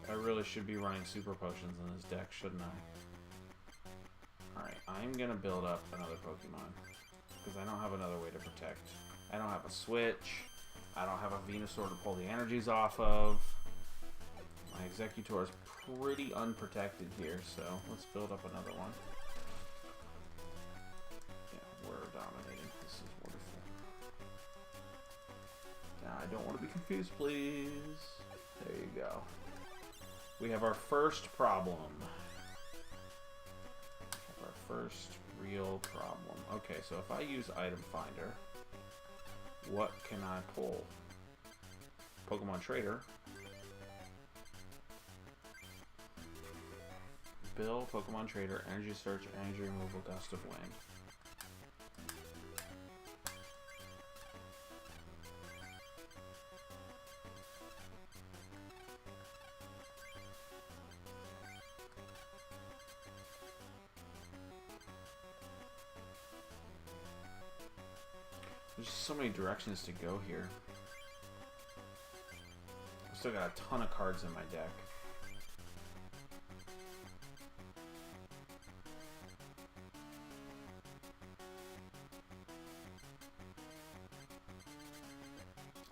I really should be running Super Potions in this deck, shouldn't I? Alright, I'm gonna build up another Pokemon. Because I don't have another way to protect. I don't have a switch. I don't have a Venusaur to pull the energies off of. My Executor is pretty unprotected here, so let's build up another one. Yeah, we're dominating. This is wonderful. Now, I don't want to be confused, please. There you go. We have our first problem. Our first real problem. Okay, so if I use Item Finder, what can I pull? Pokemon Trader. Bill, Pokemon Trader, Energy Search, Energy Removal, Gust of Wind. There's just so many directions to go here. I've still got a ton of cards in my deck.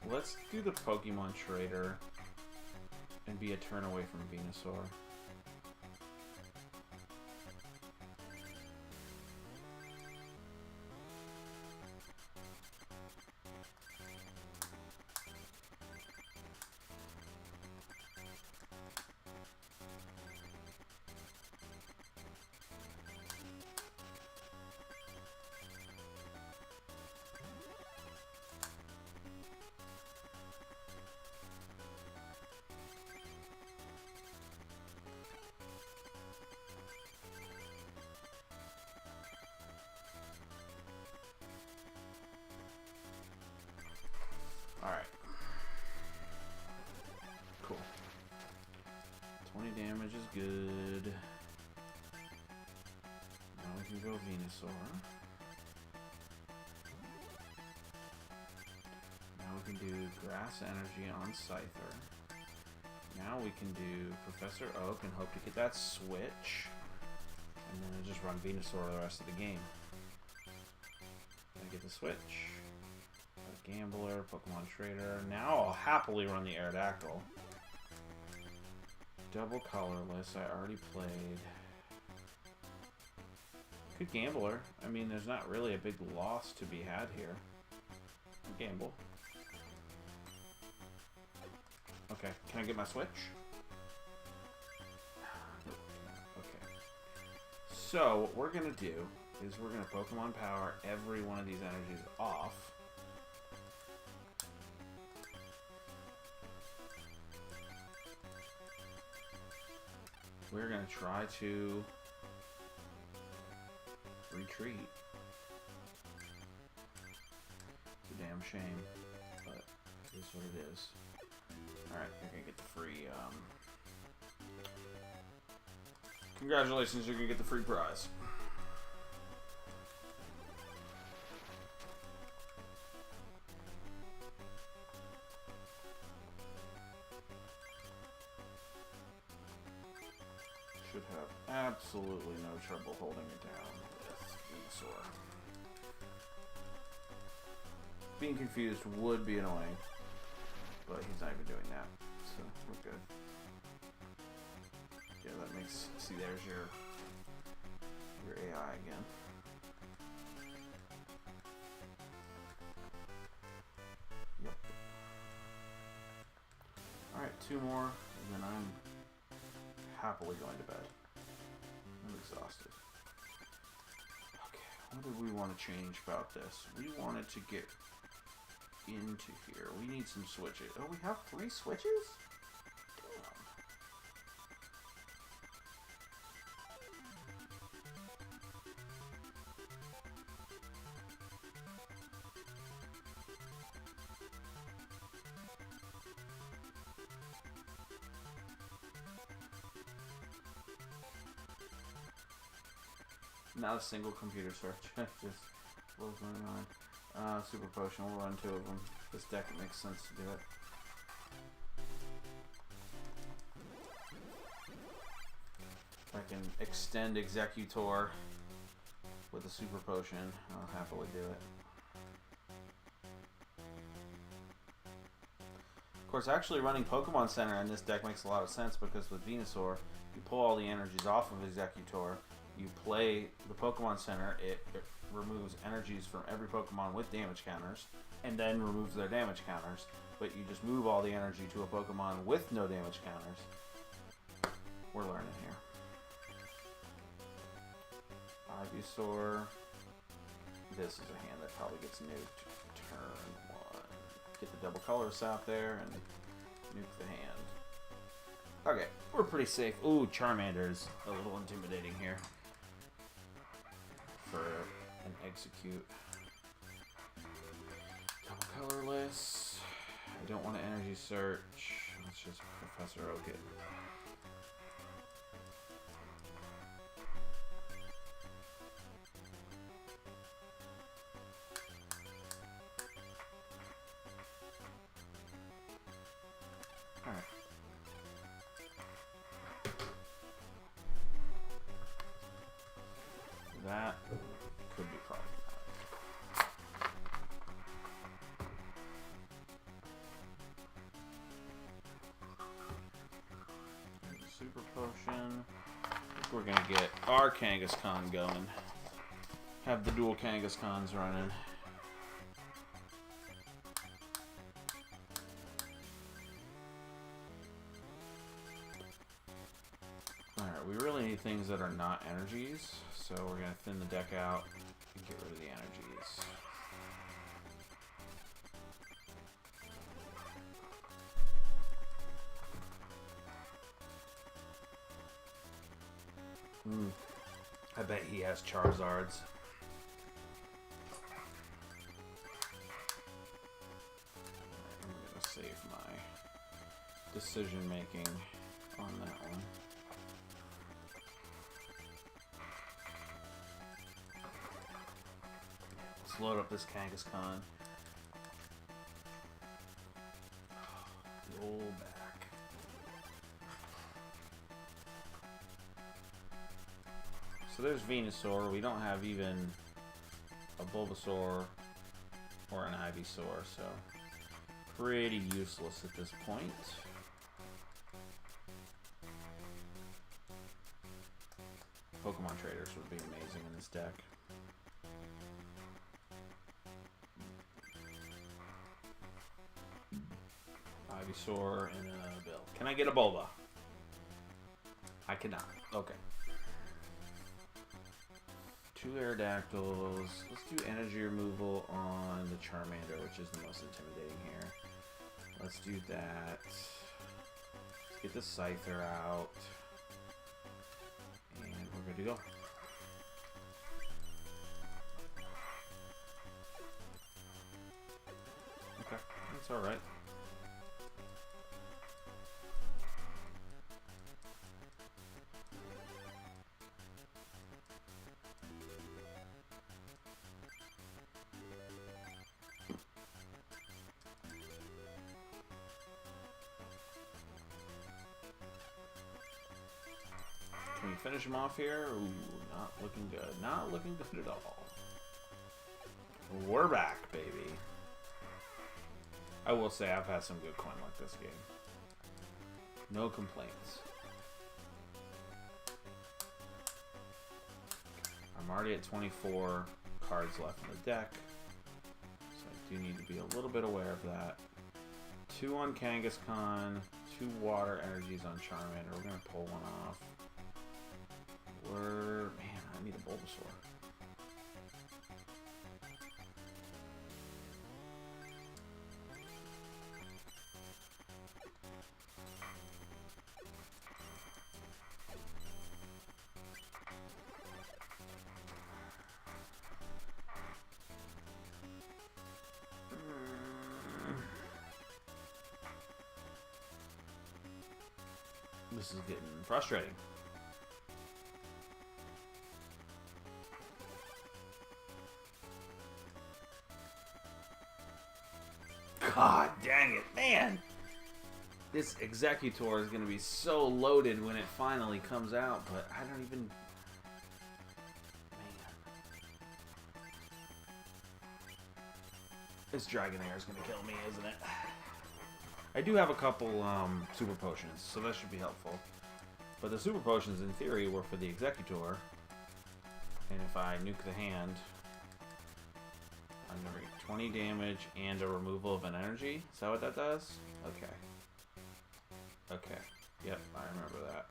Let's do the Pokemon Trader and be a turn away from Venusaur. Alright. Cool. 20 damage is good. Now we can go Venusaur. Now we can do Grass Energy on Scyther. Now we can do Professor Oak and hope to get that switch. And then just run Venusaur the rest of the game. Can I get the switch? Gambler, Pokemon Trader. Now I'll happily run the Aerodactyl. Double colorless, I already played. Good Gambler. I mean, there's not really a big loss to be had here. Gamble. Okay, can I get my switch? Okay. So, what we're gonna do is we're gonna Pokemon Power every one of these energies off. We're gonna try to retreat. It's a damn shame, but it is what it is. Alright, you're gonna get the free, congratulations, you're gonna get the free prize. Should have absolutely no trouble holding it down with Venusaur. Being confused would be annoying, but he's not even doing that, so we're good. Yeah, that makes... See, there's your AI again. Yep. Alright, 2 more, and then I'm happily going to bed. I'm exhausted. Okay, what did we want to change about this? We wanted to get into here. We need some switches. Oh, we have 3 switches? Damn. Not a single computer search. Just blows my mind. Super Potion. We'll run 2 of them. This deck, it makes sense to do it. If I can extend Executor with a Super Potion, I'll happily do it. Of course, actually running Pokemon Center in this deck makes a lot of sense because with Venusaur, you pull all the energies off of Executor, you play the Pokemon Center, it removes energies from every Pokemon with damage counters, and then removes their damage counters, but you just move all the energy to a Pokemon with no damage counters. We're learning here. Ivysaur. This is a hand that probably gets nuked. Turn 1. Get the double colors out there and nuke the hand. Okay, we're pretty safe. Ooh, Charmander's a little intimidating here for an execute. Double colorless. I don't want to energy search. Let's just Professor Oak it. Alright. That could be problematic. Super Potion. I think we're gonna get our Kangaskhan going. Have the dual Kangaskhan's running. Alright, we really need things that are not energies, so we're gonna thin the deck out and get rid of the energies. I bet he has Charizards. I'm gonna save my decision making on that one. Let's load up this Kangaskhan. The old back. So there's Venusaur. We don't have even a Bulbasaur or an Ivysaur, so pretty useless at this point. Pokemon Traders would be amazing in this deck. Ivysaur and a Bill. Can I get a Bulba? I cannot. Okay. 2 Aerodactyls. Let's do energy removal on the Charmander, which is the most intimidating here. Let's do that. Let's get the Scyther out. And we're good to go. Okay, that's alright. Can we finish him off here? Ooh, not looking good. Not looking good at all. We're back, baby. I will say I've had some good coin luck this game. No complaints. I'm already at 24 cards left in the deck, so I do need to be a little bit aware of that. 2 on Kangaskhan, 2 water energies on Charmander. We're going to pull one off. Man, I need a Bulbasaur. This is getting frustrating. Man! This Executor is going to be so loaded when it finally comes out, but I don't even... Man. This Dragonair is going to kill me, isn't it? I do have a couple Super Potions, so that should be helpful. But the Super Potions, in theory, were for the Executor. And if I nuke the hand, I'm going to get 20 damage and a removal of an energy. Is that what that does? Okay. Okay. Yep, I remember that.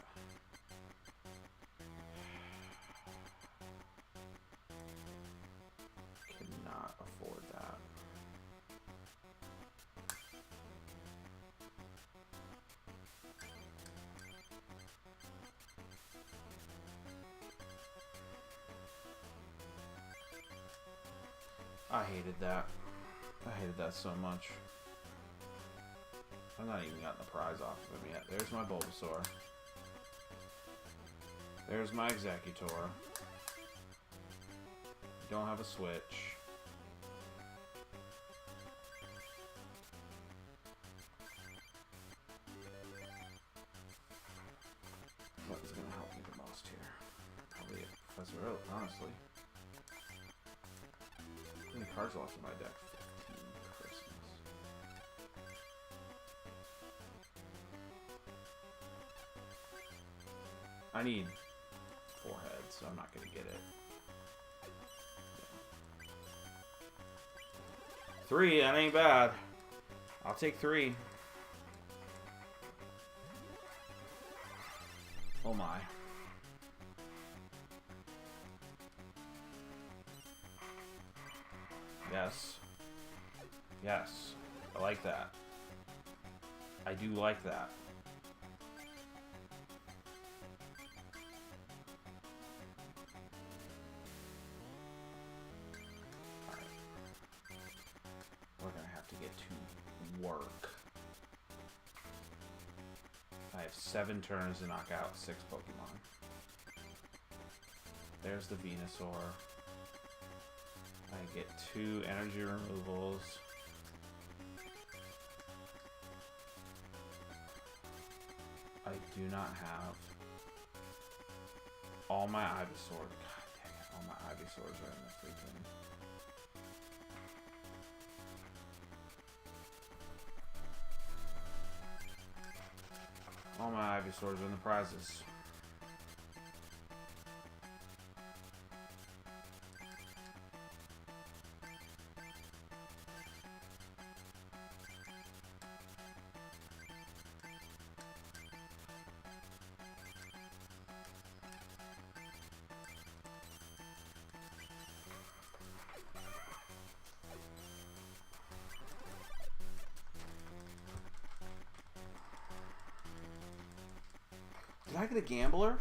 Cannot afford that. I hated that. I hated that so much. I've not even gotten the prize off of him yet. There's my Bulbasaur. There's my Executor. Don't have a switch. What is going to help me the most here? Probably Professor Oak, honestly. How many cards lost in my deck? 15 Christmas. I need 4 heads, so I'm not going to get it. 3, that ain't bad. I'll take 3. Oh my. Yes. Yes. I like that. I do like that. Alright. We're gonna have to get to work. I have 7 turns to knock out 6 Pokemon. There's the Venusaur. I get 2 energy removals. I do not have all my Ivysaur. God dang it, all my Ivysaurs are in the freaking... All my Ivysaurs are in the prizes. Did I get a Gambler?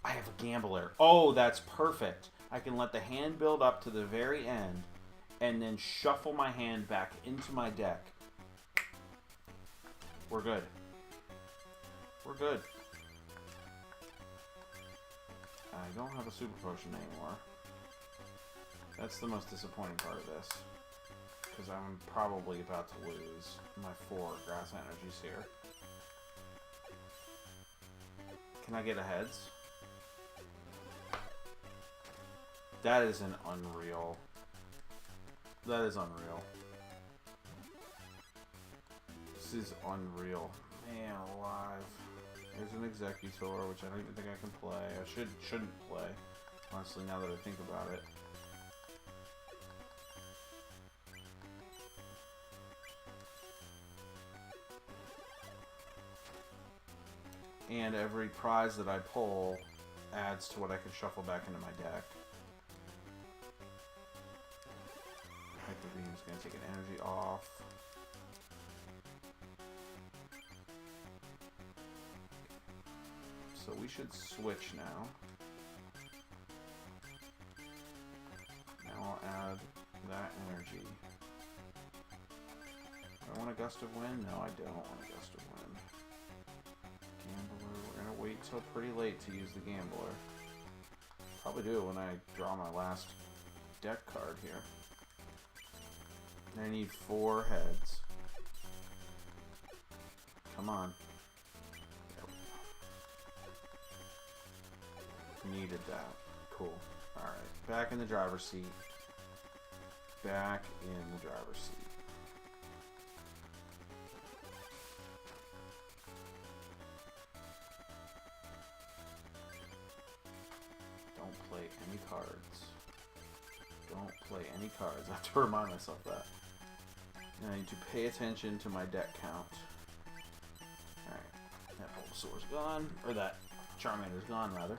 I have a Gambler. Oh, that's perfect. I can let the hand build up to the very end and then shuffle my hand back into my deck. We're good. We're good. I don't have a Super Potion anymore. That's the most disappointing part of this. Because I'm probably about to lose my 4 grass energies here. Can I get a heads? That is an unreal. That is unreal. This is unreal. Man alive. There's an Executor, which I don't even think I can play. I shouldn't play. Honestly, now that I think about it. And every prize that I pull adds to what I can shuffle back into my deck. Hector Beam is going to take an energy off. So we should switch now. Now I'll add that energy. Do I want a Gust of Wind? No, I don't want a Gust of Wind. Gambler, we're going to wait till pretty late to use the Gambler. Probably do when I draw my last deck card here. I need 4 heads. on. Needed that. Cool. Alright. Back in the driver's seat. Back in the driver's seat. Don't play any cards. Don't play any cards. I have to remind myself that. And I need to pay attention to my deck count. Alright. That Bulbasaur's gone. Or that Charmander's gone, rather.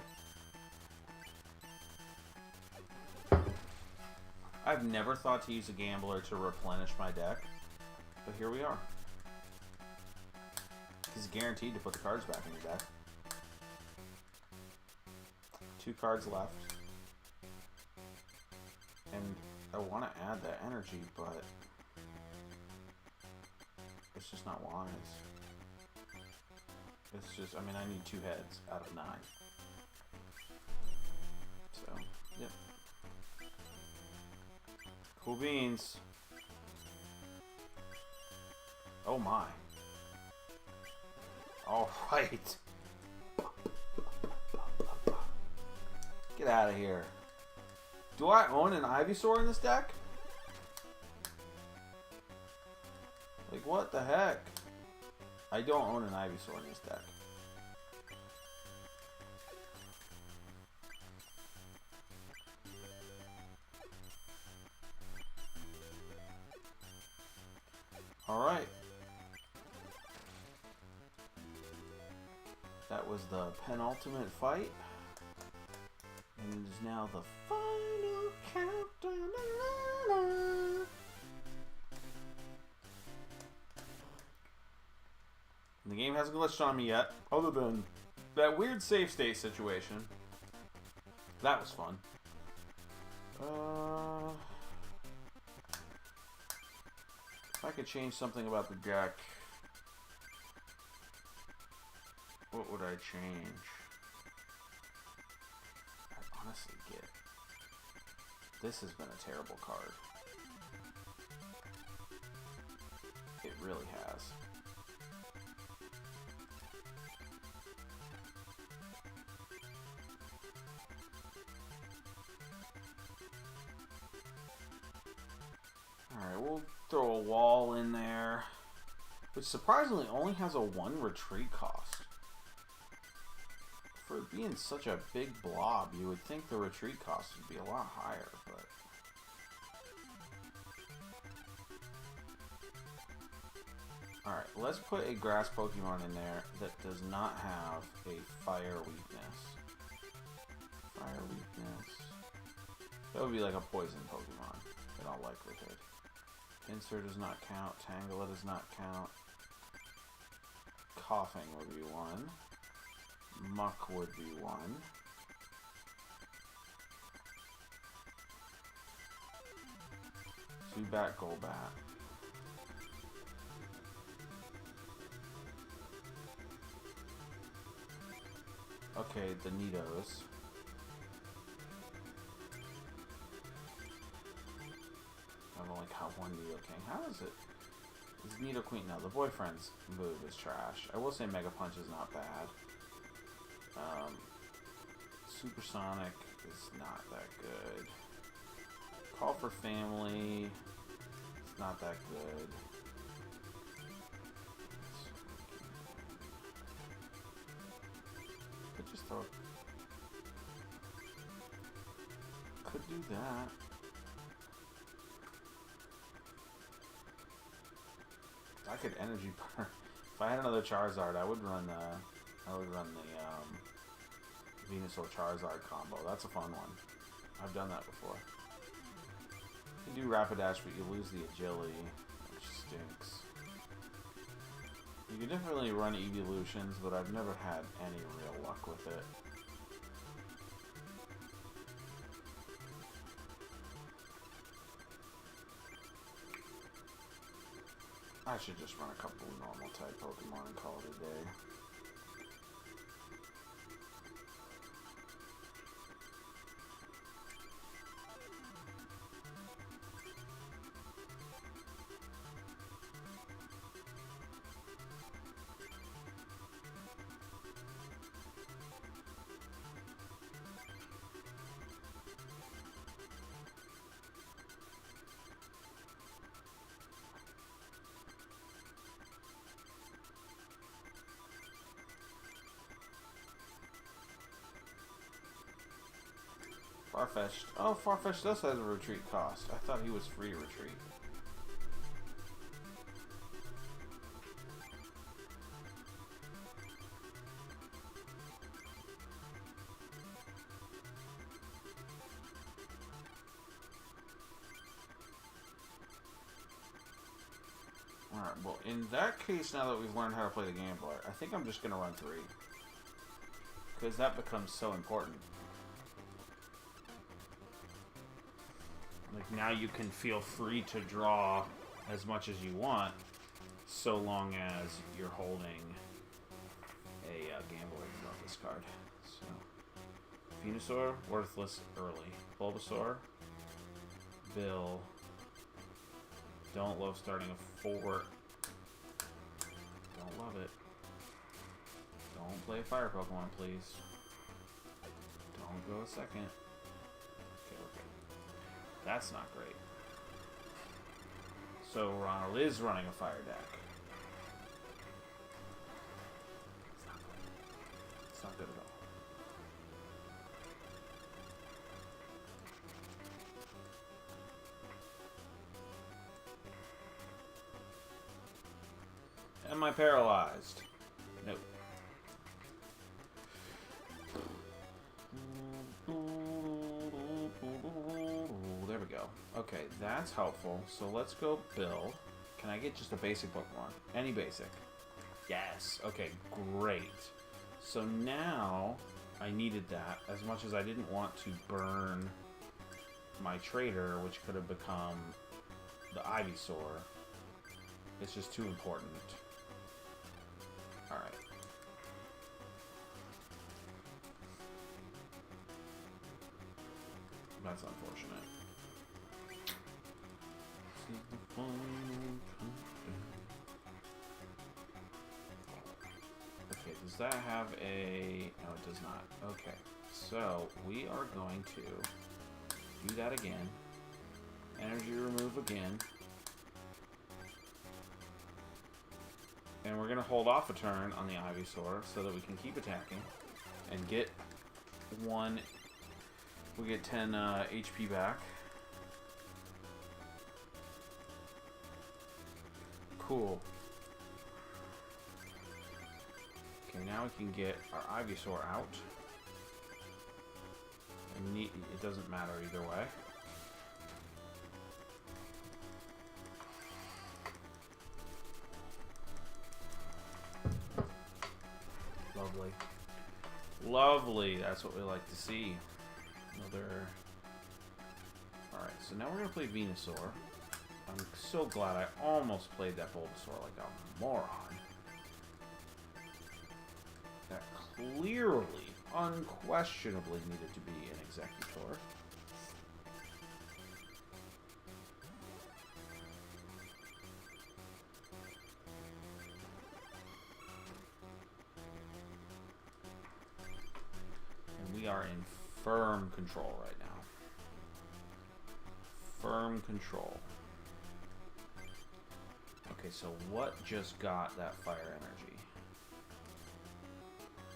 I've never thought to use a Gambler to replenish my deck. But here we are. He's guaranteed to put the cards back in your deck. 2 cards left. And I want to add that energy, but it's just not wise. It's just, I mean, I need 2 heads out of 9. So, yep. Cool beans. Oh my. Alright. Get out of here. Do I own an Ivysaur in this deck? Like, what the heck? I don't own an Ivysaur in this deck. Alright. That was the penultimate fight. And it is now the final countdown. The game hasn't glitched on me yet, other than that weird save state situation. That was fun. If I could change something about the deck, what would I change? I honestly get. This has been a terrible card. It really has. Alright, we'll throw a wall in there, which surprisingly only has a 1 retreat cost. For it being such a big blob, you would think the retreat cost would be a lot higher, but... Alright, let's put a grass Pokemon in there that does not have a fire weakness. Fire weakness. That would be like a poison Pokemon, in all likelihood. Pinsir does not count. Tangela does not count. Coughing would be 1. Muck would be 1. Zubat, Golbat. Okay, the Nidos. I've only got 1 Nidoking. How is it? Is Nidoqueen? No, the boyfriend's move is trash. I will say Mega Punch is not bad. Supersonic is not that good. Call for Family. It's not that good. Could just throw. Could do that. I could energy burn. If I had another Charizard, I would run the Venusaur Charizard combo. That's a fun one. I've done that before. You can do Rapidash, but you lose the agility, which stinks. You can definitely run Evolutions, but I've never had any real luck with it. I should just run a couple of normal type Pokemon and call it a day. Farfetch'd. Oh, Farfetch'd does have a retreat cost. I thought he was free to retreat. Alright, well, in that case, now that we've learned how to play the Gambler, I think I'm just going to run 3. Because that becomes so important. Like, now you can feel free to draw as much as you want, so long as you're holding a Gambler and draw this card. So, Venusaur, worthless early. Bulbasaur, Bill. Don't love starting a 4. Don't love it. Don't play a fire Pokemon, please. Don't go a second. Okay, we're good. That's not great. So Ronald is running a fire deck. It's not good. It's not good at all. Am I paralyzed? Nope. There we go. Okay, that's helpful. So let's go Bill. Can I get just a basic Pokemon? Any basic. Yes. Okay, great. So now I needed that as much as I didn't want to burn my trader, which could have become the Ivysaur. It's just too important. Alright. That's unfortunate. Okay, does that have a... No, it does not. Okay, so we are going to do that again. Energy remove again. And we're going to hold off a turn on the Ivysaur so that we can keep attacking and get one. We get 10 HP back. Cool. Okay, now we can get our Ivysaur out. And it doesn't matter either way. Lovely. Lovely, that's what we like to see. Another... Alright, so now we're going to play Venusaur. I'm so glad I almost played that Bulbasaur like a moron. That clearly, unquestionably needed to be an Executor. We are in firm control right now. Firm control. Okay, so what just got that fire energy?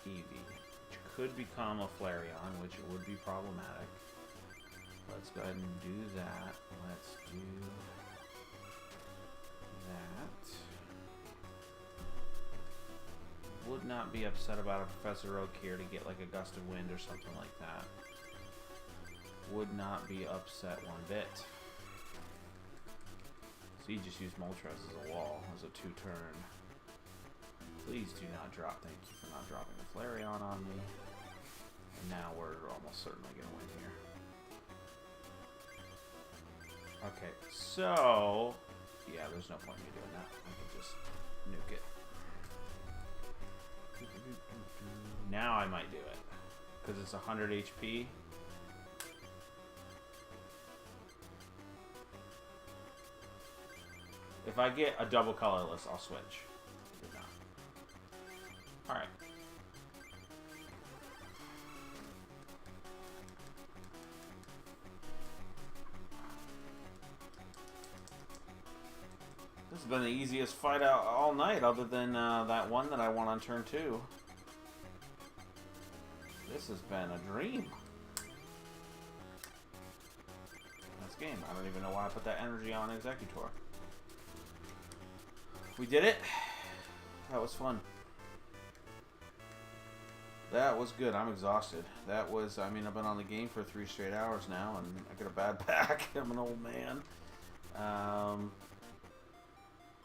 Eevee, which could become a Flareon, which would be problematic. Let's go ahead and do that. Let's do that. Would not be upset about a Professor Oak here to get like a Gust of Wind or something like that. Would not be upset one bit. So you just use Moltres as a wall, as a 2-turn. Please do not drop. Thank you for not dropping the Flareon on me. And now we're almost certainly going to win here. Okay, so... Yeah, there's no point in me doing that. I can just nuke it. Now I might do it. Because it's 100 HP. If I get a double colorless, I'll switch. Did not. Alright. This has been the easiest fight out all night, other than that one that I won on turn 2. This has been a dream. game. I don't even know why I put that energy on Executor. We did it. That was fun. That was good. I'm exhausted. That was, I mean, I've been on the game for 3 straight hours now, and I got a bad back. I'm an old man.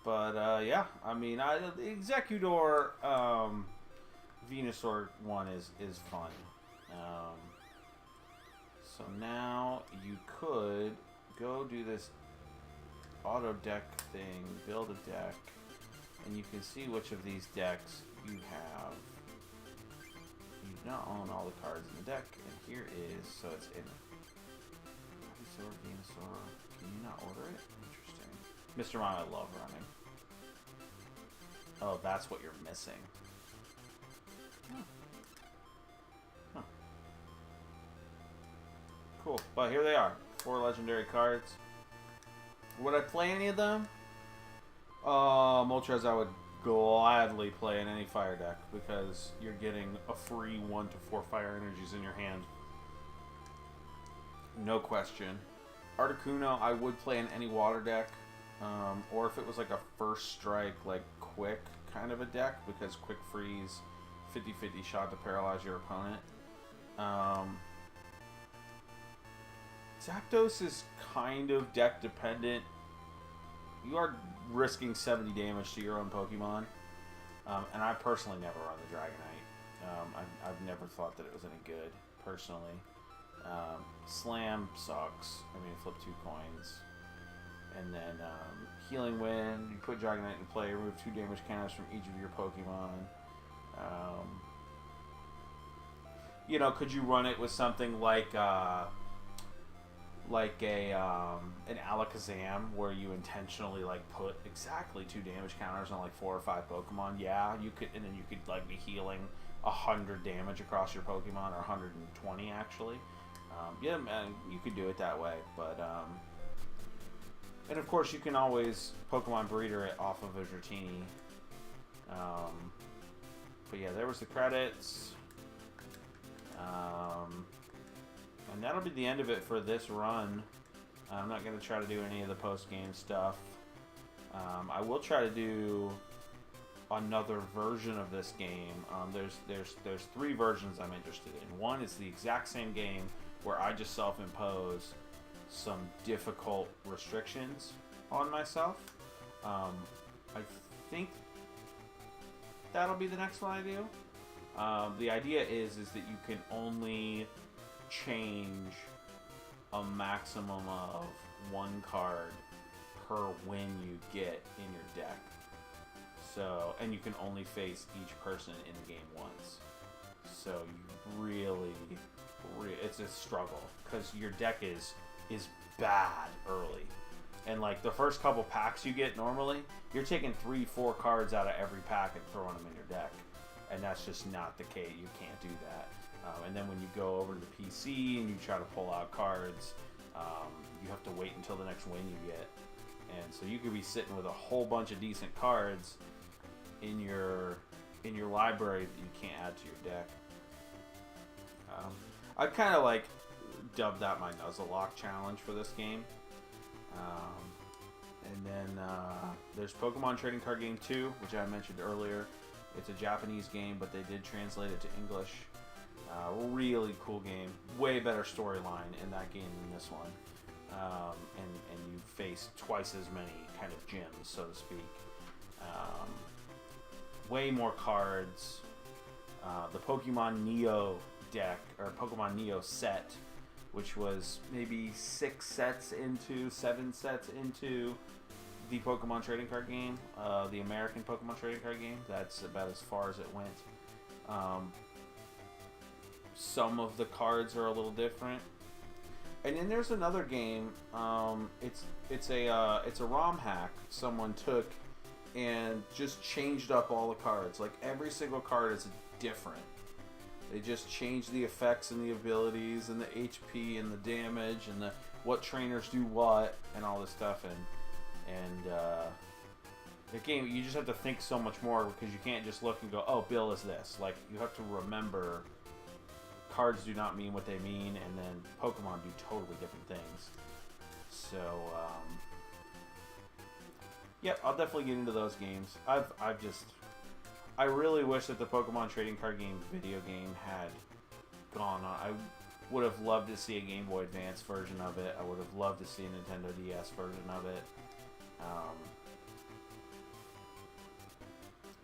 Yeah, I mean, the Executor Venusaur one is fun. So now you could go do this auto deck thing, build a deck, and you can see which of these decks you have. You don't own all the cards in the deck, and here is, so it's in Venusaur. Can you not order it? Interesting. Mr. Mime, I love running. Oh, that's what you're missing. Huh. Huh. Cool. But here they are. 4 legendary cards. Would I play any of them? Moltres I would gladly play in any fire deck because you're getting a free 1 to 4 fire energies in your hand. No question. Articuno I would play in any water deck. Or if it was like a first strike, like quick kind of a deck, because quick freeze, 50-50 shot to paralyze your opponent. Zapdos is kind of deck dependent. You are risking 70 damage to your own Pokemon. And I personally never run the Dragonite. I've never thought that it was any good, personally. Slam sucks. I mean, flip 2 coins. And then Healing Wind, you put Dragonite in play, remove 2 damage counters from each of your Pokemon. You know, could you run it with something like an Alakazam, where you intentionally like put exactly 2 damage counters on like 4 or 5 Pokemon? Yeah, you could, and then you could like be healing 100 damage across your Pokemon, or 120 actually. Yeah, man, you could do it that way, but and of course you can always Pokemon Breeder it off of a Dratini. But yeah, there was the credits. And that'll be the end of it for this run. I'm not going to try to do any of the post-game stuff. I will try to do another version of this game. There's 3 versions I'm interested in. One is the exact same game where I just self-impose some difficult restrictions on myself. I think that'll be the next one I do. The idea is that you can only change a maximum of 1 card per win you get in your deck. So, and you can only face each person in the game once. So you really it's a struggle because your deck is bad early. And like the first couple packs you get normally, you're taking 3-4 cards out of every pack and throwing them in your deck. And that's just not the case. You can't do that. And then when you go over to the PC and you try to pull out cards, you have to wait until the next win you get. And so you could be sitting with a whole bunch of decent cards in your library that you can't add to your deck. I'd kind of like dubbed that my Nuzlocke challenge for this game. And then there's Pokemon Trading Card Game 2, which I mentioned earlier. It's a Japanese game, but they did translate it to English. Really cool game. Way better storyline in that game than this one. And you face twice as many kind of gyms, so to speak. Way more cards. The Pokemon Neo deck, or Pokemon Neo set, which was maybe 7 sets into the Pokemon Trading Card Game, the American Pokemon Trading Card Game. That's about as far as it went. Some of the cards are a little different. And then there's another game. It's a ROM hack someone took and just changed up all the cards. Like every single card is different. They just changed the effects and the abilities and the HP and the damage and the what trainers do what and all this stuff. And the game, you just have to think so much more because you can't just look and go, oh, Bill is this. Like, you have to remember cards do not mean what they mean, and then Pokemon do totally different things. So, yep, I'll definitely get into those games. I really wish that the Pokemon trading card game video game had gone on. I would have loved to see a Game Boy Advance version of it. I would have loved to see a Nintendo DS version of it.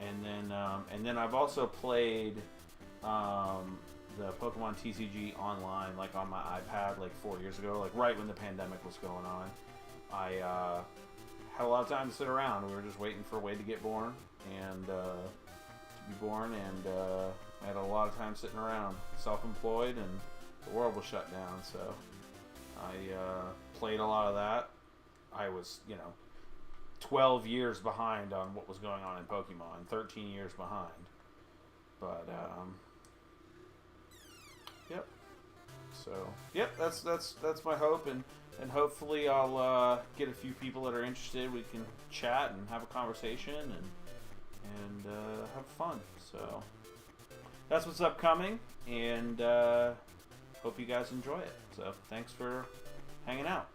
And then I've also played the Pokemon TCG online, like on my iPad, like 4 years ago, like right when the pandemic was going on. I had a lot of time to sit around. We were just waiting for Wade to get born and to be born, and I had a lot of time sitting around, self-employed, and the world was shut down. So I played a lot of that. I was, 12 years behind on what was going on in Pokemon, 13 years behind. But yep. So yep, that's my hope, and hopefully I'll get a few people that are interested. We can chat and have a conversation and have fun. So that's what's upcoming, and hope you guys enjoy it. So thanks for hanging out.